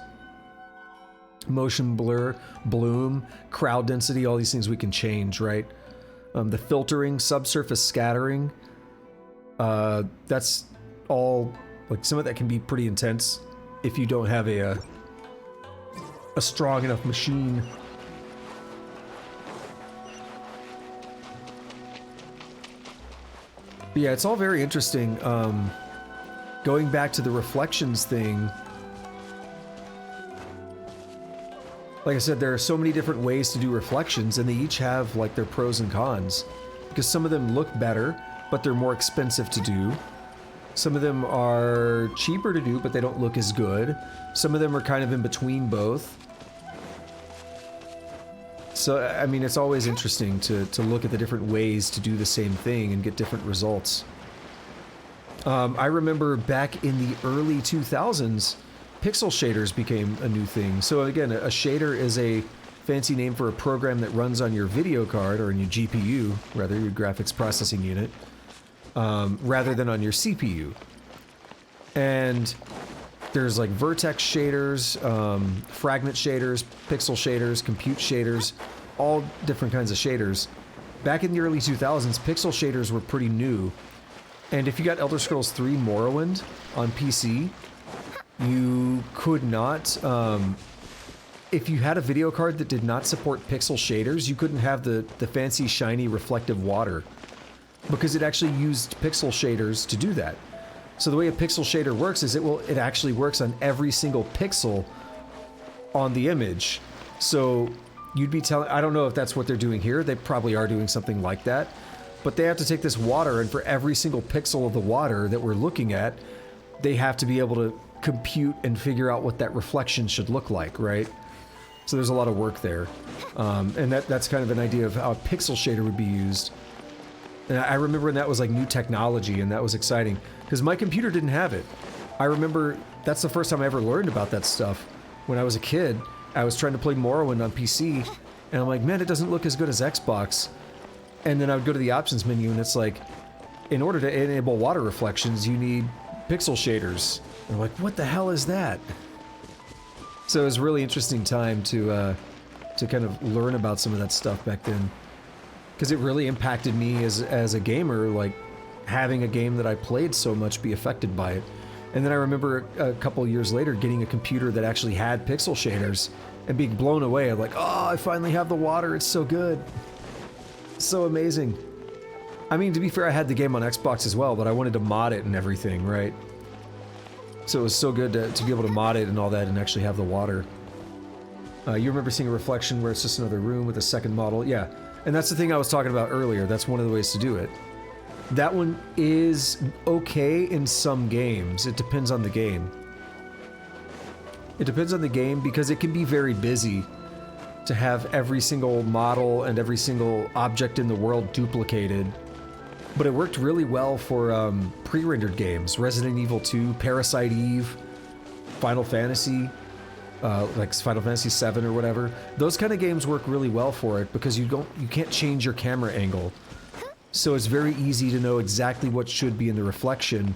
motion blur, bloom, crowd density, all these things we can change, right? The filtering, subsurface scattering, that's all, like, some of that can be pretty intense if you don't have a strong enough machine. But yeah, it's all very interesting. Going back to the reflections thing, like I said, there are so many different ways to do reflections, and they each have like their pros and cons. Because some of them look better, but they're more expensive to do. Some of them are cheaper to do, but they don't look as good. Some of them are kind of in between both. So, I mean, it's always interesting to look at the different ways to do the same thing and get different results. I remember back in the early 2000s, pixel shaders became a new thing. So again, a shader is a fancy name for a program that runs on your video card, or in your GPU, rather, your graphics processing unit, rather than on your CPU. And there's like vertex shaders, fragment shaders, pixel shaders, compute shaders, all different kinds of shaders. Back in the early 2000s, pixel shaders were pretty new. And if you got Elder Scrolls 3 Morrowind on PC, you could not, if you had a video card that did not support pixel shaders, you couldn't have the fancy, shiny, reflective water, because it actually used pixel shaders to do that. So the way a pixel shader works is it actually works on every single pixel on the image. So you'd be telling, I don't know if that's what they're doing here, they probably are doing something like that, but they have to take this water, and for every single pixel of the water that we're looking at, they have to be able to compute and figure out what that reflection should look like, right? So there's a lot of work there. And that's kind of an idea of how a pixel shader would be used. And I remember when that was like new technology, and that was exciting because my computer didn't have it. I remember that's the first time I ever learned about that stuff. When I was a kid, I was trying to play Morrowind on PC, and I'm like, man, it doesn't look as good as Xbox. And then I would go to the options menu, and it's like, in order to enable water reflections, you need pixel shaders. And I'm like, what the hell is that? So it was a really interesting time to kind of learn about some of that stuff back then. Because it really impacted me as a gamer, like having a game that I played so much be affected by it. And then I remember a couple years later getting a computer that actually had pixel shaders and being blown away. I'm like, oh, I finally have the water, it's so good. So amazing. I mean, to be fair, I had the game on Xbox as well, but I wanted to mod it and everything, right? So it was so good to be able to mod it and all that and actually have the water. You remember seeing a reflection where it's just another room with a second model? Yeah, and that's the thing I was talking about earlier. That's one of the ways to do it. That one is okay in some games. It depends on the game. It depends on the game because it can be very busy to have every single model and every single object in the world duplicated. But it worked really well for pre-rendered games. Resident Evil 2, Parasite Eve, Final Fantasy, like Final Fantasy 7 or whatever. Those kind of games work really well for it because you can't change your camera angle. So it's very easy to know exactly what should be in the reflection,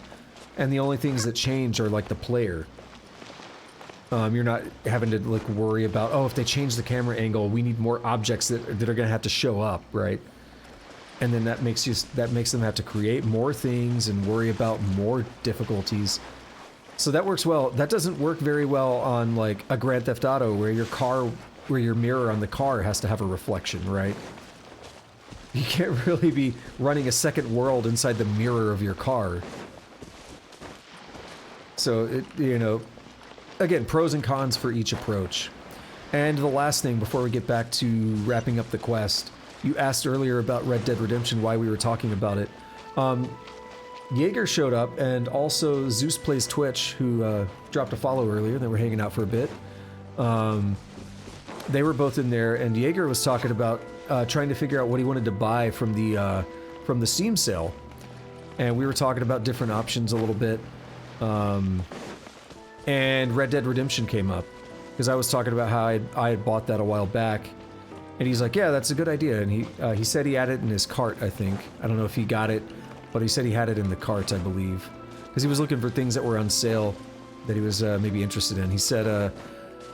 and the only things that change are like the player. You're not having to like worry about, oh, if they change the camera angle, we need more objects that are gonna have to show up, right? And then that makes them have to create more things and worry about more difficulties. So that works well. That doesn't work very well on like a Grand Theft Auto where your mirror on the car has to have a reflection, right? You can't really be running a second world inside the mirror of your car. So it, you know, again, pros and cons for each approach. And the last thing before we get back to wrapping up the quest, you asked earlier about Red Dead Redemption, why we were talking about it. Jaeger showed up, and also Zeus Plays Twitch, who dropped a follow earlier. They were hanging out for a bit. They were both in there, and Jaeger was talking about trying to figure out what he wanted to buy from the Steam sale. And we were talking about different options a little bit. And Red Dead Redemption came up, because I was talking about how I had bought that a while back. And he's like, yeah, that's a good idea. And he said he had it in his cart, I think. I don't know if he got it, but he said he had it in the cart, I believe. Because he was looking for things that were on sale that he was maybe interested in. He said,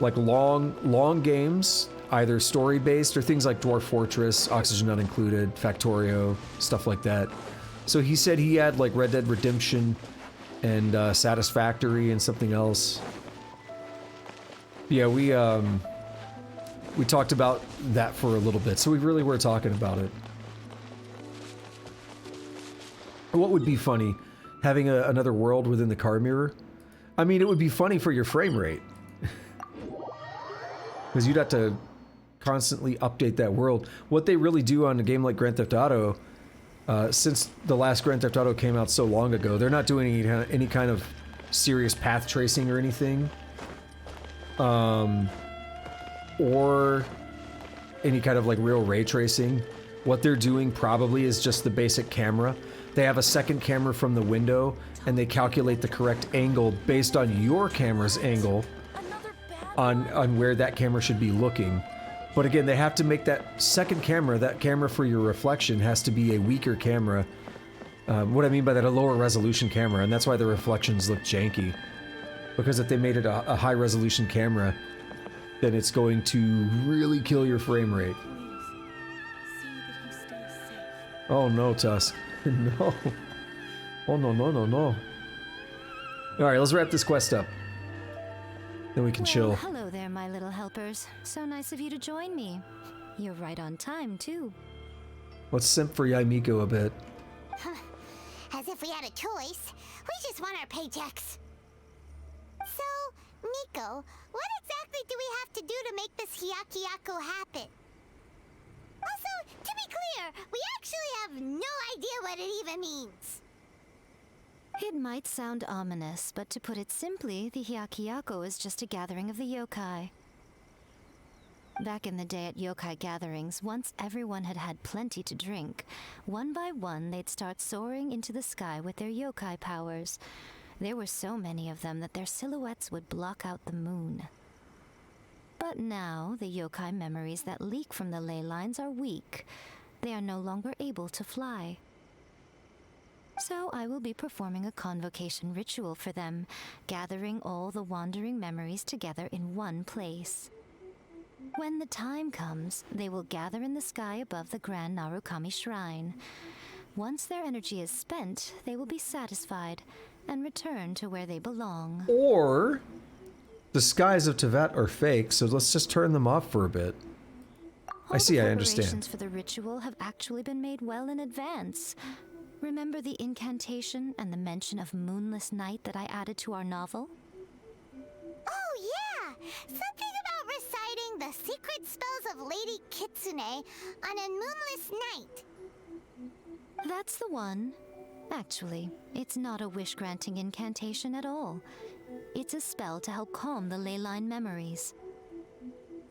like long games, either story-based or things like Dwarf Fortress, Oxygen Not Included, Factorio, stuff like that. So he said he had like Red Dead Redemption and Satisfactory and something else. Yeah, we talked about that for a little bit, so we really were talking about it. What would be funny? Having another world within the car mirror? I mean, it would be funny for your frame rate. Because you'd have to constantly update that world. What they really do on a game like Grand Theft Auto, since the last Grand Theft Auto came out so long ago, they're not doing any kind of serious path tracing or anything. Or any kind of like real ray tracing. What they're doing probably is just the basic camera. They have a second camera from the window, and they calculate the correct angle based on your camera's angle on where that camera should be looking. But again, they have to make that second camera, that camera for your reflection, has to be a weaker camera. What I mean by that, a lower resolution camera, and that's why the reflections look janky. Because if they made it a high resolution camera, then it's going to really kill your frame rate. Oh no, Tusk. No. Oh no, no, no, no. Alright, let's wrap this quest up. Then we can chill. Hello there, my little helpers. So nice of you to join me. You're right on time, too. Let's simp for Yaimiko a bit. As if we had a choice. We just want our paychecks. So, Miko, what exactly do we have to do to make this Hyakyako happen? Also, to be clear, we actually have no idea what it even means. It might sound ominous, but to put it simply, the Hyakyako is just a gathering of the yokai. Back in the day at yokai gatherings, once everyone had had plenty to drink, one by one they'd start soaring into the sky with their yokai powers. There were so many of them that their silhouettes would block out the moon. But now, the yokai memories that leak from the ley lines are weak. They are no longer able to fly. So I will be performing a convocation ritual for them, gathering all the wandering memories together in one place. When the time comes, they will gather in the sky above the Grand Narukami Shrine. Once their energy is spent, they will be satisfied and return to where they belong. Or the skies of Tevat are fake, so let's just turn them off for a bit. I see, I understand. Preparations for the ritual have actually been made well in advance. Remember the incantation and the mention of moonless night that I added to our novel? Oh yeah! Something about reciting the secret spells of Lady Kitsune on a moonless night. That's the one. Actually, it's not a wish-granting incantation at all. It's a spell to help calm the ley line memories.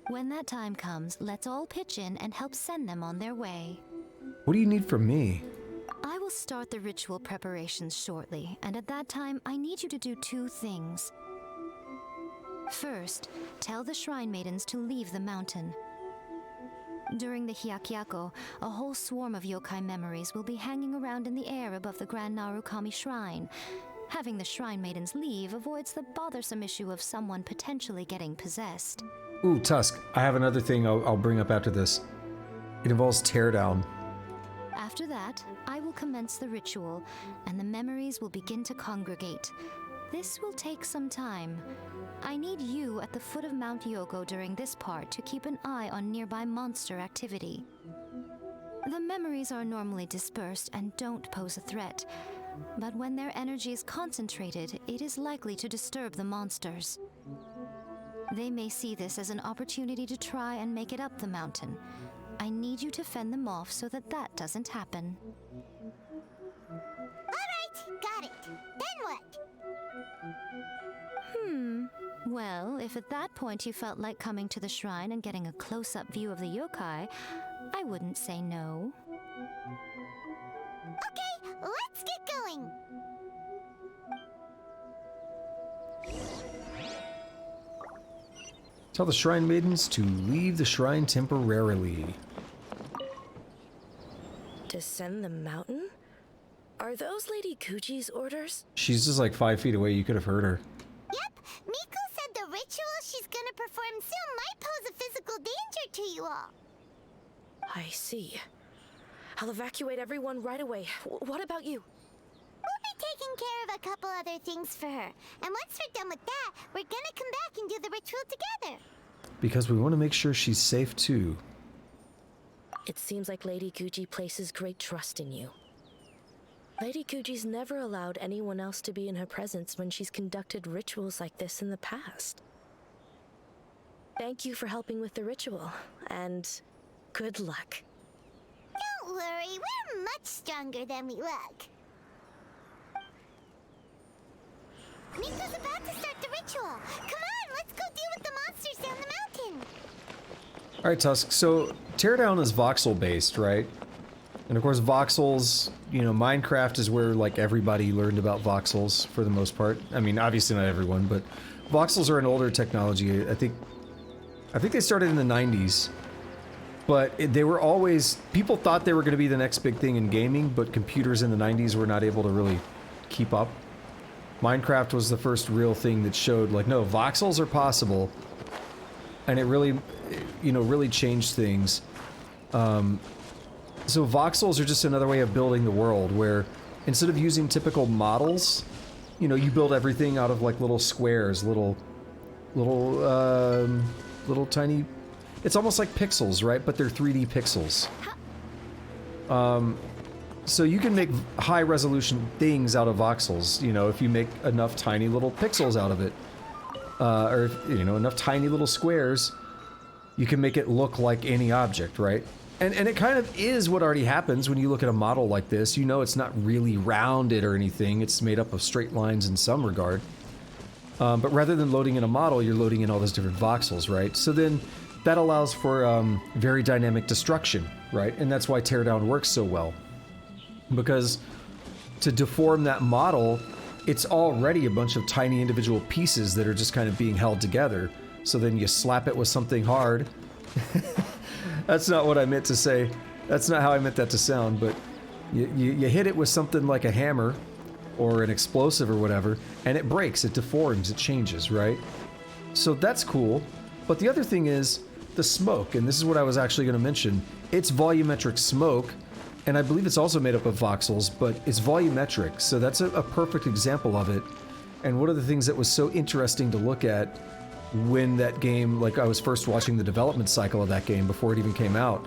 When that time comes, let's all pitch in and help send them on their way. What do you need from me? I will start the ritual preparations shortly, and at that time, I need you to do two things. First, tell the Shrine Maidens to leave the mountain. During the Hyakyako, a whole swarm of yokai memories will be hanging around in the air above the Grand Narukami Shrine. Having the Shrine Maidens leave avoids the bothersome issue of someone potentially getting possessed. Ooh, Tusk, I have another thing I'll bring up after this. It involves teardown. After that, I will commence the ritual, and the memories will begin to congregate. This will take some time. I need you at the foot of Mount Yogo during this part to keep an eye on nearby monster activity. The memories are normally dispersed and don't pose a threat, but when their energy is concentrated, it is likely to disturb the monsters. They may see this as an opportunity to try and make it up the mountain. I need you to fend them off so that that doesn't happen. Alright, got it. Then what? Well, if at that point you felt like coming to the shrine and getting a close-up view of the yokai, I wouldn't say no. Okay, let's get going. Tell the Shrine Maidens to leave the shrine temporarily. Descend the mountain? Are those Lady Kuji's orders? She's just like 5 feet away, you could have heard her. Yep, Miko said the ritual she's gonna perform soon might pose a physical danger to you all. I see. I'll evacuate everyone right away. What about you? We'll be taking care of a couple other things for her. And once we're done with that, we're gonna come back and do the ritual together. Because we want to make sure she's safe too. It seems like Lady Kuji places great trust in you. Lady Kuji's never allowed anyone else to be in her presence when she's conducted rituals like this in the past. Thank you for helping with the ritual, and good luck. Don't worry, we're much stronger than we look. Miko's about to start the ritual. Come on, let's go deal with the monsters down the mountain. Alright, Tusk, so teardown is voxel based, right? And of course voxels, you know, Minecraft is where like everybody learned about voxels for the most part. I mean, obviously not everyone, but voxels are an older technology. I think they started in the 90s. But they were always, people thought they were going to be the next big thing in gaming, but computers in the 90s were not able to really keep up. Minecraft was the first real thing that showed, like, no, voxels are possible. And it really, you know, really changed things. So voxels are just another way of building the world, where instead of using typical models, you know, you build everything out of, like, little squares, little tiny... It's almost like pixels, right? But they're 3D pixels. So you can make high-resolution things out of voxels, you know, if you make enough tiny little pixels out of it. Or, if, you know, enough tiny little squares, you can make it look like any object, right? And it kind of is what already happens when you look at a model like this. You know it's not really rounded or anything. It's made up of straight lines in some regard. But rather than loading in a model, you're loading in all those different voxels, right? So then that allows for very dynamic destruction, right? And that's why teardown works so well. Because to deform that model, it's already a bunch of tiny individual pieces that are just kind of being held together. So then you slap it with something hard. That's not what I meant to say. That's not how I meant that to sound, but you hit it with something like a hammer or an explosive or whatever, and it breaks, it deforms, it changes, right? So that's cool. But the other thing is the smoke, and this is what I was actually going to mention. It's volumetric smoke, and I believe it's also made up of voxels, but it's volumetric, so that's a perfect example of it. And one of the things that was so interesting to look at when that game, like I was first watching the development cycle of that game before it even came out,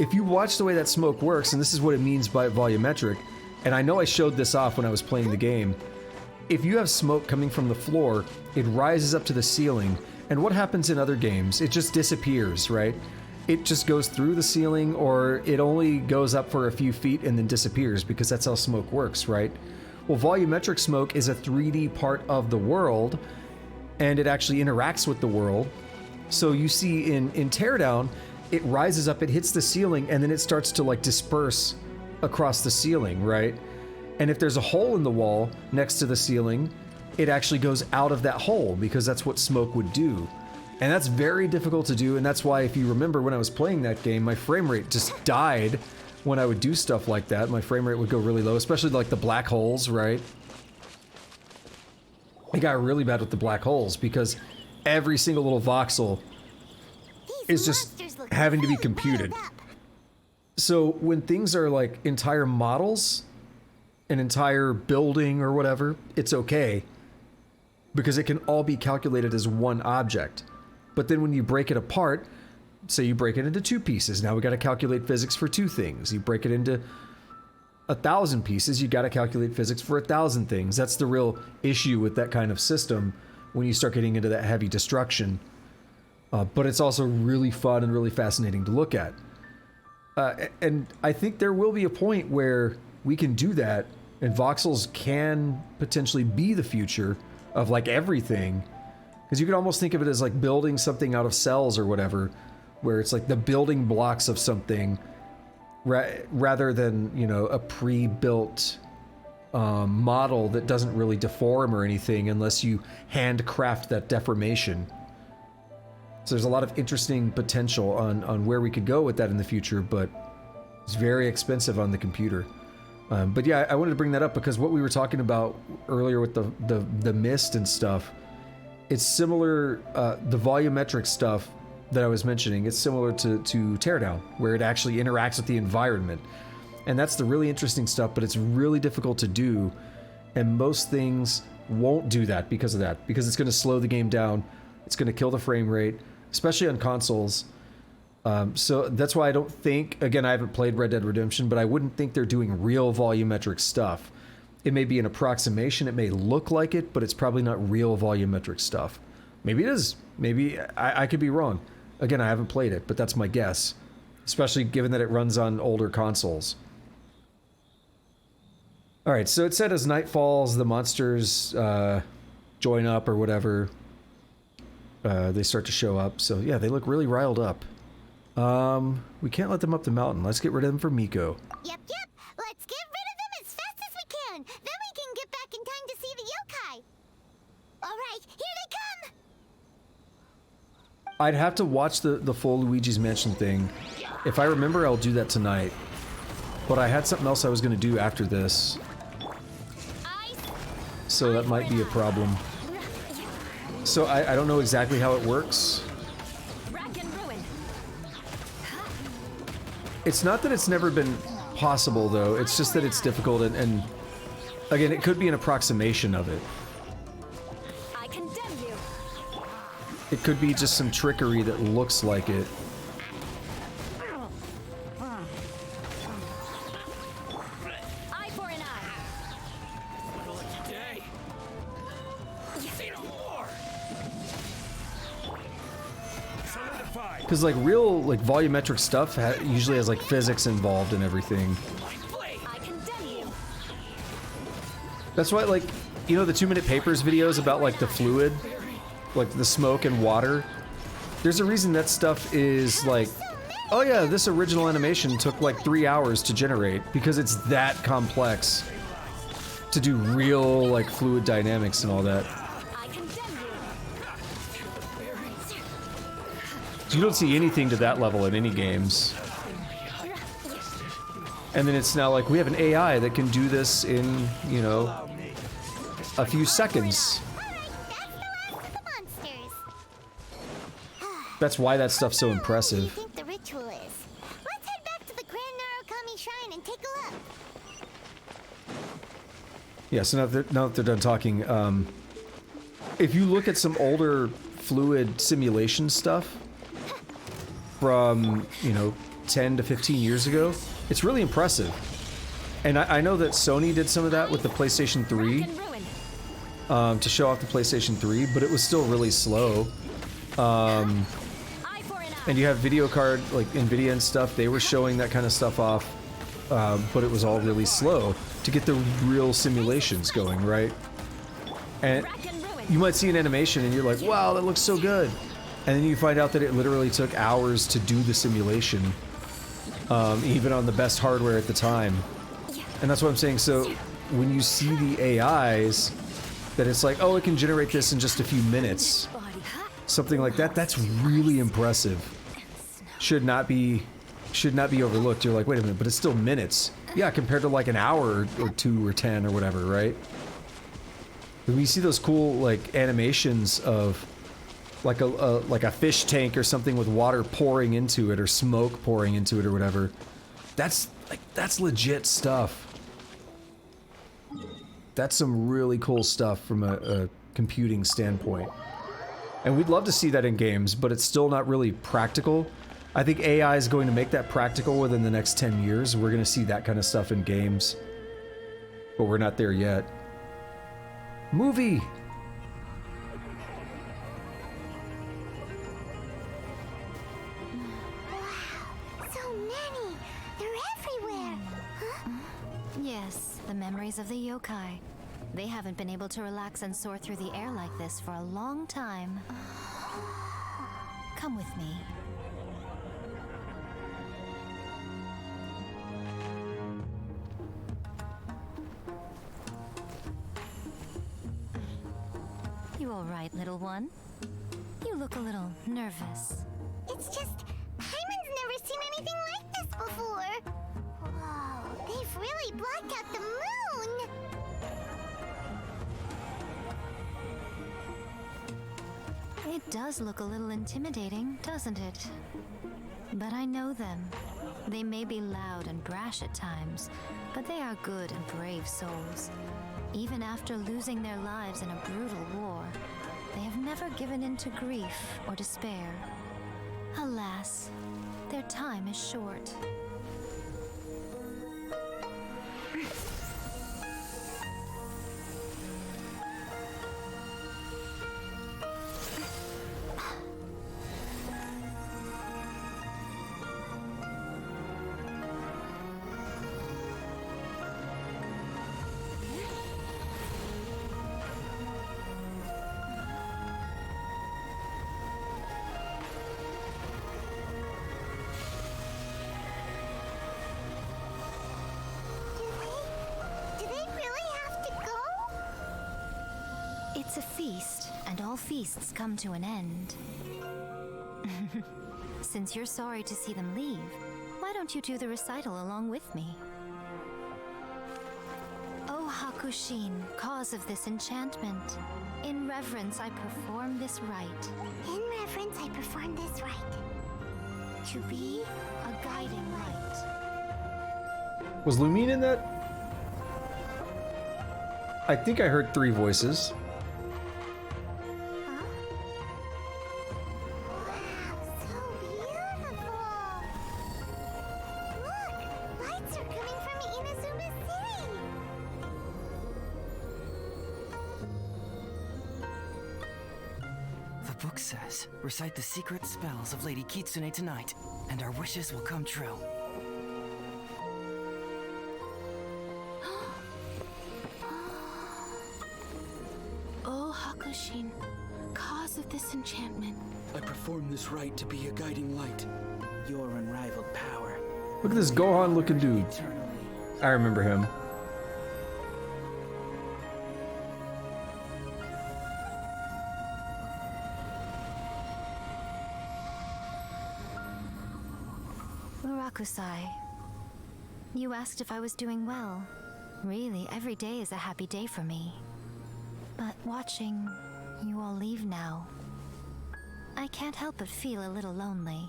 if you watch the way that smoke works, and this is what it means by volumetric, and I know I showed this off when I was playing the game, if you have smoke coming from the floor, it rises up to the ceiling, and what happens in other games, it just disappears, right? It just goes through the ceiling, or it only goes up for a few feet and then disappears, because that's how smoke works, right? Well, volumetric smoke is a 3D part of the world, and it actually interacts with the world. So you see in Teardown, it rises up, it hits the ceiling, and then it starts to like disperse across the ceiling, right? And if there's a hole in the wall next to the ceiling, it actually goes out of that hole, because that's what smoke would do. And that's very difficult to do, and that's why, if you remember when I was playing that game, my frame rate just died when I would do stuff like that. My frame rate would go really low, especially like the black holes, right? It got really bad with the black holes because every single little voxel is just having to be computed. So when things are like entire models, an entire building or whatever, it's okay because it can all be calculated as one object. But then when you break it apart, say you break it into two pieces, now we got to calculate physics for two things. You break it into 1,000 pieces, you got to calculate physics for 1,000 things. That's the real issue with that kind of system when you start getting into that heavy destruction. But it's also really fun and really fascinating to look at. And I think there will be a point where we can do that, and voxels can potentially be the future of like everything. Because you could almost think of it as like building something out of cells or whatever, where it's like the building blocks of something rather than, you know, a pre-built model that doesn't really deform or anything unless you handcraft that deformation. So there's a lot of interesting potential on where we could go with that in the future, but it's very expensive on the computer. But yeah, I wanted to bring that up because what we were talking about earlier with the mist and stuff, it's similar, the volumetric stuff that I was mentioning, it's similar to Teardown, where it actually interacts with the environment. And that's the really interesting stuff, but it's really difficult to do, and most things won't do that because of that, because it's going to slow the game down, it's going to kill the frame rate, especially on consoles. So that's why I don't think, again, I haven't played Red Dead Redemption, but I wouldn't think they're doing real volumetric stuff. It may be an approximation, it may look like it, but it's probably not real volumetric stuff. Maybe it is. Maybe I could be wrong. Again, I haven't played it, but that's my guess. Especially given that it runs on older consoles. Alright, so it said as night falls, the monsters join up or whatever. They start to show up. So yeah, they look really riled up. We can't let them up the mountain. Let's get rid of them for Miko. Yep. Let's get rid of them as fast as we can. Then we can get back in time to see the yokai. All right, here they come. I'd have to watch the full Luigi's Mansion thing. If I remember, I'll do that tonight. But I had something else I was going to do after this. So that might be a problem. So I don't know exactly how it works. It's not that it's never been possible, though. It's just that it's difficult, and again, it could be an approximation of it. It could be just some trickery that looks like it. Eye for an eye. Because like real like volumetric stuff usually has like physics involved and everything. That's why, like, you know, the 2-minute papers videos about like the fluid, like the smoke and water. There's a reason that stuff is like, oh yeah, this original animation took like 3 hours to generate because it's that complex to do real like fluid dynamics and all that. You don't see anything to that level in any games. And then it's now like, we have an AI that can do this in, you know, a few seconds. That's why that stuff's so impressive. What do you think the ritual is? Let's head back to the Grand Narukami Shrine and take a look. Yeah, so now that they're done talking, if you look at some older fluid simulation stuff from, you know, 10 to 15 years ago, it's really impressive. And I know that Sony did some of that with the PlayStation 3 to show off the PlayStation 3, but it was still really slow. And you have video card, like NVIDIA and stuff, they were showing that kind of stuff off, but it was all really slow to get the real simulations going, right? And you might see an animation and you're like, wow, that looks so good. And then you find out that it literally took hours to do the simulation, even on the best hardware at the time. And that's what I'm saying. So when you see the AIs, that it's like, oh, it can generate this in just a few minutes, something like that, that's really impressive. Should not be overlooked. You're like, wait a minute, but it's still minutes. Yeah, compared to like an hour or 2 or 10 or whatever, right? When you see those cool like animations of like a fish tank or something with water pouring into it or smoke pouring into it or whatever, that's legit stuff. That's some really cool stuff from a computing standpoint. And we'd love to see that in games, but it's still not really practical. I think AI is going to make that practical within the next 10 years. We're going to see that kind of stuff in games. But we're not there yet. Movie! So many! They're everywhere! Huh? Yes, the memories of the yokai. They haven't been able to relax and soar through the air like this for a long time. Come with me. You all right, little one? You look a little nervous. It's just, Hyman's never seen anything like this before. Whoa, they've really blocked out the moon! It does look a little intimidating, doesn't it? But I know them. They may be loud and brash at times, but they are good and brave souls. Even after losing their lives in a brutal war, they have never given in to grief or despair. Alas, their time is short. It's a feast, and all feasts come to an end. Since you're sorry to see them leave, why don't you do the recital along with me? O Hakushin, cause of this enchantment, in reverence I perform this rite. In reverence I perform this rite. To be a guiding light. Was Lumine in that? I think I heard 3 voices. book says, recite the secret spells of Lady Kitsune tonight, and our wishes will come true. Oh, Hakushin, cause of this enchantment. I perform this rite to be a guiding light. Your unrivaled power. Look at this Gohan looking dude. I remember him. Murakusai, you asked if I was doing well. Really, every day is a happy day for me. But watching you all leave now, I can't help but feel a little lonely.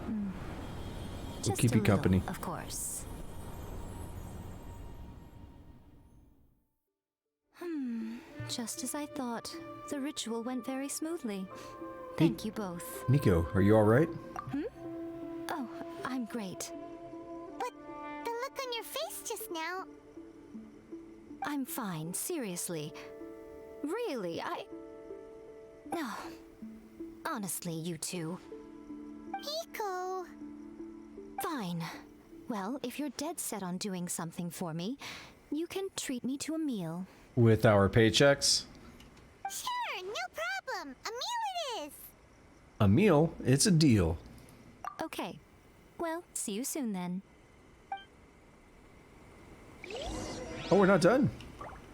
We'll Just keep a you little, company. of course. Just as I thought. The ritual went very smoothly. Thank you both. Nico, are you alright? Oh, I'm great. But the look on your face just now... I'm fine, seriously. Really, No. Honestly, you two. Nico... Fine. Well, if you're dead set on doing something for me, you can treat me to a meal. With our paychecks? Sure, no problem. A meal it is. A meal? It's a deal. Okay. Well, see you soon then. Oh, we're not done.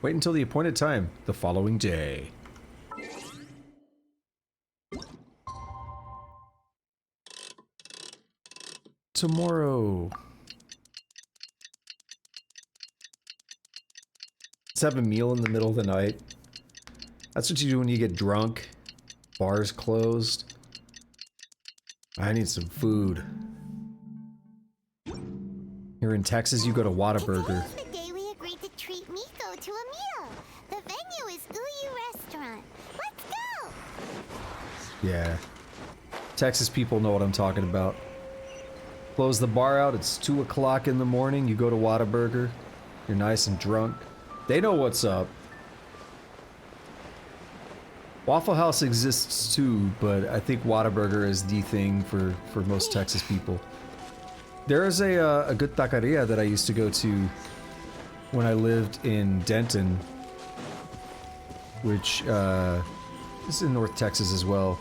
Wait until the appointed time, the following day. Tomorrow. Let's have a meal in the middle of the night. That's what you do when you get drunk. Bars closed. I need some food. Here in Texas, you go to Whataburger. Today's the day we agreed to treat Miko to a meal. The venue is Uyu Restaurant. Let's go! Yeah. Texas people know what I'm talking about. Close the bar out, it's 2 o'clock in the morning, you go to Whataburger. You're nice and drunk. They know what's up. Waffle House exists too, but I think Whataburger is the thing for most Texas people. There is a good taqueria that I used to go to when I lived in Denton, which is in North Texas as well.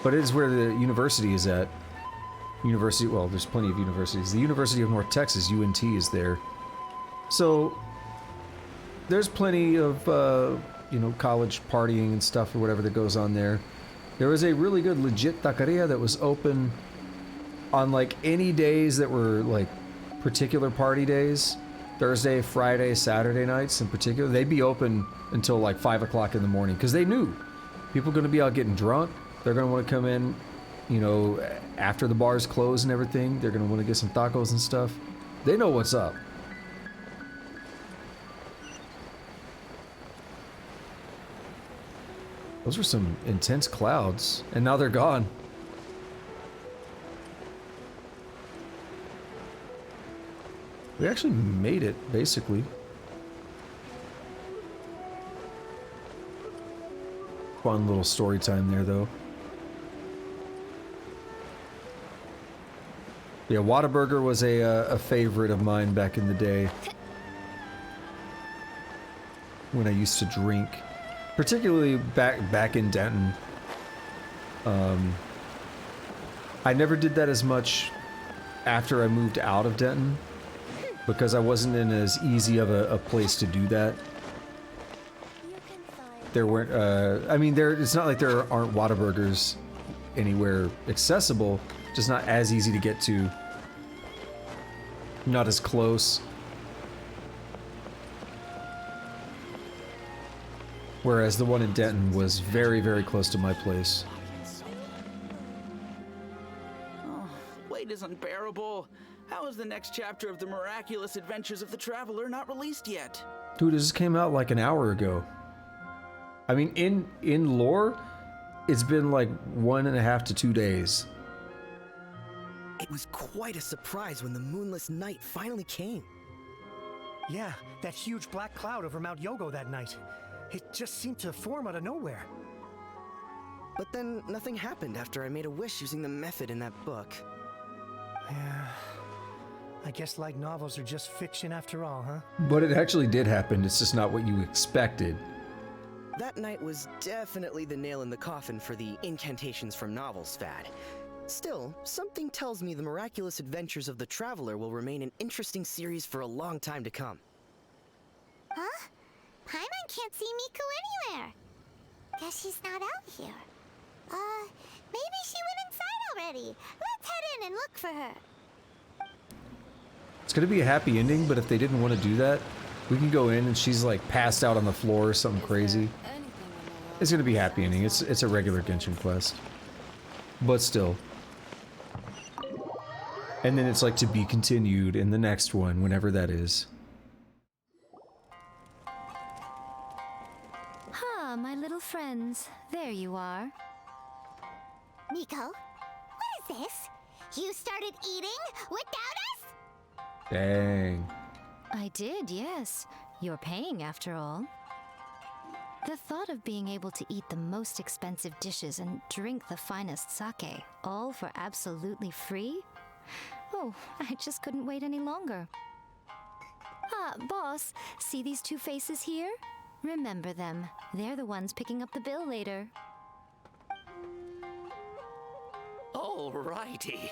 But it is where the university is at. University, well, there's plenty of universities. The University of North Texas, UNT, is there. So there's plenty of, you know, college partying and stuff or whatever that goes on there. There was a really good legit taqueria that was open on like any days that were like particular party days. Thursday, Friday, Saturday nights in particular. They'd be open until like 5 o'clock in the morning because they knew people are going to be out getting drunk. They're going to want to come in, you know, after the bars close and everything. They're going to want to get some tacos and stuff. They know what's up. Those were some intense clouds, and now they're gone. We actually made it, basically. Fun little story time there, though. Yeah, Whataburger was a favorite of mine back in the day. When I used to drink. Particularly back in Denton. I never did that as much after I moved out of Denton. Because I wasn't in as easy of a place to do that. There weren't, I mean, it's not like there aren't Whataburgers anywhere accessible, just not as easy to get to. Not as close. Whereas the one in Denton was very, very close to my place. Oh, wait is unbearable. How is the next chapter of the miraculous adventures of the traveler not released yet? Dude, it just came out like an hour ago. I mean, in lore, it's been like 1.5 to 2 days. It was quite a surprise when the moonless night finally came. Yeah, that huge black cloud over Mount Yogo that night. It just seemed to form out of nowhere. But then nothing happened after I made a wish using the method in that book. Yeah. I guess light novels are just fiction after all, huh? But it actually did happen, it's just not what you expected. That night was definitely the nail in the coffin for the incantations from novels fad. Still, something tells me the miraculous adventures of the Traveler will remain an interesting series for a long time to come. Huh? Paimon can't see Miku anywhere. Guess she's not out here. Maybe she went inside already. Let's head in and look for her. It's gonna be a happy ending, but if they didn't want to do that, we can go in and she's like passed out on the floor or something crazy. It's gonna be a happy ending. It's a regular Genshin quest. But still. And then it's like to be continued in the next one, whenever that is. Ah, my little friends. There you are. Miko, what is this? You started eating without us? Dang. I did, yes. You're paying after all. The thought of being able to eat the most expensive dishes and drink the finest sake, all for absolutely free? Oh, I just couldn't wait any longer. Ah, boss, see these two faces here? Remember them. They're the ones picking up the bill later. Alrighty.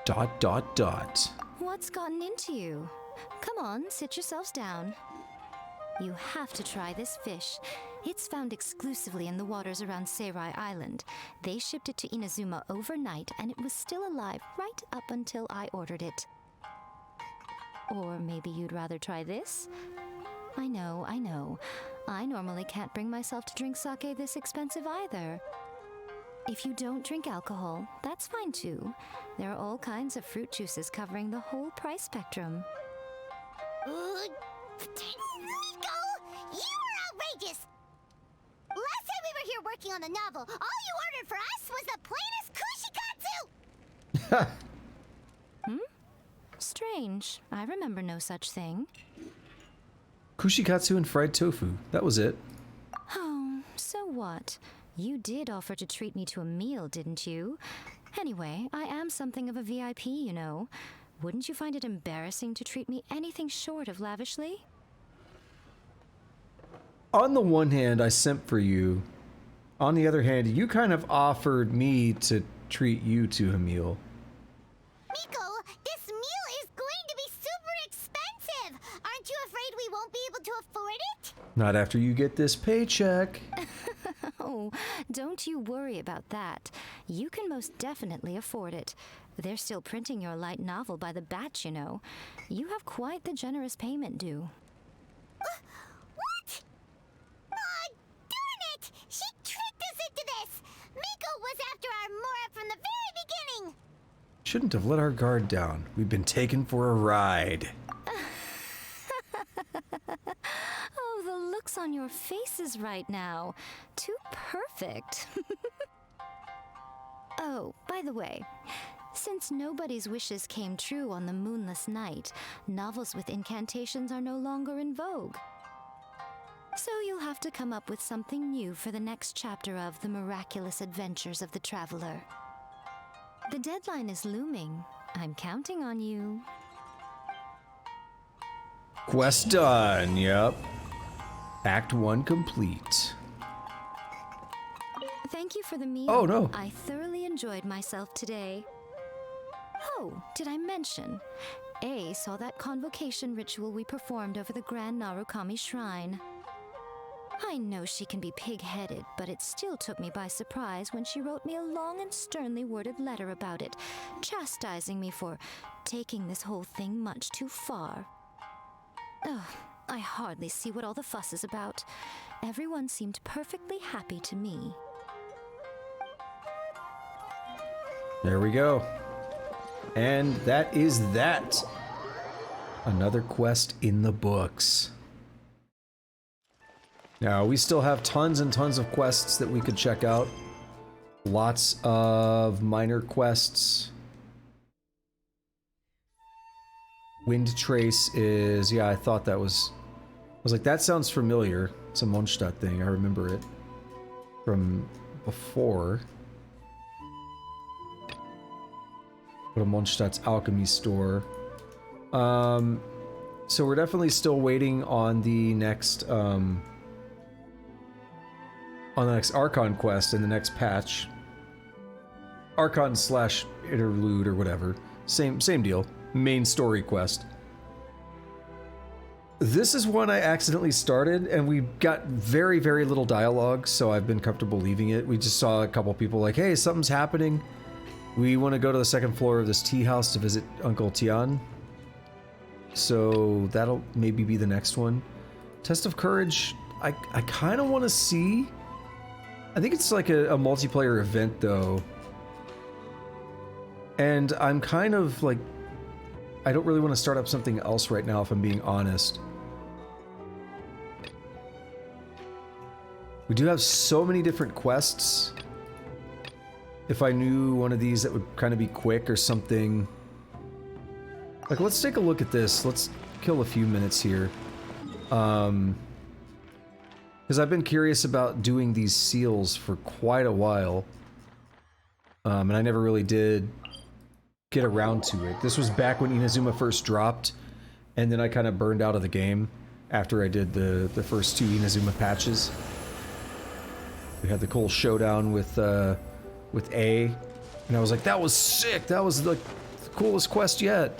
Dot dot dot. What's gotten into you? Come on, sit yourselves down. You have to try this fish. It's found exclusively in the waters around Seirai Island. They shipped it to Inazuma overnight, and it was still alive right up until I ordered it. Or maybe you'd rather try this? I know, I know. I normally can't bring myself to drink sake this expensive either. If you don't drink alcohol, that's fine too. There are all kinds of fruit juices covering the whole price spectrum. Miko, you are outrageous! Last time we were here working on the novel, all you ordered for us was the plainest kushikatsu! Strange. I remember no such thing. Kushikatsu and fried tofu. That was it. Oh, so what? You did offer to treat me to a meal, didn't you? Anyway, I am something of a VIP, you know. Wouldn't you find it embarrassing to treat me anything short of lavishly? On the one hand, I simp for you. On the other hand, you kind of offered me to treat you to a meal. Miko, this meal is going to be super expensive! Aren't you afraid we won't be able to afford it? Not after you get this paycheck. Oh, don't you worry about that. You can most definitely afford it. They're still printing your light novel by the batch, you know. You have quite the generous payment due. What? Aw, darn it! She tricked us into this! Miko was after our Mora from the very beginning! Shouldn't have let our guard down. We've been taken for a ride. Oh, the looks on your faces right now. Too perfect. Oh, by the way, since nobody's wishes came true on the moonless night, novels with incantations are no longer in vogue. So you'll have to come up with something new for the next chapter of The Miraculous Adventures of the Traveler. The deadline is looming. I'm counting on you. Quest done, yep. Act 1 complete. Thank you for the meal. Oh, no. I thoroughly enjoyed myself today. Oh, did I mention? A saw that convocation ritual we performed over the Grand Narukami Shrine. I know she can be pig-headed, but it still took me by surprise when she wrote me a long and sternly worded letter about it, chastising me for taking this whole thing much too far. Oh, I hardly see what all the fuss is about. Everyone seemed perfectly happy to me. There we go. And that is that. Another quest in the books. Now, we still have tons and tons of quests that we could check out. Lots of minor quests. Wind Trace is, yeah, I thought that was was like, that sounds familiar. It's a Mondstadt thing. I remember it from before. Go to Mondstadt's alchemy store. So we're definitely still waiting on the next Archon quest in the next patch. Archon / interlude or whatever. Same deal. Main story quest. This is one I accidentally started, and we got very, very little dialogue, so I've been comfortable leaving it. We just saw a couple people like, hey, something's happening. We want to go to the second floor of this tea house to visit Uncle Tian. So that'll maybe be the next one. Test of Courage, I kind of want to see. I think it's like a multiplayer event, though. And I'm kind of like, I don't really want to start up something else right now, if I'm being honest. We do have so many different quests. If I knew one of these that would kind of be quick or something. Like, let's take a look at this. Let's kill a few minutes here. Because I've been curious about doing these seals for quite a while. And I never really did get around to it. This was back when Inazuma first dropped, and then I kind of burned out of the game after I did the first 2 Inazuma patches. We had the cool showdown with A, and I was like, that was sick! That was like the coolest quest yet!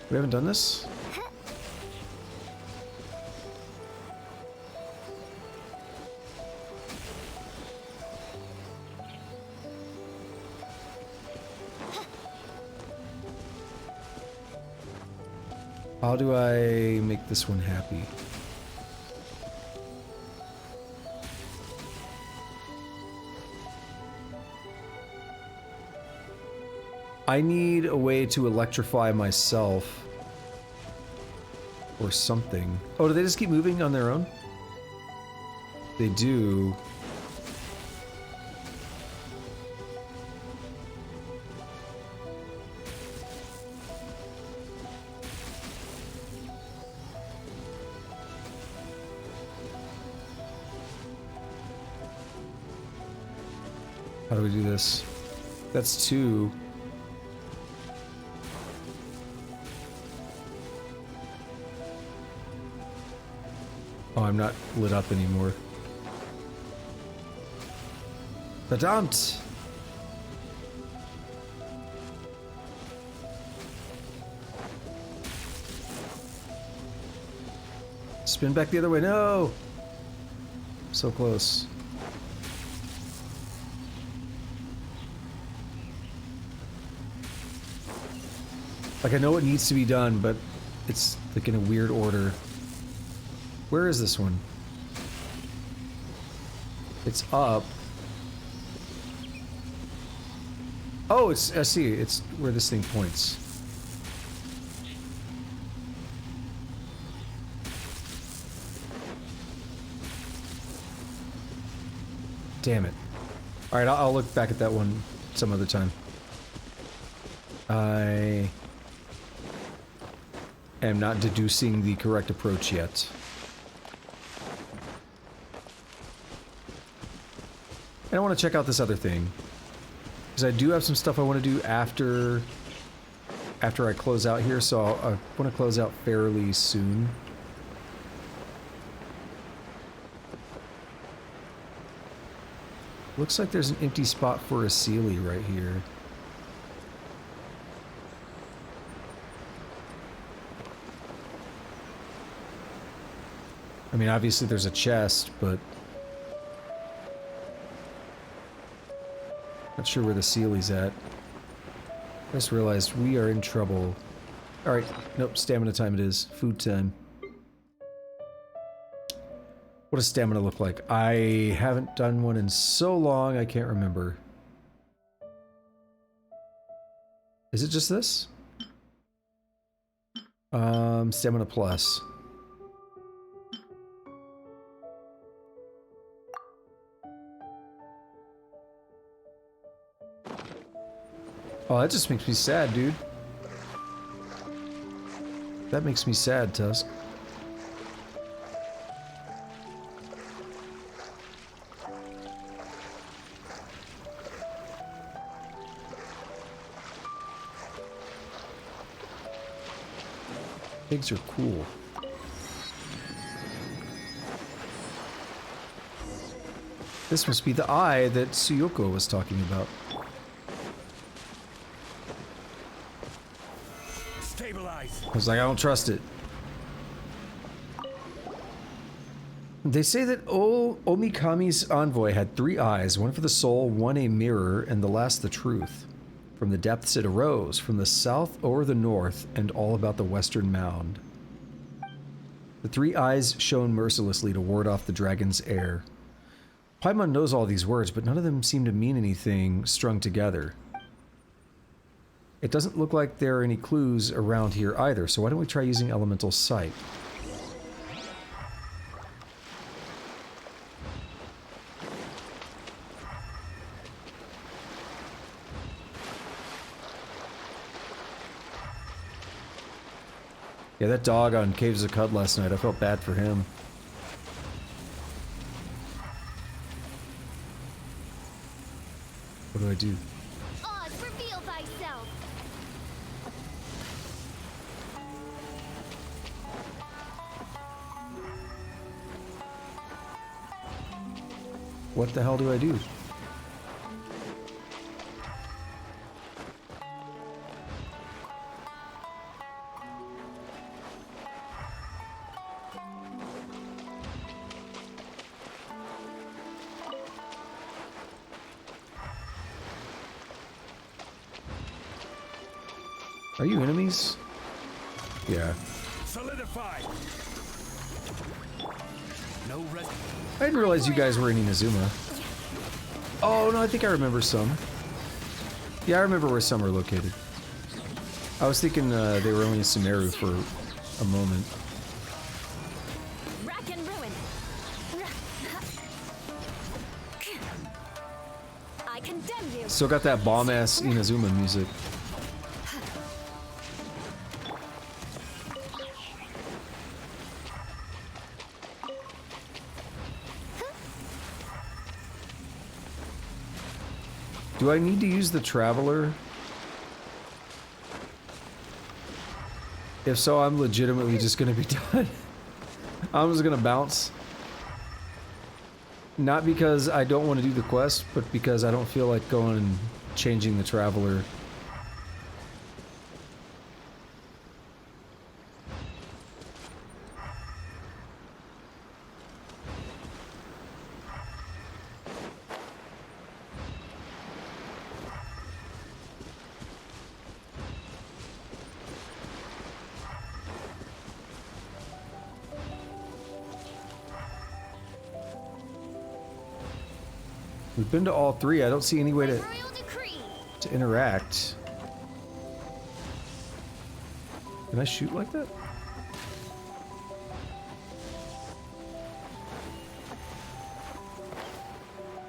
We haven't done this? How do I make this one happy? I need a way to electrify myself. Or something. Oh, do they just keep moving on their own? They do. How do we do this? That's 2. Oh, I'm not lit up anymore. Verdammt! Spin back the other way. No! So close. Like, I know it needs to be done, but it's like in a weird order. Where is this one? It's up. Oh, it's, I see, it's where this thing points. Damn it. Alright, I'll look back at that one some other time. I am not deducing the correct approach yet. And I want to check out this other thing. Because I do have some stuff I want to do after I close out here, so I want to close out fairly soon. Looks like there's an empty spot for a Sealy right here. I mean, obviously there's a chest, but not sure where the Sealy's at. I just realized we are in trouble. Alright, nope, stamina time it is. Food time. What does stamina look like? I haven't done one in so long, I can't remember. Is it just this? Stamina plus. Oh, that just makes me sad, dude. That makes me sad, Tusk. Pigs are cool. This must be the eye that Suyoko was talking about. Stabilize. I was like, I don't trust it. They say that Omikami's envoy had 3 eyes, one for the soul, one a mirror, and the last the truth. From the depths it arose, from the south o'er the north, and all about the western mound. The 3 eyes shone mercilessly to ward off the dragon's air. Paimon knows all these words, but none of them seem to mean anything strung together. It doesn't look like there are any clues around here either, so why don't we try using Elemental Sight? Yeah, that dog on Caves of Cud last night, I felt bad for him. What do I do? Oz, reveal thyself. What the hell do I do? Are you enemies? Yeah. Solidify. No rest. I didn't realize you guys were in Inazuma. Oh, no, I think I remember some. Yeah, I remember where some are located. I was thinking they were only in Sumeru for a moment. Rack and ruin. I condemn you. Still got that bomb-ass Inazuma music. Do I need to use the Traveler? If so, I'm legitimately just gonna be done. I'm just gonna bounce. Not because I don't want to do the quest, but because I don't feel like going and changing the Traveler. We've been to all 3. I don't see any way to interact. Can I shoot like that?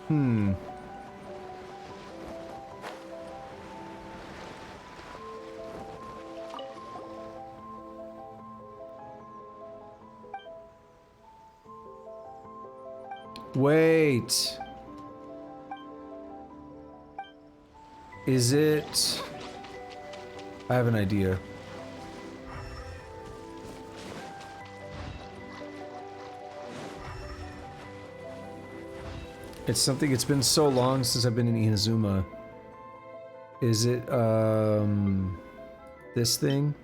Hmm. Wait. Is it... I have an idea. It's something, it's been so long since I've been in Inazuma. Is it, this thing?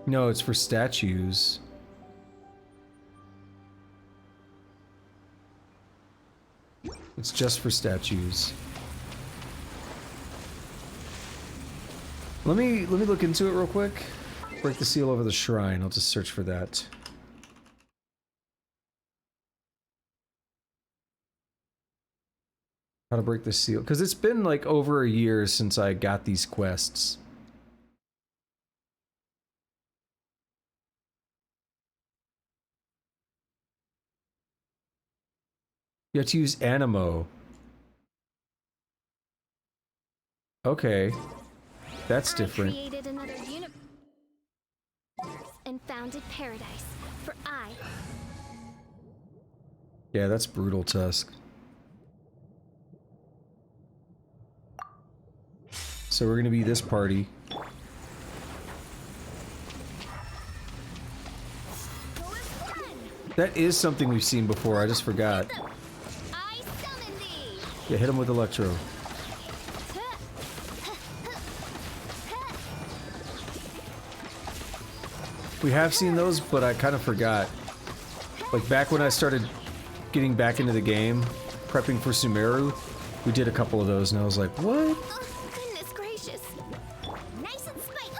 No, it's for statues. It's just for statues. Let me look into it real quick. Break the seal over the shrine. I'll just search for that. How to break the seal. Because it's been like over a year since I got these quests. You have to use Animo. Okay. That's different. I created another universe and founded paradise, for I. Yeah, that's brutal, Tusk. So we're gonna be this party. That is something we've seen before, I just forgot. Yeah, hit him with Electro. We have seen those, but I kind of forgot. Like back when I started getting back into the game, prepping for Sumeru, we did a couple of those and I was like, what? Oh, goodness gracious. Nice and spiky.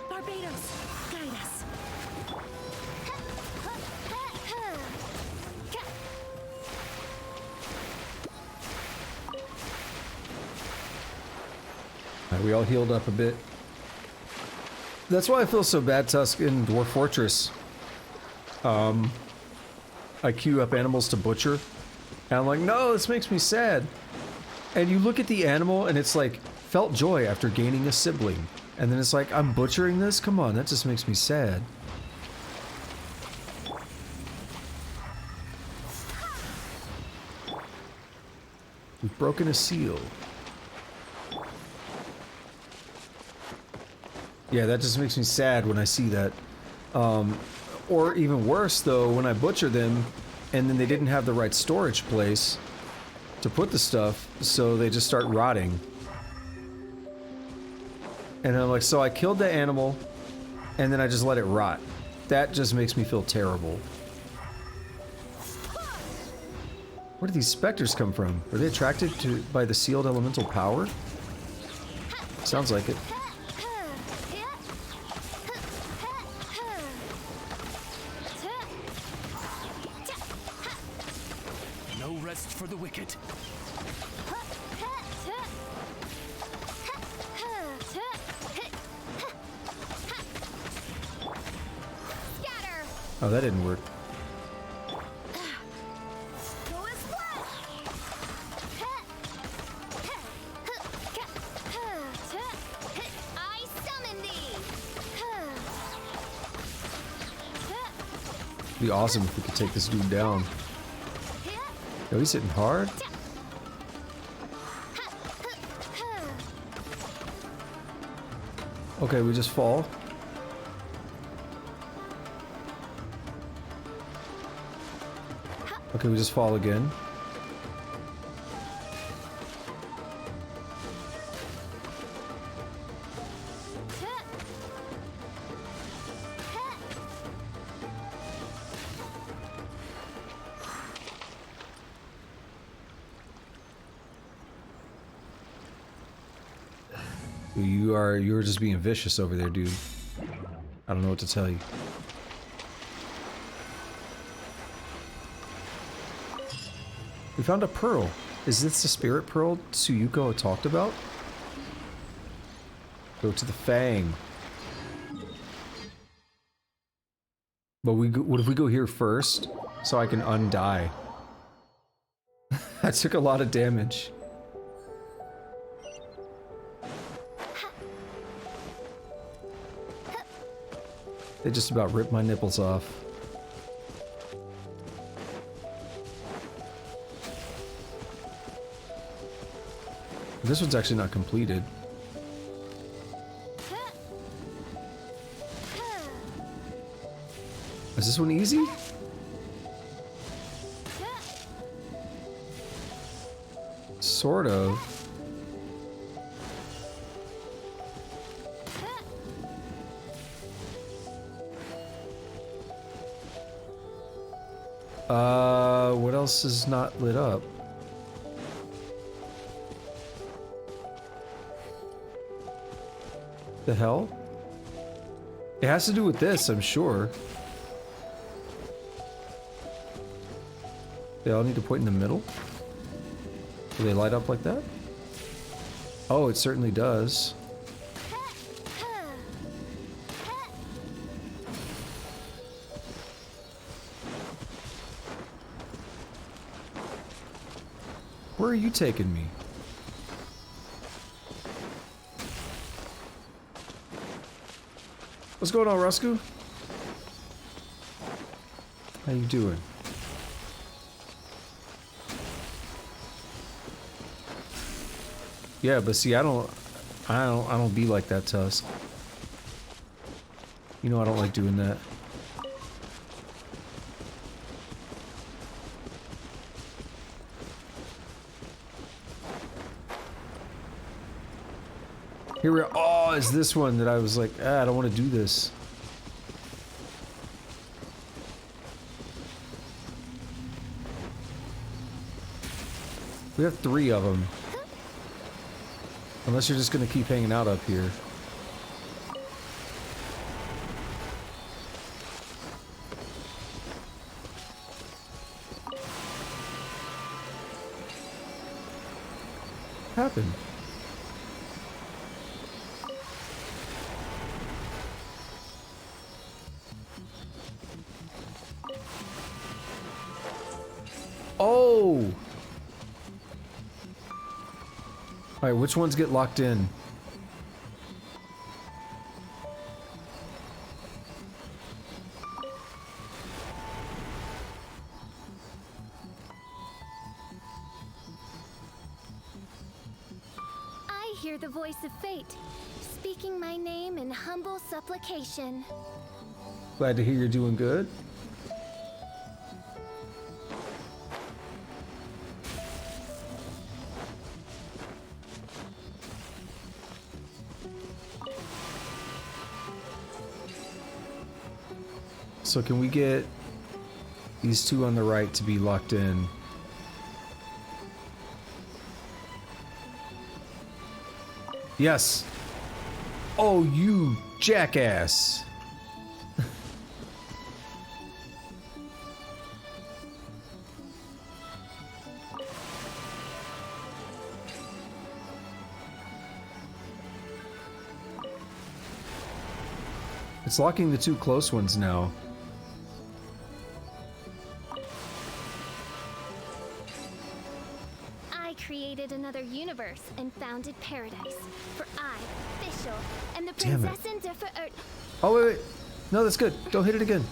Barbados, guide us. We all healed up a bit. That's why I feel so bad, Tusk, in Dwarf Fortress. I queue up animals to butcher, and I'm like, no, this makes me sad. And you look at the animal, and it's like, felt joy after gaining a sibling. And then it's like, I'm butchering this? Come on, that just makes me sad. We've broken a seal. Yeah, that just makes me sad when I see that. Or even worse, though, when I butcher them, and then they didn't have the right storage place to put the stuff, so they just start rotting. And I'm like, so I killed the animal, and then I just let it rot. That just makes me feel terrible. Where do these specters come from? Are they attracted by the sealed elemental power? Sounds like it. No rest for the wicked. Oh, that didn't work. It'd be awesome if we could take this dude down. Yo, he's hitting hard. Okay, we just fall. Okay, we just fall again. You're just being vicious over there, dude. I don't know what to tell you. We found a pearl. Is this the spirit pearl Tsuyuko talked about? Go to the Fang. But what if we go here first, so I can undie? I took a lot of damage. They just about ripped my nipples off. This one's actually not completed. Is this one easy? Sort of. What else is not lit up? The hell? It has to do with this, I'm sure. They all need to point in the middle? Do they light up like that? Oh, it certainly does. Where are you taking me? What's going on, Rusku? How you doing? Yeah, but see, I don't be like that, Tusk. You know I don't like doing that. Here we are. Oh, is this one that I was like, I don't want to do this. We have 3 of them. Unless you're just gonna keep hanging out up here. What happened? Oh! Alright, which ones get locked in? I hear the voice of fate, speaking my name in humble supplication. Glad to hear you're doing good. So can we get these 2 on the right to be locked in? Yes. Oh, you jackass. It's locking the 2 close ones now. I created another universe and founded paradise. For I, Fischl, am the Damn it. Prinzessin der Verirrten. Oh, wait, wait. No, that's good. Don't hit it again.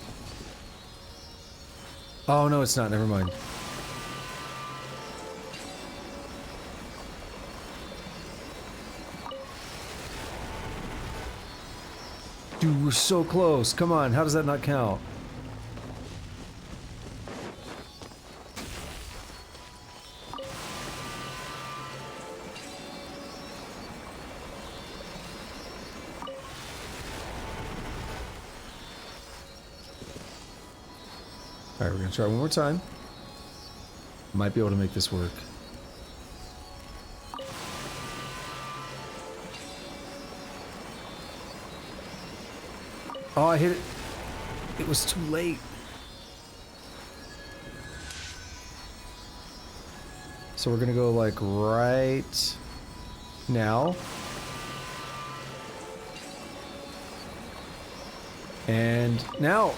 Oh, no, it's not. Never mind. Dude, we're so close. Come on. How does that not count? Alright, we're gonna try one more time. Might be able to make this work. Oh, I hit it. It was too late. So we're gonna go like right now. And now.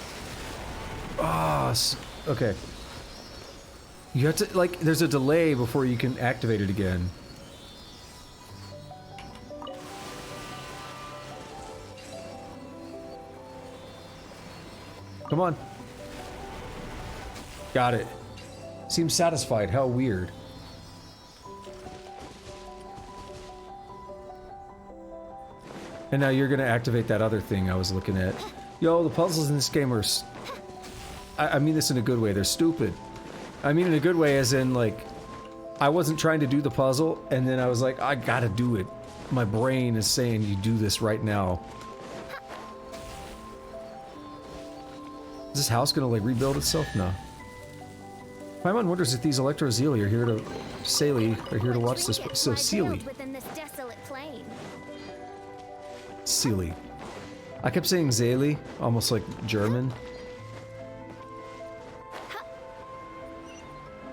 Ah, okay. You have to, like, there's a delay before you can activate it again. Come on. Got it. Seems satisfied. How weird. And now you're gonna activate that other thing I was looking at. Yo, the puzzles in this game are... I mean this in a good way. They're stupid. I mean in a good way as in, like... I wasn't trying to do the puzzle, and then I was like, I gotta do it. My brain is saying you do this right now. Is this house gonna, like, rebuild itself? No. Paimon wonders if these Electro-Zealy are here to... Sealy are here to watch this... So, Sealy. Within this desolate plain. Sealy. I kept saying Zayli, almost like German.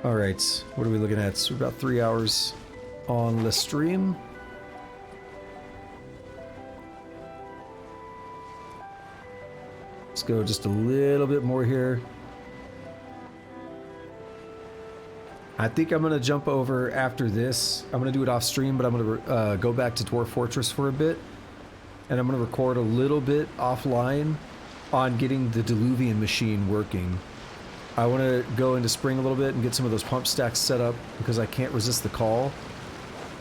Alright, what are we looking at? So we're about 3 hours on the stream. Let's go just a little bit more here. I think I'm gonna jump over after this. I'm gonna do it off stream, but I'm gonna go back to Dwarf Fortress for a bit, and I'm gonna record a little bit offline on getting the Diluvian machine working. I want to go into spring a little bit and get some of those pump stacks set up because I can't resist the call.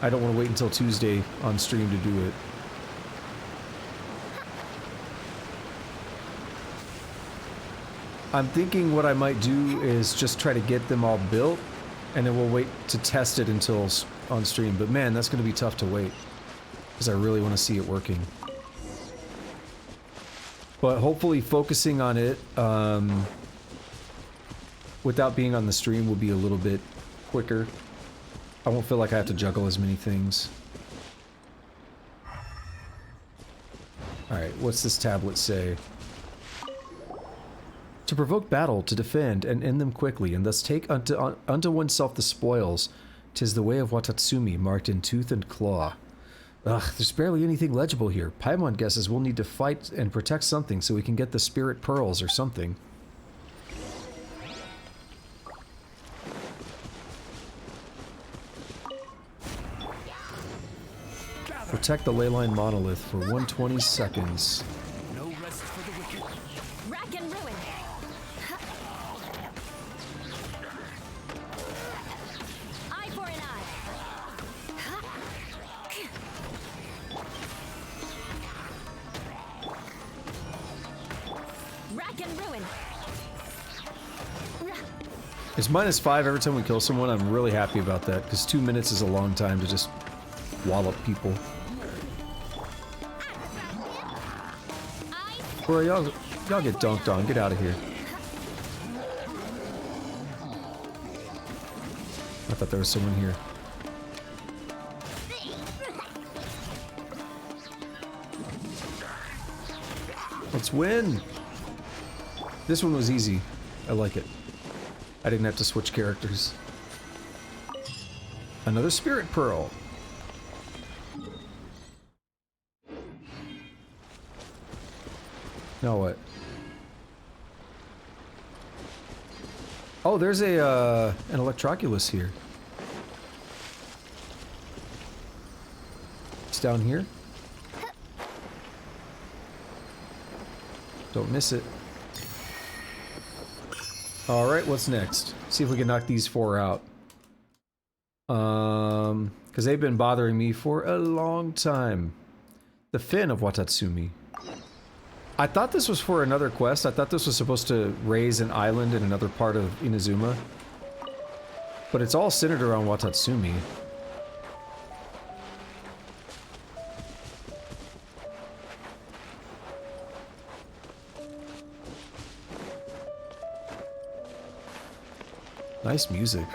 I don't want to wait until Tuesday on stream to do it. I'm thinking what I might do is just try to get them all built, and then we'll wait to test it until on stream. But man, that's going to be tough to wait because I really want to see it working. But hopefully focusing on it without being on the stream will be a little bit quicker. I won't feel like I have to juggle as many things. Alright, what's this tablet say? To provoke battle, to defend, and end them quickly, and thus take unto oneself the spoils, 'tis the way of Watatsumi, marked in tooth and claw. Ugh, there's barely anything legible here. Paimon guesses we'll need to fight and protect something so we can get the spirit pearls or something. Protect the leyline monolith for 120 seconds. No rest for the wicked. Rack and ruin. Eye for an eye. Rack and ruin. It's -5 every time we kill someone. I'm really happy about that because 2 minutes is a long time to just wallop people. Bro, y'all get dunked on. Get out of here. I thought there was someone here. Let's win! This one was easy. I like it. I didn't have to switch characters. Another spirit pearl. Now what? Oh, there's a an Electroculus here. It's down here. Don't miss it. Alright, what's next? See if we can knock these 4 out. Because they've been bothering me for a long time. The Fin of Watatsumi. I thought this was for another quest. I thought this was supposed to raise an island in another part of Inazuma. But it's all centered around Watatsumi. Nice music.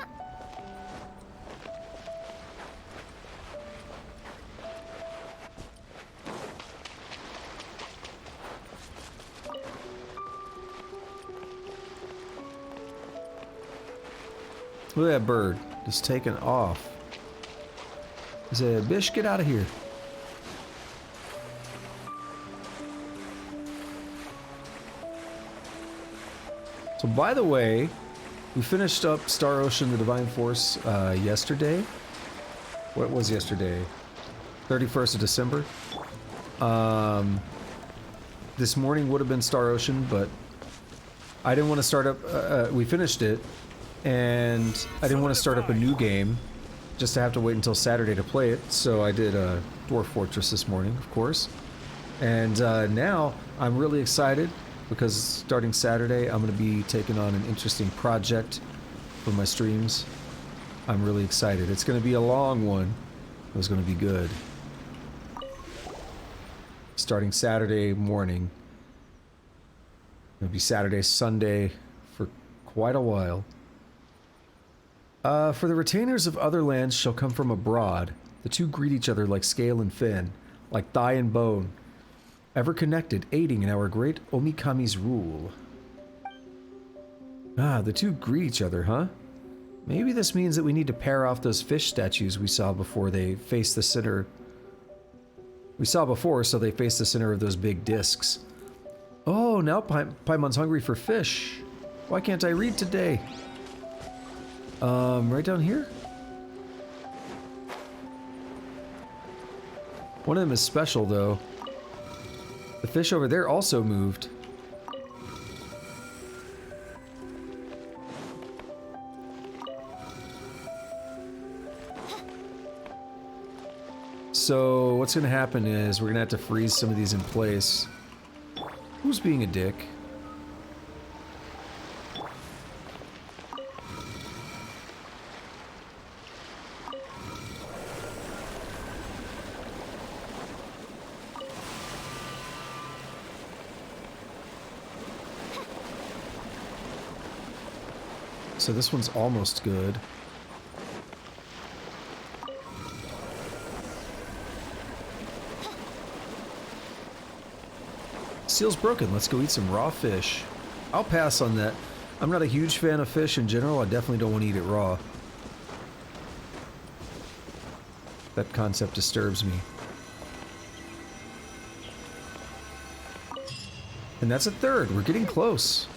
Look at that bird, just taking off. He said, "Bish, get out of here." So by the way, we finished up Star Ocean: The Divine Force yesterday. What was yesterday? 31st of December. This morning would have been Star Ocean, but I didn't want to start up. We finished it. And I didn't want to start up a new game just to have to wait until Saturday to play it, so I did Dwarf Fortress this morning, of course. And now I'm really excited because starting Saturday I'm going to be taking on an interesting project for my streams. I'm really excited. It's going to be a long one. It's going to be good. Starting Saturday morning. It'll be Saturday, Sunday for quite a while. For the retainers of other lands shall come from abroad. The two greet each other like scale and fin, like thigh and bone, ever connected, aiding in our great Omikami's rule. Ah, the two greet each other, huh? Maybe this means that we need to pair off those fish statues we saw before they face the center. We saw before, so they face the center of those big discs. Oh, now Paimon's hungry for fish. Why can't I read today? Right down here? One of them is special, though. The fish over there also moved. So, what's gonna happen is we're gonna have to freeze some of these in place. Who's being a dick? So this one's almost good. Seal's broken. Let's go eat some raw fish. I'll pass on that. I'm not a huge fan of fish in general. I definitely don't want to eat it raw. That concept disturbs me. And that's a third. We're getting close.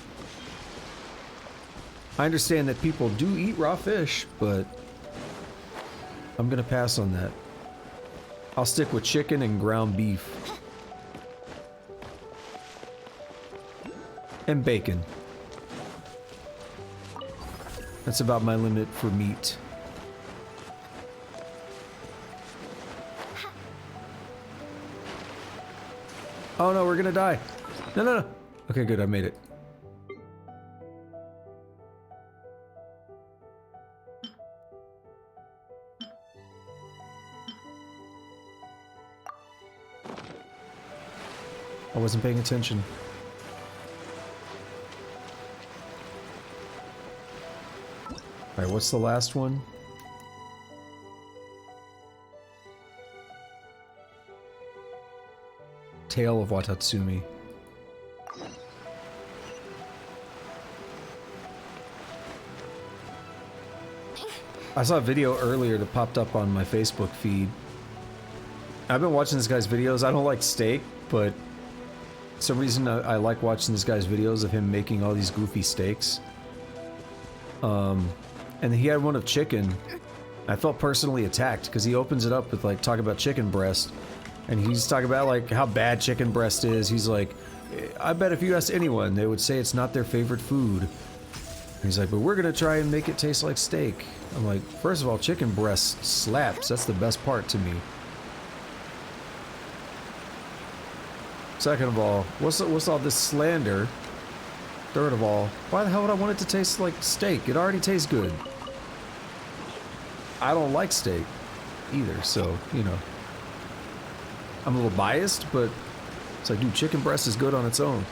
I understand that people do eat raw fish, but I'm gonna pass on that. I'll stick with chicken and ground beef. And bacon. That's about my limit for meat. Oh no, we're gonna die. No, no, no. Okay, good, I made it. I wasn't paying attention. Alright, what's the last one? Tale of Watatsumi. I saw a video earlier that popped up on my Facebook feed. I've been watching this guy's videos. I don't like steak, but for some reason I like watching this guy's videos of him making all these goofy steaks. And he had one of chicken. I felt personally attacked because he opens it up with like talking about chicken breast, and he's talking about like how bad chicken breast is. He's like, I bet if you asked anyone, they would say it's not their favorite food. And he's like, but we're gonna try and make it taste like steak. I'm like, first of all, chicken breast slaps. That's the best part to me. Second of all, what's all this slander? Third of all, why the hell would I want it to taste like steak? It already tastes good. I don't like steak either, so, you know. I'm a little biased, but it's like, dude, chicken breast is good on its own.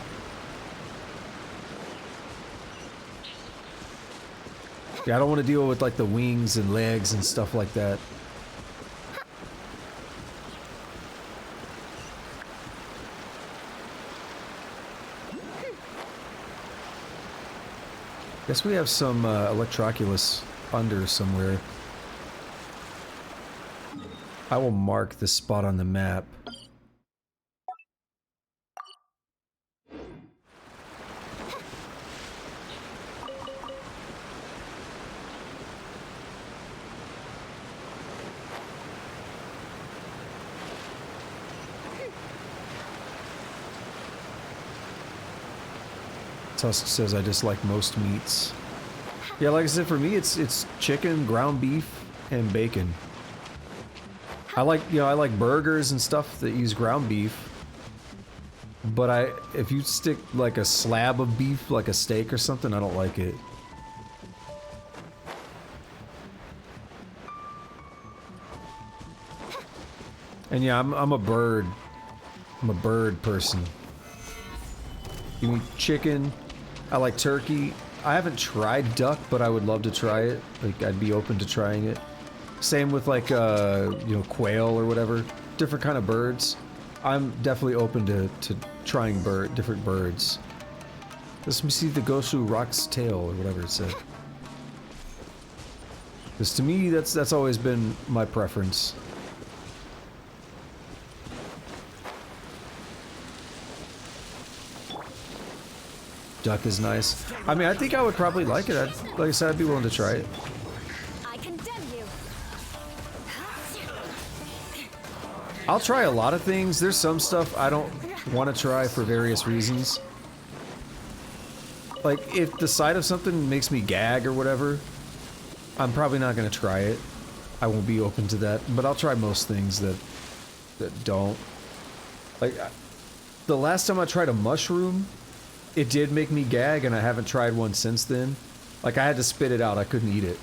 Yeah, I don't want to deal with like the wings and legs and stuff like that. Guess we have some Electroculus under somewhere. I will mark the spot on the map. Tusk says I dislike most meats. Yeah, like I said, for me it's chicken, ground beef, and bacon. I like burgers and stuff that use ground beef. But if you stick like a slab of beef, like a steak or something, I don't like it. And yeah, I'm a bird. I'm a bird person. Give me chicken. I like turkey. I haven't tried duck, but I would love to try it. Like, I'd be open to trying it. Same with like, you know, quail or whatever. Different kind of birds. I'm definitely open to trying different birds. Let me see the Goshu Rock's tail or whatever it said. Because to me, that's always been my preference. Duck is nice. I mean, I think I would probably like it. Like I said, I'd be willing to try it. I'll try a lot of things. There's some stuff I don't want to try for various reasons. Like, if the sight of something makes me gag or whatever, I'm probably not going to try it. I won't be open to that, but I'll try most things that don't. Like, the last time I tried a mushroom, it did make me gag, and I haven't tried one since then. Like, I had to spit it out. I couldn't eat it.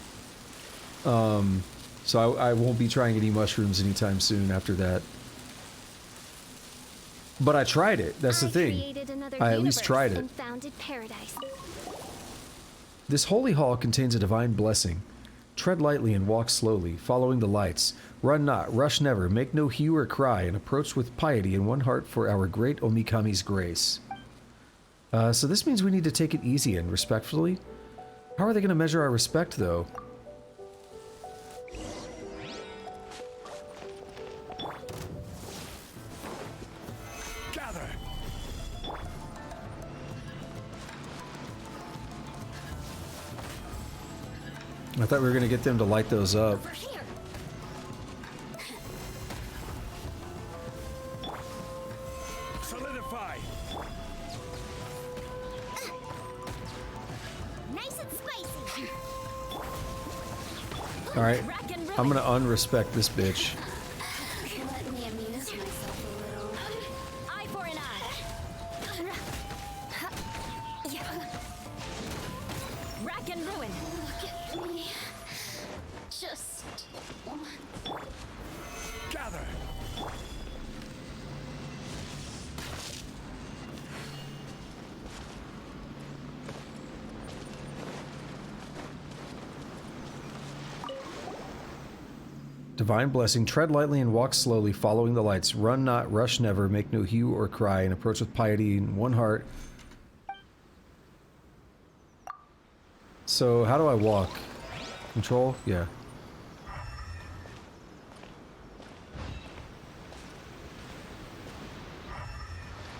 So I won't be trying any mushrooms anytime soon after that. But I tried it. That's the thing. I at least tried it. Founded paradise. This holy hall contains a divine blessing. Tread lightly and walk slowly, following the lights. Run not, rush never, make no hue or cry, and approach with piety in one heart for our great Omikami's grace. So this means we need to take it easy and respectfully? How are they going to measure our respect, though? Gather. I thought we were going to get them to light those up. Solidify. Nice and spicy. Alright, I'm going to unrespect this bitch. Let me amuse myself a little. Eye for an eye. Rack and ruin. Look at me. Just Gather. Divine blessing, tread lightly and walk slowly, following the lights. Run not, rush never, make no hue or cry, and approach with piety in one heart. So, how do I walk? Control? Yeah.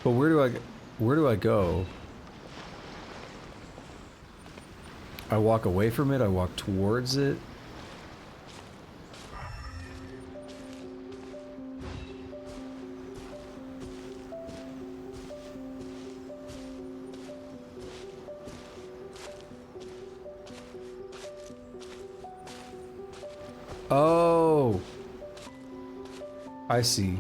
But where do I go? I walk away from it, I walk towards it. Oh, I see.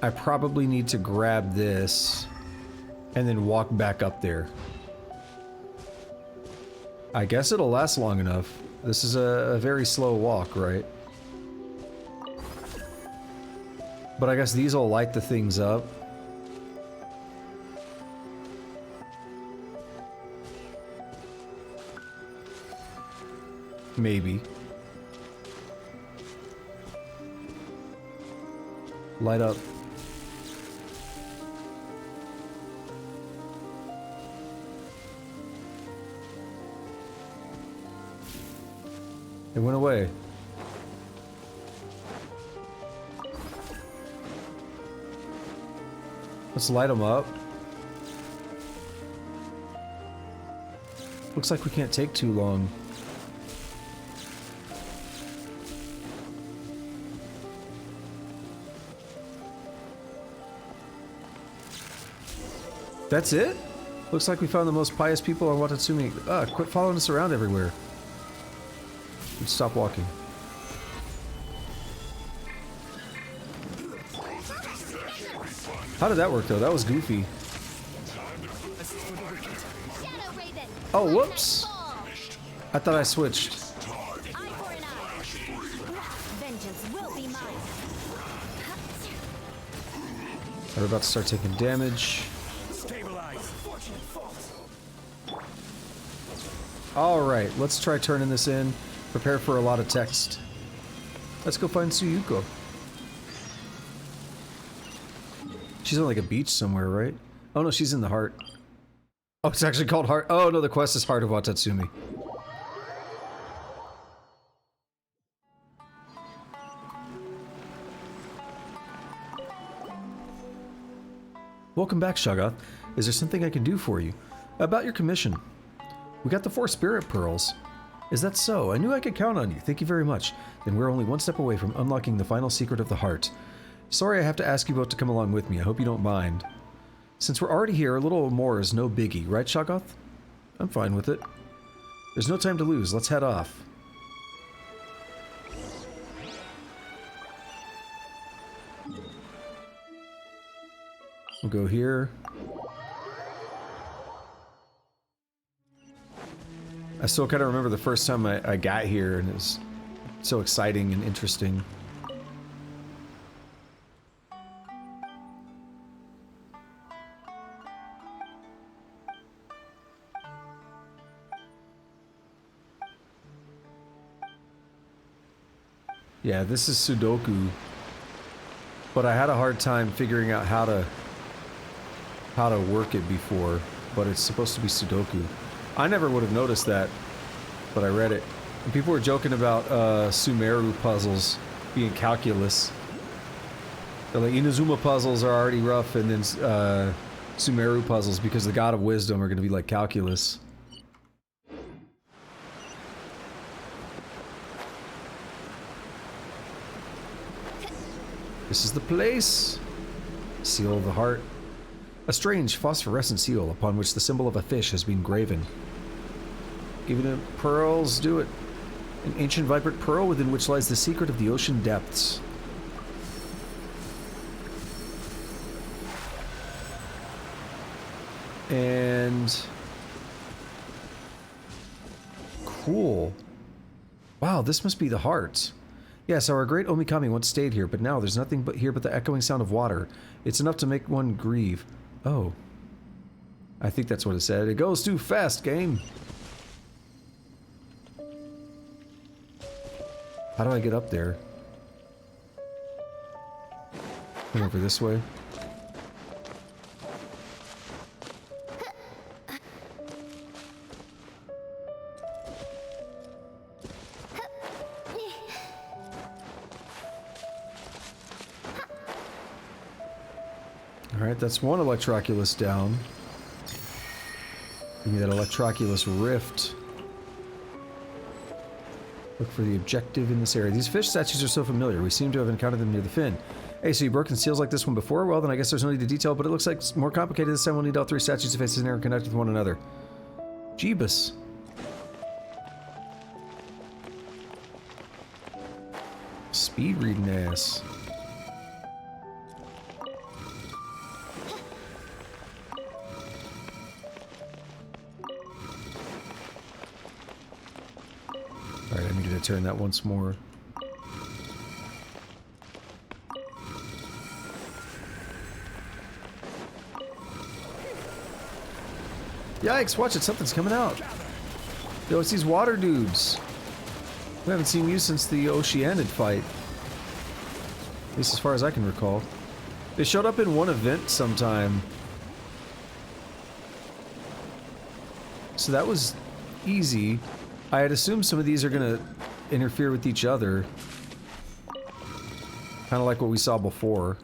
I probably need to grab this and then walk back up there. I guess it'll last long enough. This is a very slow walk, right? But I guess these will light the things up. Maybe. Light up. It went away. Let's light them up. Looks like we can't take too long. That's it? Looks like we found the most pious people on Watatsumi. Quit following us around everywhere. Stop walking. How did that work, though? That was goofy. Oh, whoops! I thought I switched. Vengeance will be mine. We're about to start taking damage. Alright, let's try turning this in. Prepare for a lot of text. Let's go find Tsuyuko. She's on like a beach somewhere, right? Oh no, she's in the heart. Oh, it's actually called Heart. Oh no, the quest is Heart of Watatsumi. Welcome back, Shoggoth. Is there something I can do for you? About your commission. We got the 4 spirit pearls. Is that so? I knew I could count on you. Thank you very much. Then we're only one step away from unlocking the final secret of the heart. Sorry I have to ask you both to come along with me. I hope you don't mind. Since we're already here, a little more is no biggie, right, Shoggoth? I'm fine with it. There's no time to lose. Let's head off. We'll go here. I still kind of remember the first time I got here, and it was so exciting and interesting. Yeah, this is Sudoku, but I had a hard time figuring out how to work it before, but it's supposed to be Sudoku. I never would have noticed that, but I read it. And people were joking about Sumeru puzzles being calculus. They're like, Inazuma puzzles are already rough, and then Sumeru puzzles, because the God of Wisdom, are going to be like calculus. This is the place. Seal of the heart. A strange phosphorescent seal upon which the symbol of a fish has been graven. Giving it pearls, do it. An ancient vibrant pearl within which lies the secret of the ocean depths. And... cool. Wow, this must be the heart. Yes, our great Omikami once stayed here, but now there's nothing but here but the echoing sound of water. It's enough to make one grieve. Oh. I think that's what it said. It goes too fast, game. How do I get up there? Come over this way. Alright, that's one Electroculus down. Give me that Electroculus Rift. Look for the objective in this area. These fish statues are so familiar. We seem to have encountered them near the fin. Hey, so you broken seals like this one before? Well, then I guess there's no need to detail, but it looks like it's more complicated this time. We'll need all three statues to face this narrow and connect with one another. Jeebus. Speed reading ass. Alright, I needed to turn that once more. Yikes, watch it, something's coming out. Yo, it's these water dudes. We haven't seen you since the Oceanid fight. At least as far as I can recall. They showed up in one event sometime. So that was easy. I had assumed some of these are gonna interfere with each other. Kind of like what we saw before.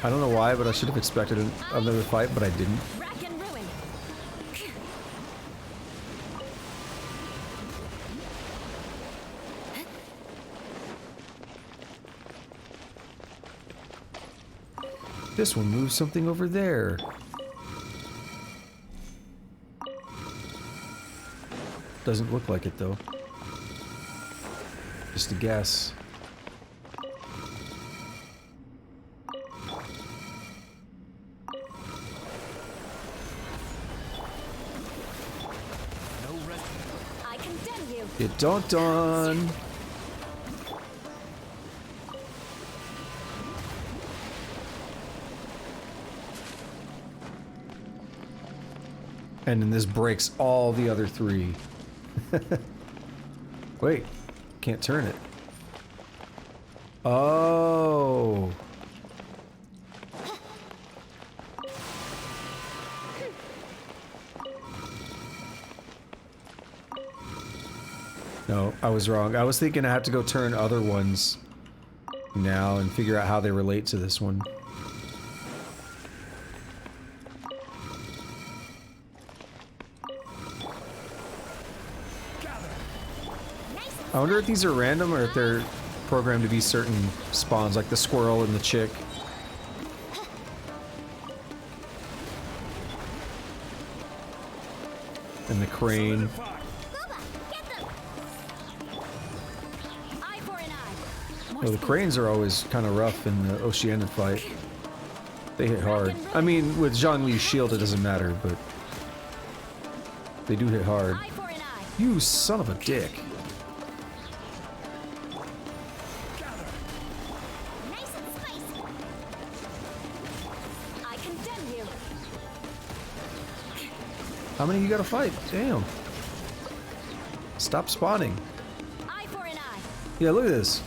I don't know why, but I should have expected another fight, but I didn't. This one moves something over there. Doesn't look like it though. Just a guess. I condemn you. It don't dawn. And then this breaks all the other three. Wait, can't turn it. Oh. No, I was wrong. I was thinking I have to go turn other ones now and figure out how they relate to this one. I wonder if these are random or if they're programmed to be certain spawns, like the squirrel and the chick. And the crane. Well, the cranes are always kind of rough in the Oceanic fight. They hit hard. I mean, with Zhongli's shield it doesn't matter, but they do hit hard. You son of a dick. How many you gotta fight? Damn. Stop spawning. Yeah, look at this.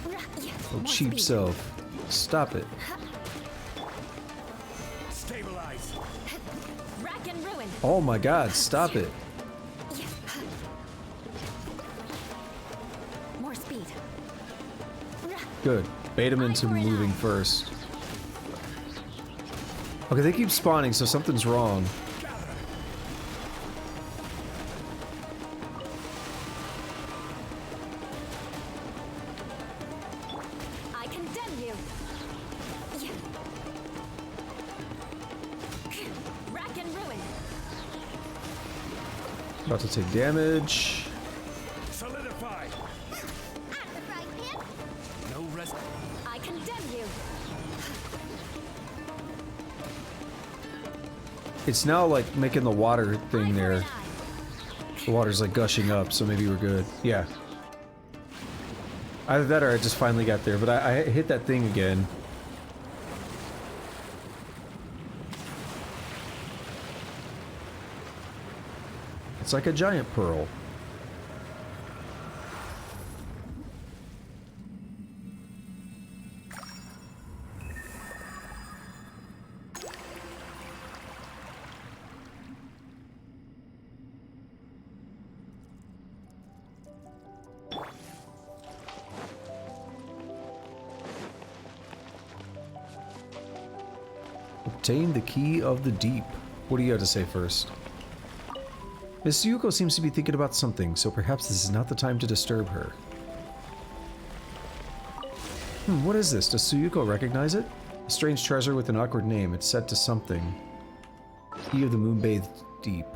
Oh, cheap self. Stop it. Oh my god, stop it. More speed. Good. Bait him into moving first. Okay, they keep spawning, so something's wrong. I condemn you. Rack and ruin. About to take damage. Solidify. No rest. I condemn you. It's now like making the water thing there. The water's like gushing up, so maybe we're good. Yeah. Either that or I just finally got there, but I hit that thing again. It's like a giant pearl. Obtain the key of the deep. What do you have to say first? Miss Yuko seems to be thinking about something, so perhaps this is not the time to disturb her. What is this? Does Suyuko recognize it? A strange treasure with an awkward name. It's set to something. Key of the Moon-Bathed Deep.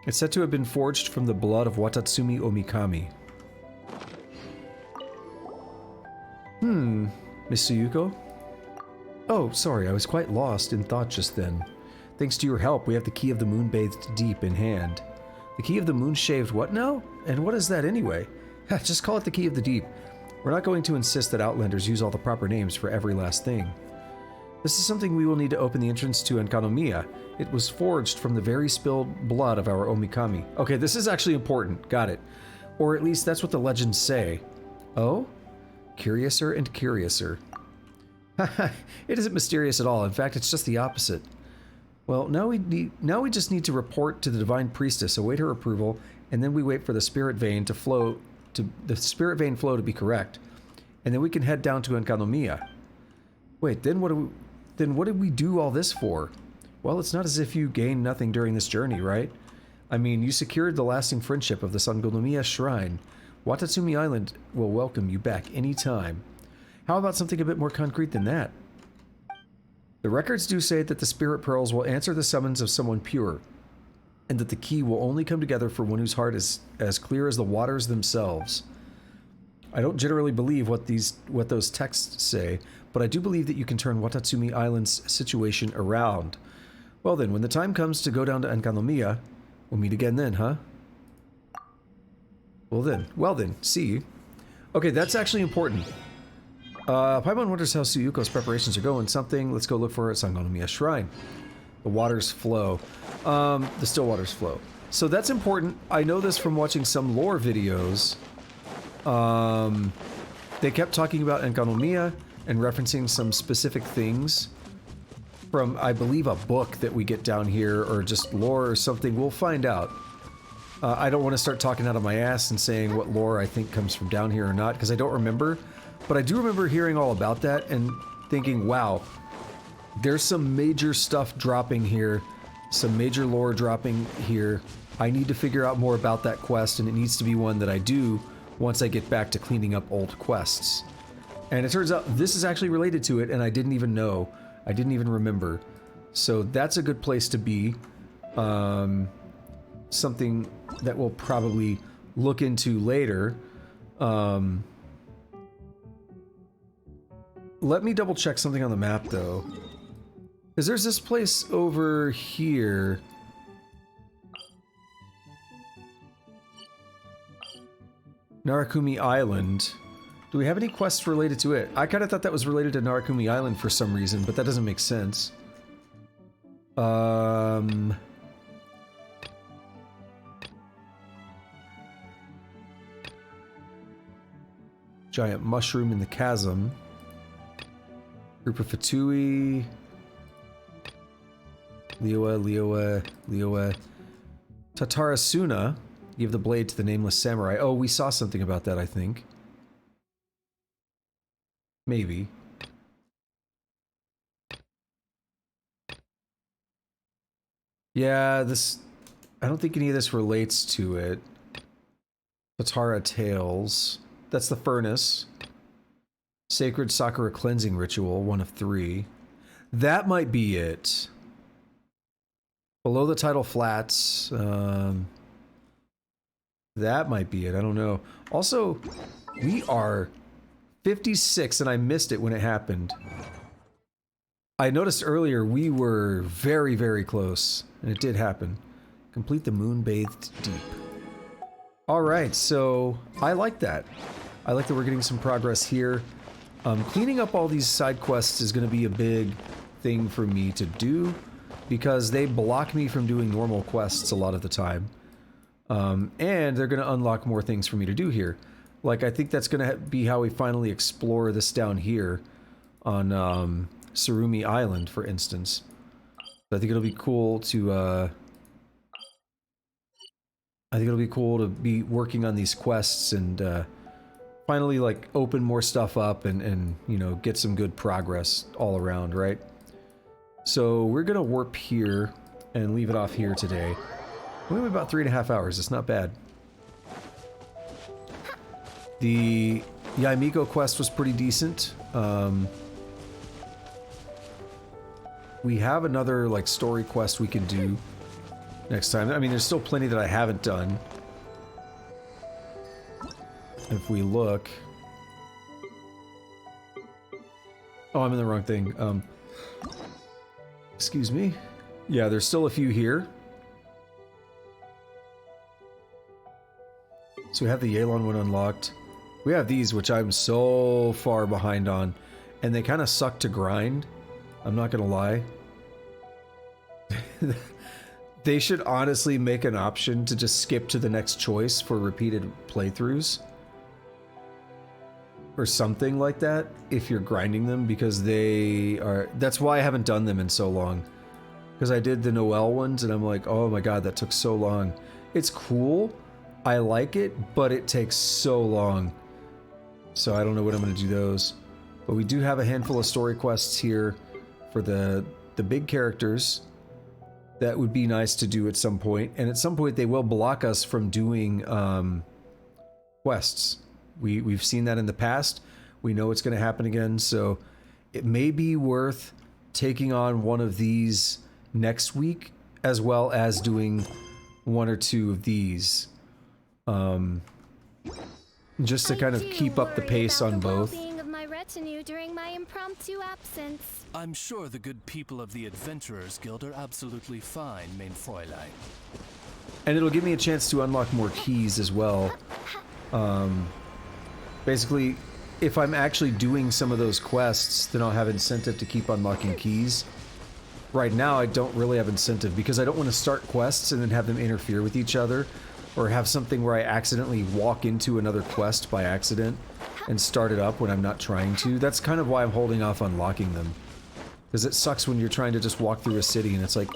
It's said to have been forged from the blood of Watatsumi Omikami. Miss Suyuko? Oh, sorry, I was quite lost in thought just then. Thanks to your help, we have the key of the Moon-Bathed Deep in hand. The key of the Moon-Shaved what now? And what is that anyway? Just call it the key of the Deep. We're not going to insist that Outlanders use all the proper names for every last thing. This is something we will need to open the entrance to Enkanomiya. It was forged from the very spilled blood of our Omikami. Okay, this is actually important. Got it. Or at least that's what the legends say. Oh? Curiouser and curiouser. It isn't mysterious at all. In fact, it's just the opposite. Well, now we just need to report to the Divine Priestess, await her approval, and then we wait for the spirit vein flow to be correct. And then we can head down to Enkanomiya. Wait, then what did we do all this for? Well, it's not as if you gained nothing during this journey, right? I mean, you secured the lasting friendship of the Sangonomiya Shrine. Watatsumi Island will welcome you back any time. How about something a bit more concrete than that? The records do say that the spirit pearls will answer the summons of someone pure, and that the key will only come together for one whose heart is as clear as the waters themselves. I don't generally believe what those texts say, but I do believe that you can turn Watatsumi Island's situation around. Well then, when the time comes to go down to Enkanomiya, we'll meet again then, huh? Well then, see you. Okay, that's actually important. Paimon wonders how Suyuko's preparations are going. Let's go look for her at Sangonomiya Shrine. The waters flow. The still waters flow. So that's important. I know this from watching some lore videos. They kept talking about Enkanomiya and referencing some specific things from, I believe, a book that we get down here, or just lore or something. We'll find out. I don't want to start talking out of my ass and saying what lore I think comes from down here or not, because I don't remember. But I do remember hearing all about that, and thinking, wow, there's some major stuff dropping here, some major lore dropping here. I need to figure out more about that quest, and it needs to be one that I do once I get back to cleaning up old quests. And it turns out this is actually related to it, and I didn't even know. I didn't even remember. So that's a good place to be. Something that we'll probably look into later. Let me double check something on the map, though. Because there's this place over here. Narakumi Island. Do we have any quests related to it? I kind of thought that was related to Narakumi Island for some reason, but that doesn't make sense. Giant mushroom in the chasm. Group of Fatui. Lioa. Tatarasuna. Give the blade to the nameless samurai. Oh, we saw something about that, I think. Maybe. Yeah, this... I don't think any of this relates to it. Tatara Tales. That's the furnace. Sacred Sakura cleansing ritual, 1 of 3. That might be it. Below the tidal flats. That might be it. I don't know. Also, we are 56 and I missed it when it happened. I noticed earlier we were very, very close. And it did happen. Complete the moon-bathed deep. Alright, so I like that. I like that we're getting some progress here. Cleaning up all these side quests is going to be a big thing for me to do because they block me from doing normal quests a lot of the time. And they're going to unlock more things for me to do here. Like, I think that's going to be how we finally explore this down here on Surumi Island, for instance. I think it'll be cool to be working on these quests and finally, like, open more stuff up and you know, get some good progress all around, right? So we're gonna warp here and leave it off here today. We have about 3.5 hours. It's not bad. The Yaimiko quest was pretty decent. We have another, like, story quest we can do next time. I mean, there's still plenty that I haven't done. If we look... Oh, I'm in the wrong thing. Excuse me. Yeah, there's still a few here. So we have the Yelan one unlocked. We have these, which I'm so far behind on. And they kind of suck to grind. I'm not gonna lie. They should honestly make an option to just skip to the next choice for repeated playthroughs. Or something like that, if you're grinding them, because they are... That's why I haven't done them in so long. Because I did the Noel ones, and I'm like, oh my god, that took so long. It's cool, I like it, but it takes so long. So I don't know when I'm going to do those. But we do have a handful of story quests here for the big characters. That would be nice to do at some point. And at some point, they will block us from doing quests. We've seen that in the past. We know it's going to happen again, so it may be worth taking on one of these next week, as well as doing 1 or 2 of these. Just to kind of keep up the pace on both. Of my retinue during my impromptu absence. I'm sure the good people of the Adventurers Guild are absolutely fine, mein Fräulein. And it'll give me a chance to unlock more keys as well. Basically, if I'm actually doing some of those quests, then I'll have incentive to keep unlocking keys. Right now, I don't really have incentive because I don't want to start quests and then have them interfere with each other, or have something where I accidentally walk into another quest by accident and start it up when I'm not trying to. That's kind of why I'm holding off unlocking them. Because it sucks when you're trying to just walk through a city and it's like,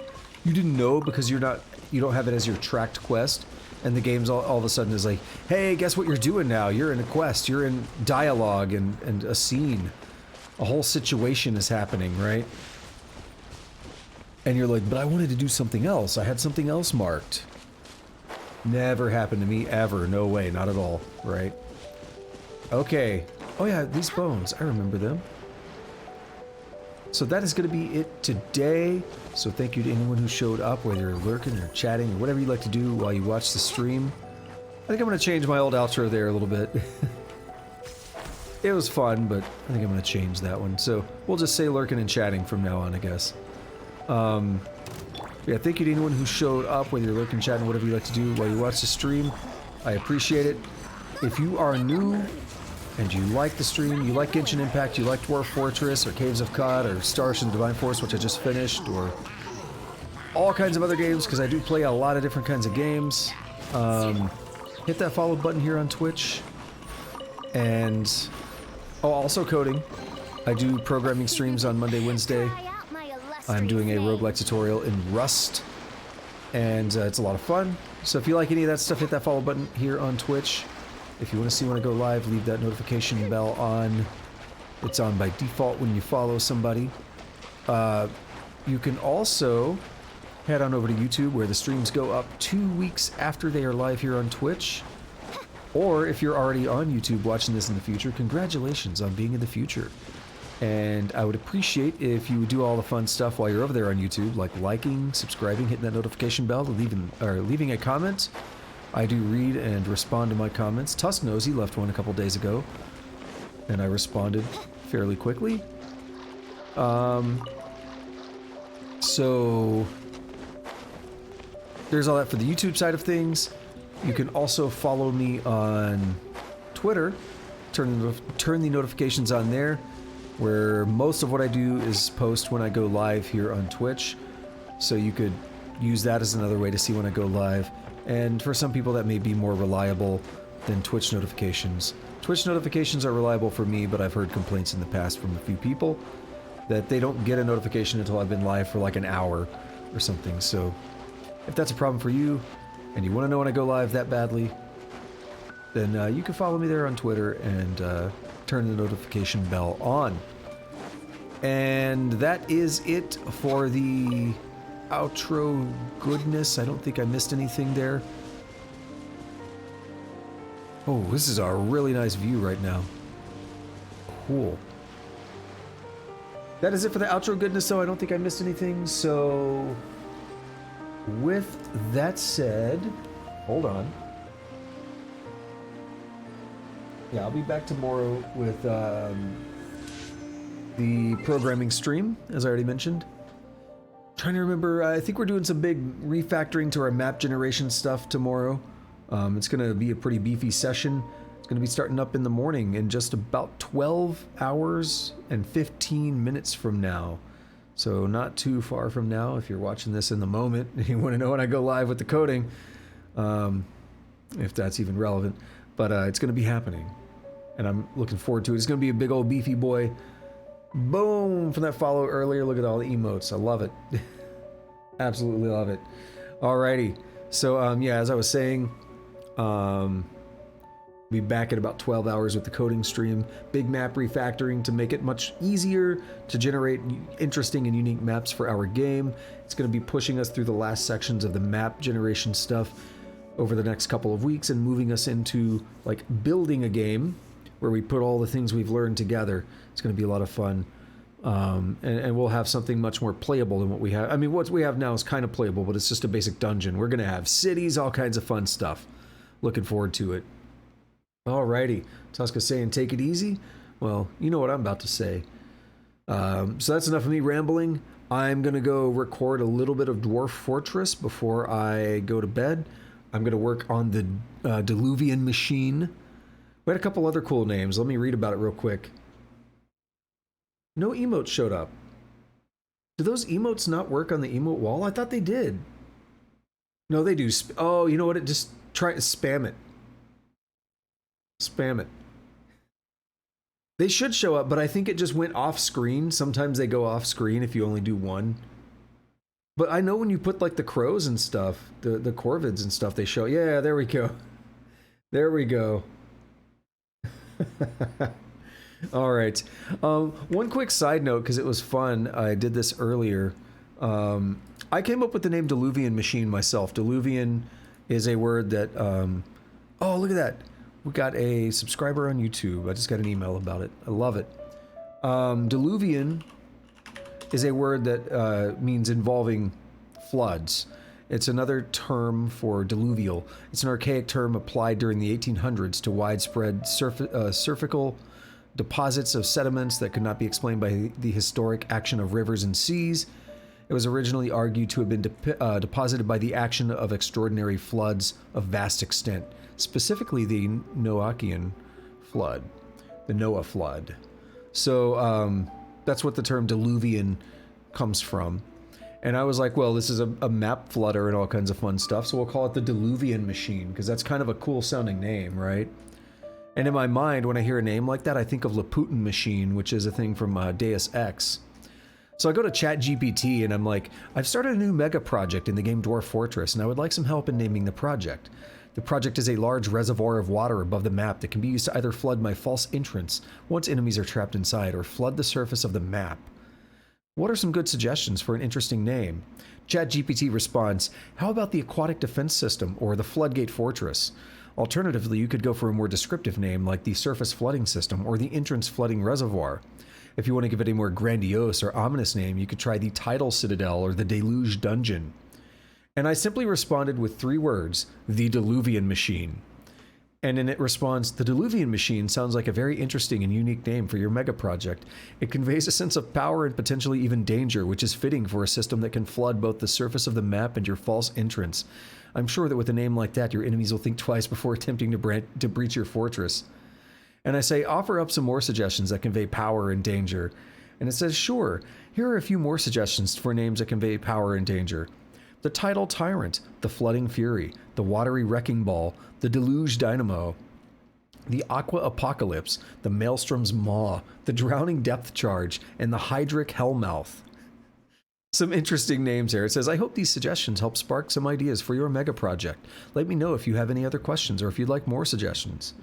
you didn't know because you don't have it as your tracked quest. And the game's all of a sudden is like, hey, guess what you're doing now? You're in a quest, you're in dialogue and a scene. a whole situation is happening, right? And you're like, but I wanted to do something else. I had something else marked. Never happened to me ever. No way, not at all, right? Okay. Oh yeah, these bones. I remember them. So that is going to be it today. So thank you to anyone who showed up, whether you're lurking or chatting or whatever you like to do while you watch the stream. I think I'm going to change my old outro there a little bit. It was fun, but I think I'm going to change that one. So we'll just say lurking and chatting from now on, I guess. Yeah, thank you to anyone who showed up, whether you're lurking, chatting, whatever you like to do while you watch the stream. I appreciate it. If you are new and you like the stream, you like Genshin Impact, you like Dwarf Fortress, or Caves of Cod, or Star Ocean Divine Force, which I just finished, or all kinds of other games, because I do play a lot of different kinds of games, hit that follow button here on Twitch. And, oh, also coding. I do programming streams on Monday, Wednesday. I'm doing a roguelike tutorial in Rust, and it's a lot of fun. So if you like any of that stuff, hit that follow button here on Twitch. If you want to see when I go live, leave that notification bell on. It's on by default when you follow somebody. You can also head on over to YouTube, where the streams go up 2 weeks after they are live here on Twitch. Or if you're already on YouTube watching this in the future, congratulations on being in the future. And I would appreciate if you would do all the fun stuff while you're over there on YouTube, like liking, subscribing, hitting that notification bell, leaving a comment. I do read and respond to my comments. Tusk knows, he left one a couple days ago, and I responded fairly quickly. So there's all that for the YouTube side of things. You can also follow me on Twitter. Turn the notifications on there, where most of what I do is post when I go live here on Twitch. So you could use that as another way to see when I go live. And for some people that may be more reliable than Twitch notifications. Twitch notifications are reliable for me, but I've heard complaints in the past from a few people that they don't get a notification until I've been live for like an hour or something. So if that's a problem for you, and you want to know when I go live that badly, then you can follow me there on Twitter and turn the notification bell on. And that is it for the outro goodness. I don't think I missed anything there. Oh, this is a really nice view right now. Cool. That is it for the outro goodness, though. I don't think I missed anything, so with that said, hold on. Yeah, I'll be back tomorrow with the programming stream, as I already mentioned. Trying to remember, I think we're doing some big refactoring to our map generation stuff tomorrow. It's going to be a pretty beefy session. It's going to be starting up in the morning in just about 12 hours and 15 minutes from now. So not too far from now, if you're watching this in the moment and you want to know when I go live with the coding, if that's even relevant. But it's going to be happening, and I'm looking forward to it. It's going to be a big old beefy boy. Boom! From that follow earlier, look at all the emotes. I love it. Absolutely love it. Alrighty. So, yeah, as I was saying, be back in about 12 hours with the coding stream. Big map refactoring to make it much easier to generate interesting and unique maps for our game. It's going to be pushing us through the last sections of the map generation stuff over the next couple of weeks and moving us into like building a game where we put all the things we've learned together. It's going to be a lot of fun. And we'll have something much more playable than what we have. I mean, what we have now is kind of playable, but it's just a basic dungeon. We're going to have cities, all kinds of fun stuff. Looking forward to it. Alrighty. Tuska saying take it easy. Well, you know what I'm about to say. So that's enough of me rambling. I'm going to go record a little bit of Dwarf Fortress before I go to bed. I'm going to work on the Diluvian Machine. We had a couple other cool names. Let me read about it real quick. No emotes showed up. Do those emotes not work on the emote wall? I thought they did. No, they do. Oh, you know what? Just try to spam it. Spam it. They should show up, but I think it just went off screen. Sometimes they go off screen if you only do one. But I know when you put like the crows and stuff, the corvids and stuff, they show. Yeah, there we go. There we go. All right. One quick side note, because it was fun. I did this earlier. I came up with the name Diluvian Machine myself. Diluvian is a word that. Oh, look at that! We got a subscriber on YouTube. I just got an email about it. I love it. Diluvian is a word that means involving floods. It's another term for diluvial. It's an archaic term applied during the 1800s to widespread surfical deposits of sediments that could not be explained by the historic action of rivers and seas. It was originally argued to have been deposited by the action of extraordinary floods of vast extent, specifically the Noachian flood, the Noah flood. So that's what the term diluvian comes from. And I was like, well, this is a map flooder and all kinds of fun stuff, so we'll call it the Diluvian Machine, because that's kind of a cool sounding name, right? And in my mind, when I hear a name like that, I think of Laputin Machine, which is a thing from Deus Ex. So I go to ChatGPT and I'm like, I've started a new mega project in the game Dwarf Fortress, and I would like some help in naming the project. The project is a large reservoir of water above the map that can be used to either flood my false entrance once enemies are trapped inside, or flood the surface of the map. What are some good suggestions for an interesting name? ChatGPT responds, how about the Aquatic Defense System or the Floodgate Fortress? Alternatively, you could go for a more descriptive name like the Surface Flooding System or the Entrance Flooding Reservoir. If you want to give it a more grandiose or ominous name, you could try the Tidal Citadel or the Deluge Dungeon. And I simply responded with 3 words, the Diluvian Machine. And in it responds, the Diluvian Machine sounds like a very interesting and unique name for your mega project. It conveys a sense of power and potentially even danger, which is fitting for a system that can flood both the surface of the map and your false entrance. I'm sure that with a name like that, your enemies will think twice before attempting to breach your fortress. And I say, offer up some more suggestions that convey power and danger. And it says, sure, here are a few more suggestions for names that convey power and danger. The Tidal Tyrant, the Flooding Fury, the Watery Wrecking Ball, the Deluge Dynamo, the Aqua Apocalypse, the Maelstrom's Maw, the Drowning Depth Charge, and the Hydric Hellmouth. Some interesting names here. It says, I hope these suggestions help spark some ideas for your mega project. Let me know if you have any other questions or if you'd like more suggestions.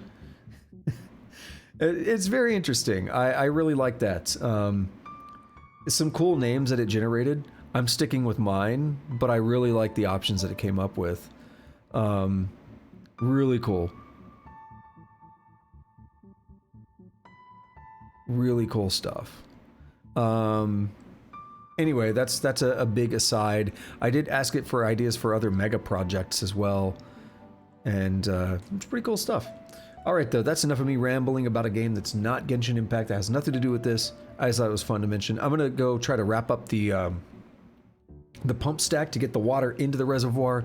It's very interesting. I really like that. Some cool names that it generated. I'm sticking with mine, but I really like the options that it came up with. Really cool. Really cool stuff. Anyway, that's a big aside. I did ask it for ideas for other mega projects as well, and it's pretty cool stuff. Alright though, that's enough of me rambling about a game that's not Genshin Impact, that has nothing to do with this. I just thought it was fun to mention. I'm gonna go try to wrap up the pump stack to get the water into the reservoir.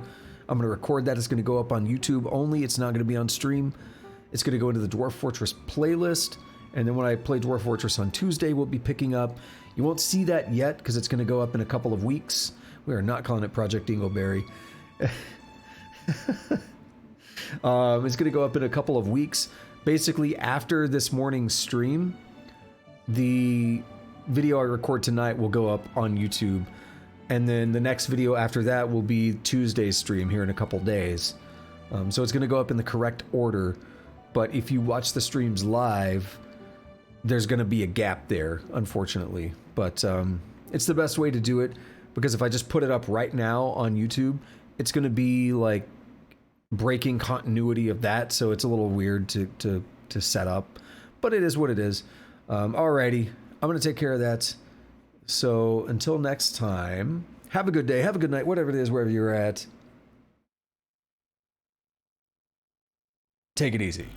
I'm gonna record that. It's gonna go up on YouTube only. It's not gonna be on stream. It's gonna go into the Dwarf Fortress playlist, and then when I play Dwarf Fortress on Tuesday, we'll be picking up. You won't see that yet because it's gonna go up in a couple of weeks. We are not calling it Project Dingleberry. It's going to go up in a couple of weeks. Basically, after this morning's stream, the video I record tonight will go up on YouTube. And then the next video after that will be Tuesday's stream here in a couple days. So it's going to go up in the correct order. But if you watch the streams live, there's going to be a gap there, unfortunately. But it's the best way to do it, because if I just put it up right now on YouTube, it's going to be like breaking continuity of that, so it's a little weird to set up, but it is what it is. Alrighty, I'm gonna take care of that. So until next time, have a good day, have a good night, whatever it is, wherever you're at. Take it easy.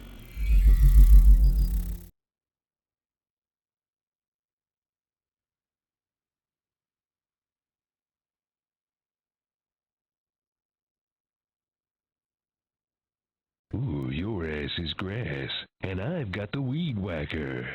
Ooh, your ass is grass, and I've got the weed whacker.